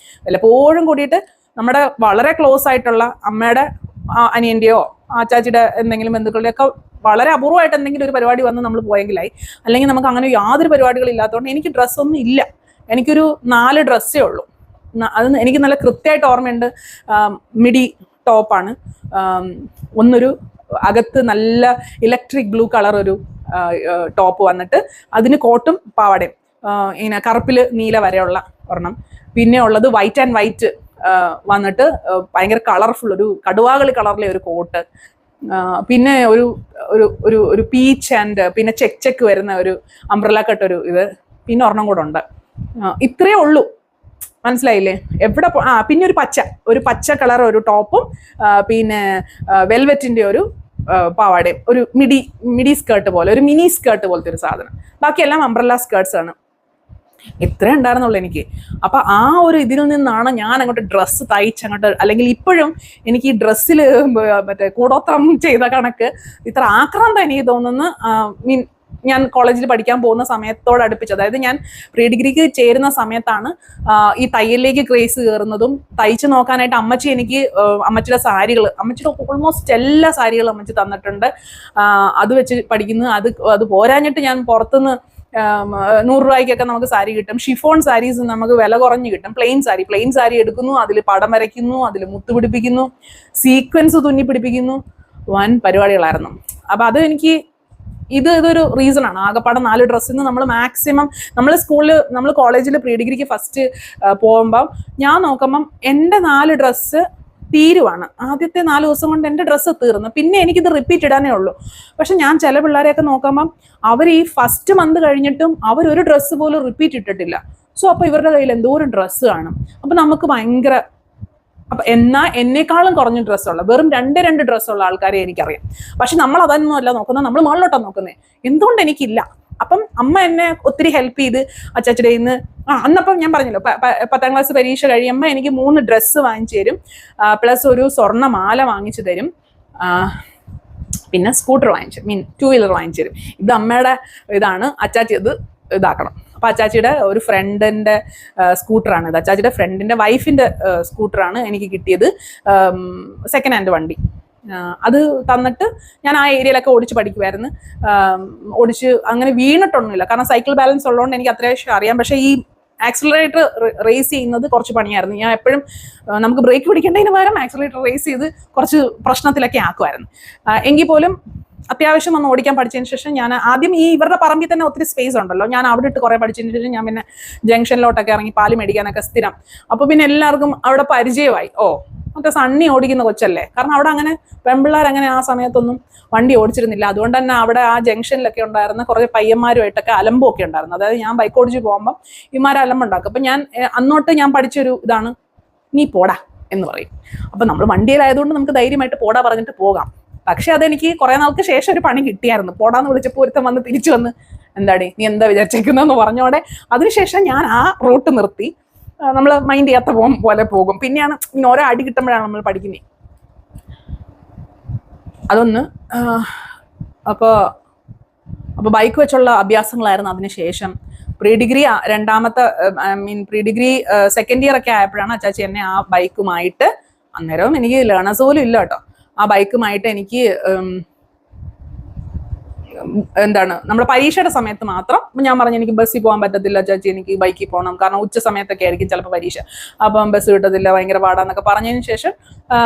വല്ലപ്പോഴും കൂടിയിട്ട് നമ്മുടെ വളരെ ക്ലോസ് ആയിട്ടുള്ള അമ്മയുടെ അനിയൻ്റെയോ ആച്ചാച്ചിയുടെ എന്തെങ്കിലും ബന്ധുക്കളുടെ ഒക്കെ വളരെ അപൂർവമായിട്ട് എന്തെങ്കിലും ഒരു പരിപാടി വന്ന് നമ്മൾ പോയെങ്കിലായി. അല്ലെങ്കിൽ നമുക്ക് അങ്ങനെ യാതൊരു പരിപാടികളില്ലാത്തതുകൊണ്ട് എനിക്ക് ഡ്രസ്സൊന്നും ഇല്ല. എനിക്കൊരു 4 ഡ്രസ്സേ ഉള്ളൂ. അത് എനിക്ക് നല്ല കൃത്യമായിട്ട് ഓർമ്മയുണ്ട്. മിഡി ടോപ്പാണ്, ഒന്നൊരു അകത്ത് നല്ല ഇലക്ട്രിക് ബ്ലൂ കളർ ഒരു ടോപ്പ് വന്നിട്ട് അതിന് കോട്ടും പാവാടയും, ഇങ്ങനെ കറുപ്പിൽ നീല വരെയുള്ള ഒരെണ്ണം. പിന്നെ ഉള്ളത് വൈറ്റ് ആൻഡ് വൈറ്റ് വന്നിട്ട് ഭയങ്കര കളർഫുൾ ഒരു കടുവാകളി കളറിലെ ഒരു കോട്ട്. പിന്നെ ഒരു പീച്ച് ആൻഡ് പിന്നെ ചെക്ക് വരുന്ന ഒരു അംബ്രല കട്ട് ഒരു ഇത്, പിന്നെ ഒരെണ്ണം കൂടെ ഉണ്ട്. ഇത്രയേ ഉള്ളൂ, മനസ്സിലായില്ലേ? എവിടെ പിന്നെ ഒരു പച്ച കളർ ഒരു ടോപ്പും പിന്നെ വെൽവെറ്റിന്റെ ഒരു പാവാടയും, ഒരു മിഡി സ്കേർട്ട് പോലെ, ഒരു മിനി സ്കേർട്ട് പോലത്തെ ഒരു സാധനം. ബാക്കിയെല്ലാം അംബ്രല്ല സ്കേർട്ട്സ് ആണ്. ഇത്രേ ഉണ്ടായിരുന്നുള്ളൂ എനിക്ക്. അപ്പൊ ആ ഒരു ഇതിൽ നിന്നാണ് ഞാൻ അങ്ങോട്ട് ഡ്രസ്സ് തയ്ച്ചങ്ങോട്ട്, അല്ലെങ്കിൽ ഇപ്പോഴും എനിക്ക് ഈ ഡ്രസ്സിൽ മറ്റേ കൂടോത്രം ചെയ്ത കണക്ക് ഇത്ര ആക്രാന്തം എനിക്ക് തോന്നുന്നു. ഞാൻ കോളേജിൽ പഠിക്കാൻ പോകുന്ന സമയത്തോടടുപ്പിച്ച്, അതായത് ഞാൻ പ്രീ ഡിഗ്രിക്ക് ചേരുന്ന സമയത്താണ് ഈ തയ്യലിലേക്ക് ക്രേസ് കയറുന്നതും. തയ്ച്ച് നോക്കാനായിട്ട് അമ്മച്ചി എനിക്ക് അമ്മച്ചിയുടെ സാരികൾ, അമ്മച്ചിയുടെ ഓൾമോസ്റ്റ് എല്ലാ സാരികളും അമ്മച്ചി തന്നിട്ടുണ്ട്. അത് വെച്ച് പഠിക്കുന്നു. അത് പോരാഞ്ഞിട്ട് ഞാൻ പുറത്തുനിന്ന് 100 രൂപയ്ക്കൊക്കെ നമുക്ക് സാരി കിട്ടും. ഷിഫോൺ സാരീസ് നമുക്ക് വില കുറഞ്ഞ് കിട്ടും. പ്ലെയിൻ സാരി എടുക്കുന്നു, അതിൽ പടം വരയ്ക്കുന്നു, അതിൽ മുത്ത് പിടിപ്പിക്കുന്നു, സീക്വൻസ് തുന്നി പിടിപ്പിക്കുന്നു. വൻ പരിപാടികളായിരുന്നു. അപ്പൊ അത് എനിക്ക് ഇതൊരു റീസൺ ആണ്. ആകെപ്പാടെ 4 ഡ്രസ്സിൽ നിന്ന് നമ്മൾ മാക്സിമം നമ്മൾ കോളേജിൽ പ്രീ ഡിഗ്രിക്ക് ഫസ്റ്റ് പോകുമ്പം ഞാൻ നോക്കുമ്പം എൻ്റെ 4 ഡ്രസ്സ് തീരുവാണ്. ആദ്യത്തെ 4 ദിവസം കൊണ്ട് എൻ്റെ ഡ്രസ്സ് തീർന്നു. പിന്നെ എനിക്കിത് റിപ്പീറ്റ് ഇടാനേ ഉള്ളൂ. പക്ഷെ ഞാൻ ചില പിള്ളേരെയൊക്കെ നോക്കുമ്പം അവർ ഈ ഫസ്റ്റ് മന്ത് കഴിഞ്ഞിട്ടും അവരൊരു ഡ്രസ്സ് പോലും റിപ്പീറ്റ് ഇട്ടിട്ടില്ല. സോ അപ്പൊ ഇവരുടെ കയ്യിൽ എന്തോരം ഡ്രസ്സ് കാണും. അപ്പൊ നമുക്ക് ഭയങ്കര, അപ്പൊ എന്നെക്കാളും കുറഞ്ഞ ഡ്രസ്സുള്ള വെറും 2 ഡ്രസ്സുള്ള ആൾക്കാരെ എനിക്കറിയാം. പക്ഷെ നമ്മൾ അതൊന്നും അല്ല നോക്കുന്നത്, നമ്മൾ മുകളിലോട്ടാണ് നോക്കുന്നത്. എന്തുകൊണ്ട് എനിക്കില്ല? അപ്പം അമ്മ എന്നെ ഒത്തിരി ഹെൽപ്പ് ചെയ്ത് അച്ചാച്ചിയുടെ നിന്ന് അന്നപ്പം ഞാൻ പറഞ്ഞല്ലോ 10ാം ക്ലാസ് പരീക്ഷ കഴിയുമ്പോൾ എനിക്ക് 3 ഡ്രസ്സ് വാങ്ങിച്ചു തരും, പ്ലസ് ഒരു സ്വർണ്ണ മാല വാങ്ങിച്ചു തരും, പിന്നെ സ്കൂട്ടർ വാങ്ങിച്ചു, 2 വീലർ വാങ്ങിച്ചു തരും. ഇത് അമ്മയുടെ ഇതാണ്. അച്ചാച്ചി അത് ഇതാക്കണം. അപ്പൊ അച്ചാച്ചിയുടെ ഒരു ഫ്രണ്ടിന്റെ സ്കൂട്ടറാണ് ഇത്. അച്ചാച്ചിയുടെ ഫ്രണ്ടിന്റെ വൈഫിന്റെ സ്കൂട്ടറാണ് എനിക്ക് കിട്ടിയത്, സെക്കൻഡ് ഹാൻഡ് വണ്ടി. അത് തന്നിട്ട് ഞാൻ ആ ഏരിയയിലൊക്കെ ഓടിച്ച് പഠിക്കുമായിരുന്നു. ഓടിച്ച് അങ്ങനെ വീണിട്ടൊന്നുമില്ല, കാരണം സൈക്കിൾ ബാലൻസ് ഉള്ളതുകൊണ്ട് എനിക്ക് അത്യാവശ്യം അറിയാം. പക്ഷേ ഈ ആക്സിലറേറ്റർ റേസ് ചെയ്യുന്നത് കുറച്ച് പണിയായിരുന്നു. ഞാൻ എപ്പോഴും നമുക്ക് ബ്രേക്ക് പിടിക്കേണ്ടതിന് പകരം ആക്സിലറേറ്റർ റേസ് ചെയ്ത് കുറച്ച് പ്രശ്നത്തിലൊക്കെ ആക്കുമായിരുന്നു. എങ്കിൽ പോലും അത്യാവശ്യം ഒന്ന് ഓടിക്കാൻ പഠിച്ചതിന് ശേഷം ഞാൻ ആദ്യം ഈ ഇവരുടെ പറമ്പിൽ തന്നെ ഒത്തിരി സ്പേസ് ഉണ്ടല്ലോ, ഞാൻ അവിടെ ഇട്ട് കുറേ പഠിച്ചതിന് ശേഷം ഞാൻ പിന്നെ ജംഗ്ഷനിലോട്ടൊക്കെ ഇറങ്ങി പാല് മേടിക്കാനൊക്കെ സ്ഥിരം. അപ്പോൾ പിന്നെ എല്ലാവർക്കും അവിടെ പരിചയമായി. മറ്റേ സണ്ണി ഓടിക്കുന്ന കൊച്ചല്ലേ, കാരണം അവിടെ അങ്ങനെ പെൺപിള്ളേർ അങ്ങനെ ആ സമയത്തൊന്നും വണ്ടി ഓടിച്ചിരുന്നില്ല. അതുകൊണ്ട് തന്നെ അവിടെ ആ ജംഗ്ഷനിലൊക്കെ ഉണ്ടായിരുന്ന കുറേ പയ്യന്മാരുമായിട്ടൊക്കെ അലമ്പൊക്കെ ഉണ്ടായിരുന്നു. അതായത് ഞാൻ ബൈക്ക് ഓടിച്ച് പോകുമ്പോൾ ഇമാരെ അലമ്പുണ്ടാക്കും. അപ്പം ഞാൻ അന്നോട്ട് ഞാൻ പഠിച്ചൊരു ഇതാണ്, നീ പോടാ എന്ന് പറയും. അപ്പം നമ്മൾ വണ്ടിയിലായതുകൊണ്ട് നമുക്ക് ധൈര്യമായിട്ട് പോടാ പറഞ്ഞിട്ട് പോകാം. പക്ഷെ അതെനിക്ക് കുറെ നാൾക്ക് ശേഷം ഒരു പണി കിട്ടിയായിരുന്നു. പോടാന്ന് വിളിച്ചപ്പോൾ ഒരുത്തം വന്ന് തിരിച്ചു വന്ന് എന്താടി നീ എന്താ വിചാരിച്ചേക്കുന്നതെന്ന് പറഞ്ഞോടെ അതിനുശേഷം ഞാൻ ആ റൂട്ട് നിർത്തി. നമ്മൾ മൈൻഡ് ചെയ്യാത്ത പോലെ പോകും. പിന്നെയാണ് ഇങ്ങനെ ഓരോ അടി കിട്ടുമ്പോഴാണ് നമ്മൾ പഠിക്കുന്നത്. അതൊന്ന് അപ്പോൾ ബൈക്ക് വെച്ചുള്ള അഭ്യാസങ്ങളായിരുന്നു. അതിനുശേഷം pre degree pre degree second year ഒക്കെ ആയപ്പോഴാണ് അച്ചാച്ചി എന്നെ ആ ബൈക്കുമായിട്ട്, അന്നേരവും എനിക്ക് ലേണേഴ്സ് പോലും ഇല്ല കേട്ടോ, ആ ബൈക്കുമായിട്ട് എനിക്ക് എന്താണ് നമ്മുടെ പരീക്ഷയുടെ സമയത്ത് മാത്രം ഞാൻ പറഞ്ഞു എനിക്ക് ബസ്സിൽ പോകാൻ പറ്റത്തില്ല ചേച്ചി, എനിക്ക് ബൈക്കിൽ പോകണം, കാരണം ഉച്ച സമയത്തൊക്കെ ആയിരിക്കും ചിലപ്പോൾ പരീക്ഷ, അപ്പം ബസ് കിട്ടത്തില്ല, ഭയങ്കര പാടാന്നൊക്കെ പറഞ്ഞതിന് ശേഷം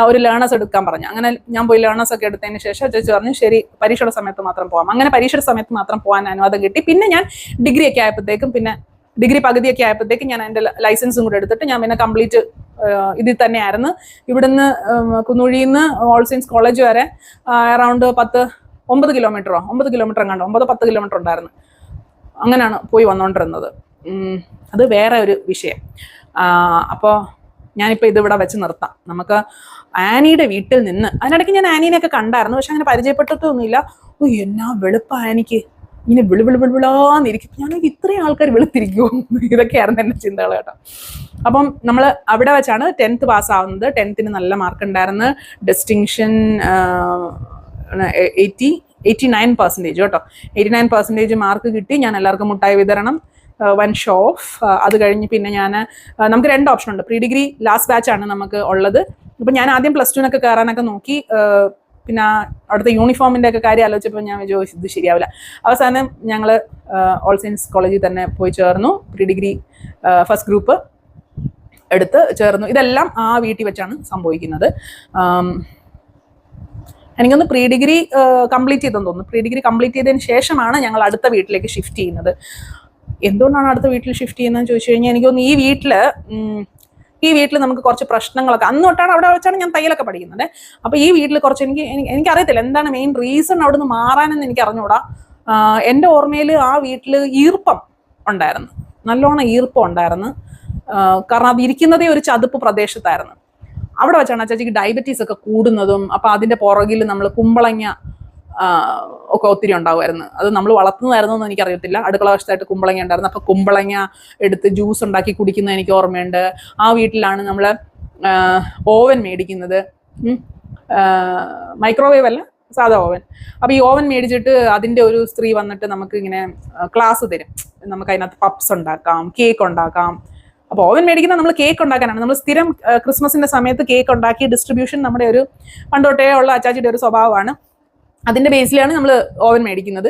ഒരു ലേണേഴ്സ് എടുക്കാൻ പറഞ്ഞു. അങ്ങനെ ഞാൻ പോയി ലേണേഴ്സ് ഒക്കെ എടുത്തതിന് ശേഷം ചേച്ചി പറഞ്ഞു ശരി പരീക്ഷയുടെ സമയത്ത് മാത്രം പോകാം. അങ്ങനെ പരീക്ഷയുടെ സമയത്ത് മാത്രം പോകാൻ അനുവാദം കിട്ടി. പിന്നെ ഞാൻ ഡിഗ്രി ഒക്കെ ആയപ്പോഴത്തേക്കും, പിന്നെ ഡിഗ്രി പകുതിയൊക്കെ ആയപ്പോഴത്തേക്കും ഞാൻ എൻ്റെ ലൈസൻസും കൂടെ എടുത്തിട്ട് ഞാൻ പിന്നെ കംപ്ലീറ്റ് ഇതിൽ തന്നെയായിരുന്നു. ഇവിടുന്ന് കുന്നുഴിയിൽ നിന്ന് ഓൾ സയൻസ് കോളേജ് വരെ അറൗണ്ട് 9 കിലോമീറ്ററോ 9 കിലോമീറ്റർ എങ്ങാണ്ടോ 9-10 കിലോമീറ്റർ ഉണ്ടായിരുന്നു. അങ്ങനെയാണ് പോയി വന്നുകൊണ്ടിരുന്നത്. അത് വേറെ ഒരു വിഷയം. അപ്പോൾ ഞാനിപ്പോൾ ഇതിവിടെ വെച്ച് നിർത്താം. നമുക്ക് ആനിയുടെ വീട്ടിൽ നിന്ന്, അതിനിടയ്ക്ക് ഞാൻ ആനീനെയൊക്കെ കണ്ടായിരുന്നു, പക്ഷെ അങ്ങനെ പരിചയപ്പെട്ടിട്ടൊന്നുമില്ല. എന്നാ വെളുപ്പാ ആനിക്ക്, ഇങ്ങനെ വിളിവിളാന്നിരിക്കും. ഞാൻ ഇത്രയും ആൾക്കാർ വെളുത്തിരിക്കുമോ, ഇതൊക്കെയായിരുന്നു എൻ്റെ ചിന്തകൾ കേട്ടോ. അപ്പം നമ്മൾ അവിടെ വെച്ചാണ് 10th പാസ്സാവുന്നത്. 10th നല്ല മാർക്ക് ഉണ്ടായിരുന്നു. ഡിസ്റ്റിങ്ഷൻ 89% കേട്ടോ. 89% മാർക്ക് കിട്ടി. ഞാൻ എല്ലാവർക്കും മുട്ടായി വിതരണം, വൺ ഷോ ഓഫ്. അത് കഴിഞ്ഞ് പിന്നെ നമുക്ക് 2 ഓപ്ഷൻ ഉണ്ട്. പ്രീ ഡിഗ്രി ലാസ്റ്റ് ബാച്ചാണ് നമുക്ക് ഉള്ളത്. അപ്പം ഞാൻ ആദ്യം +2 കയറാനൊക്കെ നോക്കി. പിന്നെ അവിടുത്തെ യൂണിഫോമിൻ്റെ ഒക്കെ കാര്യം ആലോചിച്ചപ്പോൾ ഞാൻ വിചാരിച്ചു ഇത് ശരിയാവില്ല. അവസാനം ഞങ്ങൾ ഓൾ സയൻസ് കോളേജിൽ തന്നെ പോയി ചേർന്നു. പ്രീ ഡിഗ്രി ഫസ്റ്റ് ഗ്രൂപ്പ് എടുത്ത് ചേർന്നു. ഇതെല്ലാം ആ വീട്ടിൽ വെച്ചാണ് സംഭവിക്കുന്നത്. എനിക്കൊന്ന് പ്രീ ഡിഗ്രി കംപ്ലീറ്റ് ചെയ്തെന്ന് തോന്നുന്നു. പ്രീ ഡിഗ്രി കംപ്ലീറ്റ് ചെയ്തതിന് ശേഷമാണ് ഞങ്ങൾ അടുത്ത വീട്ടിലേക്ക് ഷിഫ്റ്റ് ചെയ്യുന്നത്. എന്തുകൊണ്ടാണ് അടുത്ത വീട്ടിൽ ഷിഫ്റ്റ് ചെയ്യുന്നതെന്ന് ചോദിച്ചു കഴിഞ്ഞാൽ എനിക്കൊന്ന് ഈ വീട്ടിൽ നമുക്ക് കുറച്ച് പ്രശ്നങ്ങളൊക്കെ, അന്ന് തൊട്ടാണ് അവിടെ വെച്ചാണ് ഞാൻ തയ്യലൊക്കെ പഠിക്കുന്നത്. അപ്പോൾ ഈ വീട്ടിൽ കുറച്ച് എനിക്കറിയത്തില്ല എന്താണ് മെയിൻ റീസൺ അവിടെ നിന്ന് മാറാനെന്ന് എനിക്ക് അറിഞ്ഞൂടാ. എൻ്റെ ഓർമ്മയിൽ ആ വീട്ടിൽ ഈർപ്പം ഉണ്ടായിരുന്നു, നല്ലോണം ഈർപ്പം ഉണ്ടായിരുന്നു. കാരണം അത് ഇരിക്കുന്നതേ ഒരു ചതുപ്പ് പ്രദേശത്തായിരുന്നു. അവിടെ വെച്ചാണ് ചേച്ചിക്ക് ഡയബറ്റീസ് ഒക്കെ കൂടുന്നതും. അപ്പോൾ അതിൻ്റെ പുറകിൽ നമ്മൾ കുമ്പളങ്ങ ഒക്കെ ഒത്തിരി ഉണ്ടാവുമായിരുന്നു. അത് നമ്മൾ വളർത്തുന്നതായിരുന്നു എന്ന് എനിക്കറിയത്തില്ല. അടുക്കള വശത്തായിട്ട് കുമ്പളങ്ങ ഉണ്ടായിരുന്നു. അപ്പോൾ കുമ്പളങ്ങ എടുത്ത് ജ്യൂസ് ഉണ്ടാക്കി കുടിക്കുന്നത് എനിക്ക് ഓർമ്മയുണ്ട്. ആ വീട്ടിലാണ് നമ്മൾ ഓവൻ മേടിക്കുന്നത്. മൈക്രോവേവ് അല്ല, സാധാ ഓവൻ. അപ്പോൾ ഈ ഓവൻ മേടിച്ചിട്ട് അതിൻ്റെ ഒരു സ്ത്രീ വന്നിട്ട് നമുക്ക് ഇങ്ങനെ ക്ലാസ് തരും. നമുക്ക് അതിനകത്ത് പപ്സ് ഉണ്ടാക്കാം, കേക്ക് ഉണ്ടാക്കാം. അപ്പോൾ ഓവൻ മേടിക്കുന്നത് നമ്മൾ കേക്ക് ഉണ്ടാക്കാനാണ്. നമ്മൾ സ്ഥിരം ക്രിസ്മസിൻ്റെ സമയത്ത് കേക്ക് ഉണ്ടാക്കി ഡിസ്ട്രിബ്യൂഷൻ നമ്മുടെ ഒരു പണ്ടോട്ടേ ഉള്ള അച്ചാച്ചിയുടെ ഒരു സ്വഭാവമാണ്. അതിൻ്റെ ബേസിലാണ് നമ്മൾ ഓവൻ മേടിക്കുന്നത്.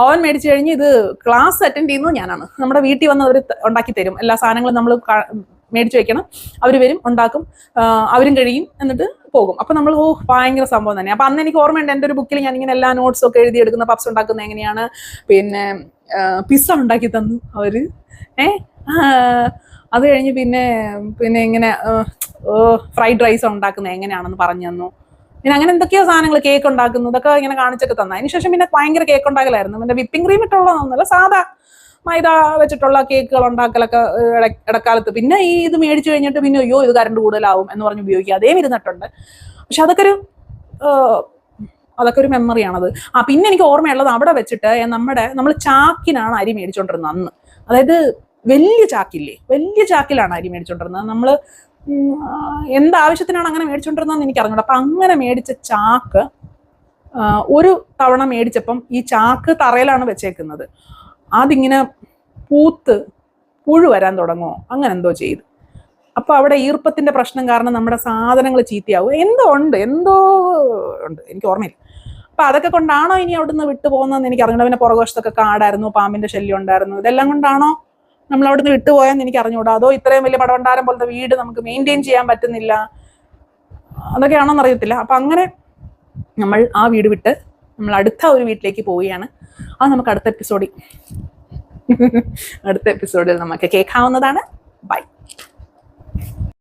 ഓവൻ മേടിച്ചു കഴിഞ്ഞ് ഇത് ക്ലാസ് അറ്റൻഡ് ചെയ്യുന്നത് ഞാനാണ്. നമ്മുടെ വീട്ടിൽ വന്ന് അവർ ഉണ്ടാക്കി തരും. എല്ലാ സാധനങ്ങളും നമ്മൾ മേടിച്ചു വെക്കണം. അവർ വരും, ഉണ്ടാക്കും, അവരും കഴിയും, എന്നിട്ട് പോകും. അപ്പോൾ നമ്മൾ ഭയങ്കര സംഭവം തന്നെ. അപ്പോൾ അന്ന് എനിക്ക് ഓർമ്മയുണ്ട്, എൻ്റെ ഒരു ബുക്കിൽ ഞാനിങ്ങനെ എല്ലാ നോട്ട്സും ഒക്കെ എഴുതിയെടുക്കുന്ന, പപ്സ് ഉണ്ടാക്കുന്നത് എങ്ങനെയാണ്, പിന്നെ പിസ്സ ഉണ്ടാക്കി തന്നു അവർ. അത് കഴിഞ്ഞ് പിന്നെ ഇങ്ങനെ ഫ്രൈഡ് റൈസ് ഉണ്ടാക്കുന്നത് എങ്ങനെയാണെന്ന് പറഞ്ഞു തന്നു. പിന്നെ അങ്ങനെ എന്തൊക്കെയോ സാധനങ്ങൾ, കേക്ക് ഉണ്ടാക്കുന്നു, ഇതൊക്കെ ഇങ്ങനെ കാണിച്ചൊക്കെ തന്നു. അതിനുശേഷം പിന്നെ ഭയങ്കര കേക്ക് ഉണ്ടാക്കലായിരുന്നു. പിന്നെ വിപ്പിംഗ് ക്രീം ഇട്ടുള്ളതൊന്നുമല്ല, സാധാ മൈദ വെച്ചിട്ടുള്ള കേക്കുകൾ ഉണ്ടാക്കലൊക്കെ ഇടക്കാലത്ത്. പിന്നെ ഈ ഇത് മേടിച്ചു കഴിഞ്ഞിട്ട് പിന്നെ അയ്യോ ഇത് കറണ്ട് കൂടുതലാവും എന്ന് പറഞ്ഞ് ഉപയോഗിക്കുക, അതേ ഇരുന്നിട്ടുണ്ട്. പക്ഷെ അതൊക്കെ ഒരു മെമ്മറിയാണത്. പിന്നെ എനിക്ക് ഓർമ്മയുള്ളത് അവിടെ വെച്ചിട്ട് നമ്മൾ ചാക്കിനാണ് അരി മേടിച്ചോണ്ടിരുന്നത് അന്ന്. അതായത് വലിയ ചാക്കില്ലേ, വലിയ ചാക്കിലാണ് അരി മേടിച്ചോണ്ടിരുന്നത്. നമ്മൾ എന്താവശ്യത്തിനാണ് അങ്ങനെ മേടിച്ചോണ്ടിരുന്നതെന്ന് എനിക്ക് അറിഞ്ഞൂടാ. അപ്പം അങ്ങനെ മേടിച്ച ചാക്ക് ഒരു തവണ മേടിച്ചപ്പം ഈ ചാക്ക് തറയിലാണ് വെച്ചേക്കുന്നത്. അതിങ്ങനെ പൂത്ത് പുഴു വരാൻ തുടങ്ങുമോ അങ്ങനെ എന്തോ ചെയ്തു. അപ്പോൾ അവിടെ ഈർപ്പത്തിൻ്റെ പ്രശ്നം കാരണം നമ്മുടെ സാധനങ്ങൾ ചീത്തയാവും. എന്തോ ഉണ്ട് എനിക്ക് ഓർമ്മയില്ല. അപ്പം അതൊക്കെ കൊണ്ടാണോ ഇനി അവിടുന്ന് വിട്ടു പോകുന്നതെന്ന് എനിക്ക് അറിഞ്ഞൂടാ. പിന്നെ പുറകുവശത്തൊക്കെ കാടായിരുന്നു, പാമ്പിൻ്റെ ശല്യം ഉണ്ടായിരുന്നു. ഇതെല്ലാം കൊണ്ടാണോ നമ്മൾ അവിടുന്ന് വിട്ടുപോയെന്ന് എനിക്ക് അറിഞ്ഞൂടാ. അതോ ഇത്രയും വലിയ പടവണ്ടാരം പോലത്തെ വീട് നമുക്ക് മെയിൻറ്റെയിൻ ചെയ്യാൻ പറ്റുന്നില്ല, അതൊക്കെയാണോന്ന് അറിയത്തില്ല. അപ്പം അങ്ങനെ നമ്മൾ ആ വീട് വിട്ട് നമ്മൾ അടുത്ത ഒരു വീട്ടിലേക്ക് പോവുകയാണ്. അത് നമുക്ക് അടുത്ത എപ്പിസോഡിൽ നമുക്ക് കേൾക്കാവുന്നതാണ്. ബൈ.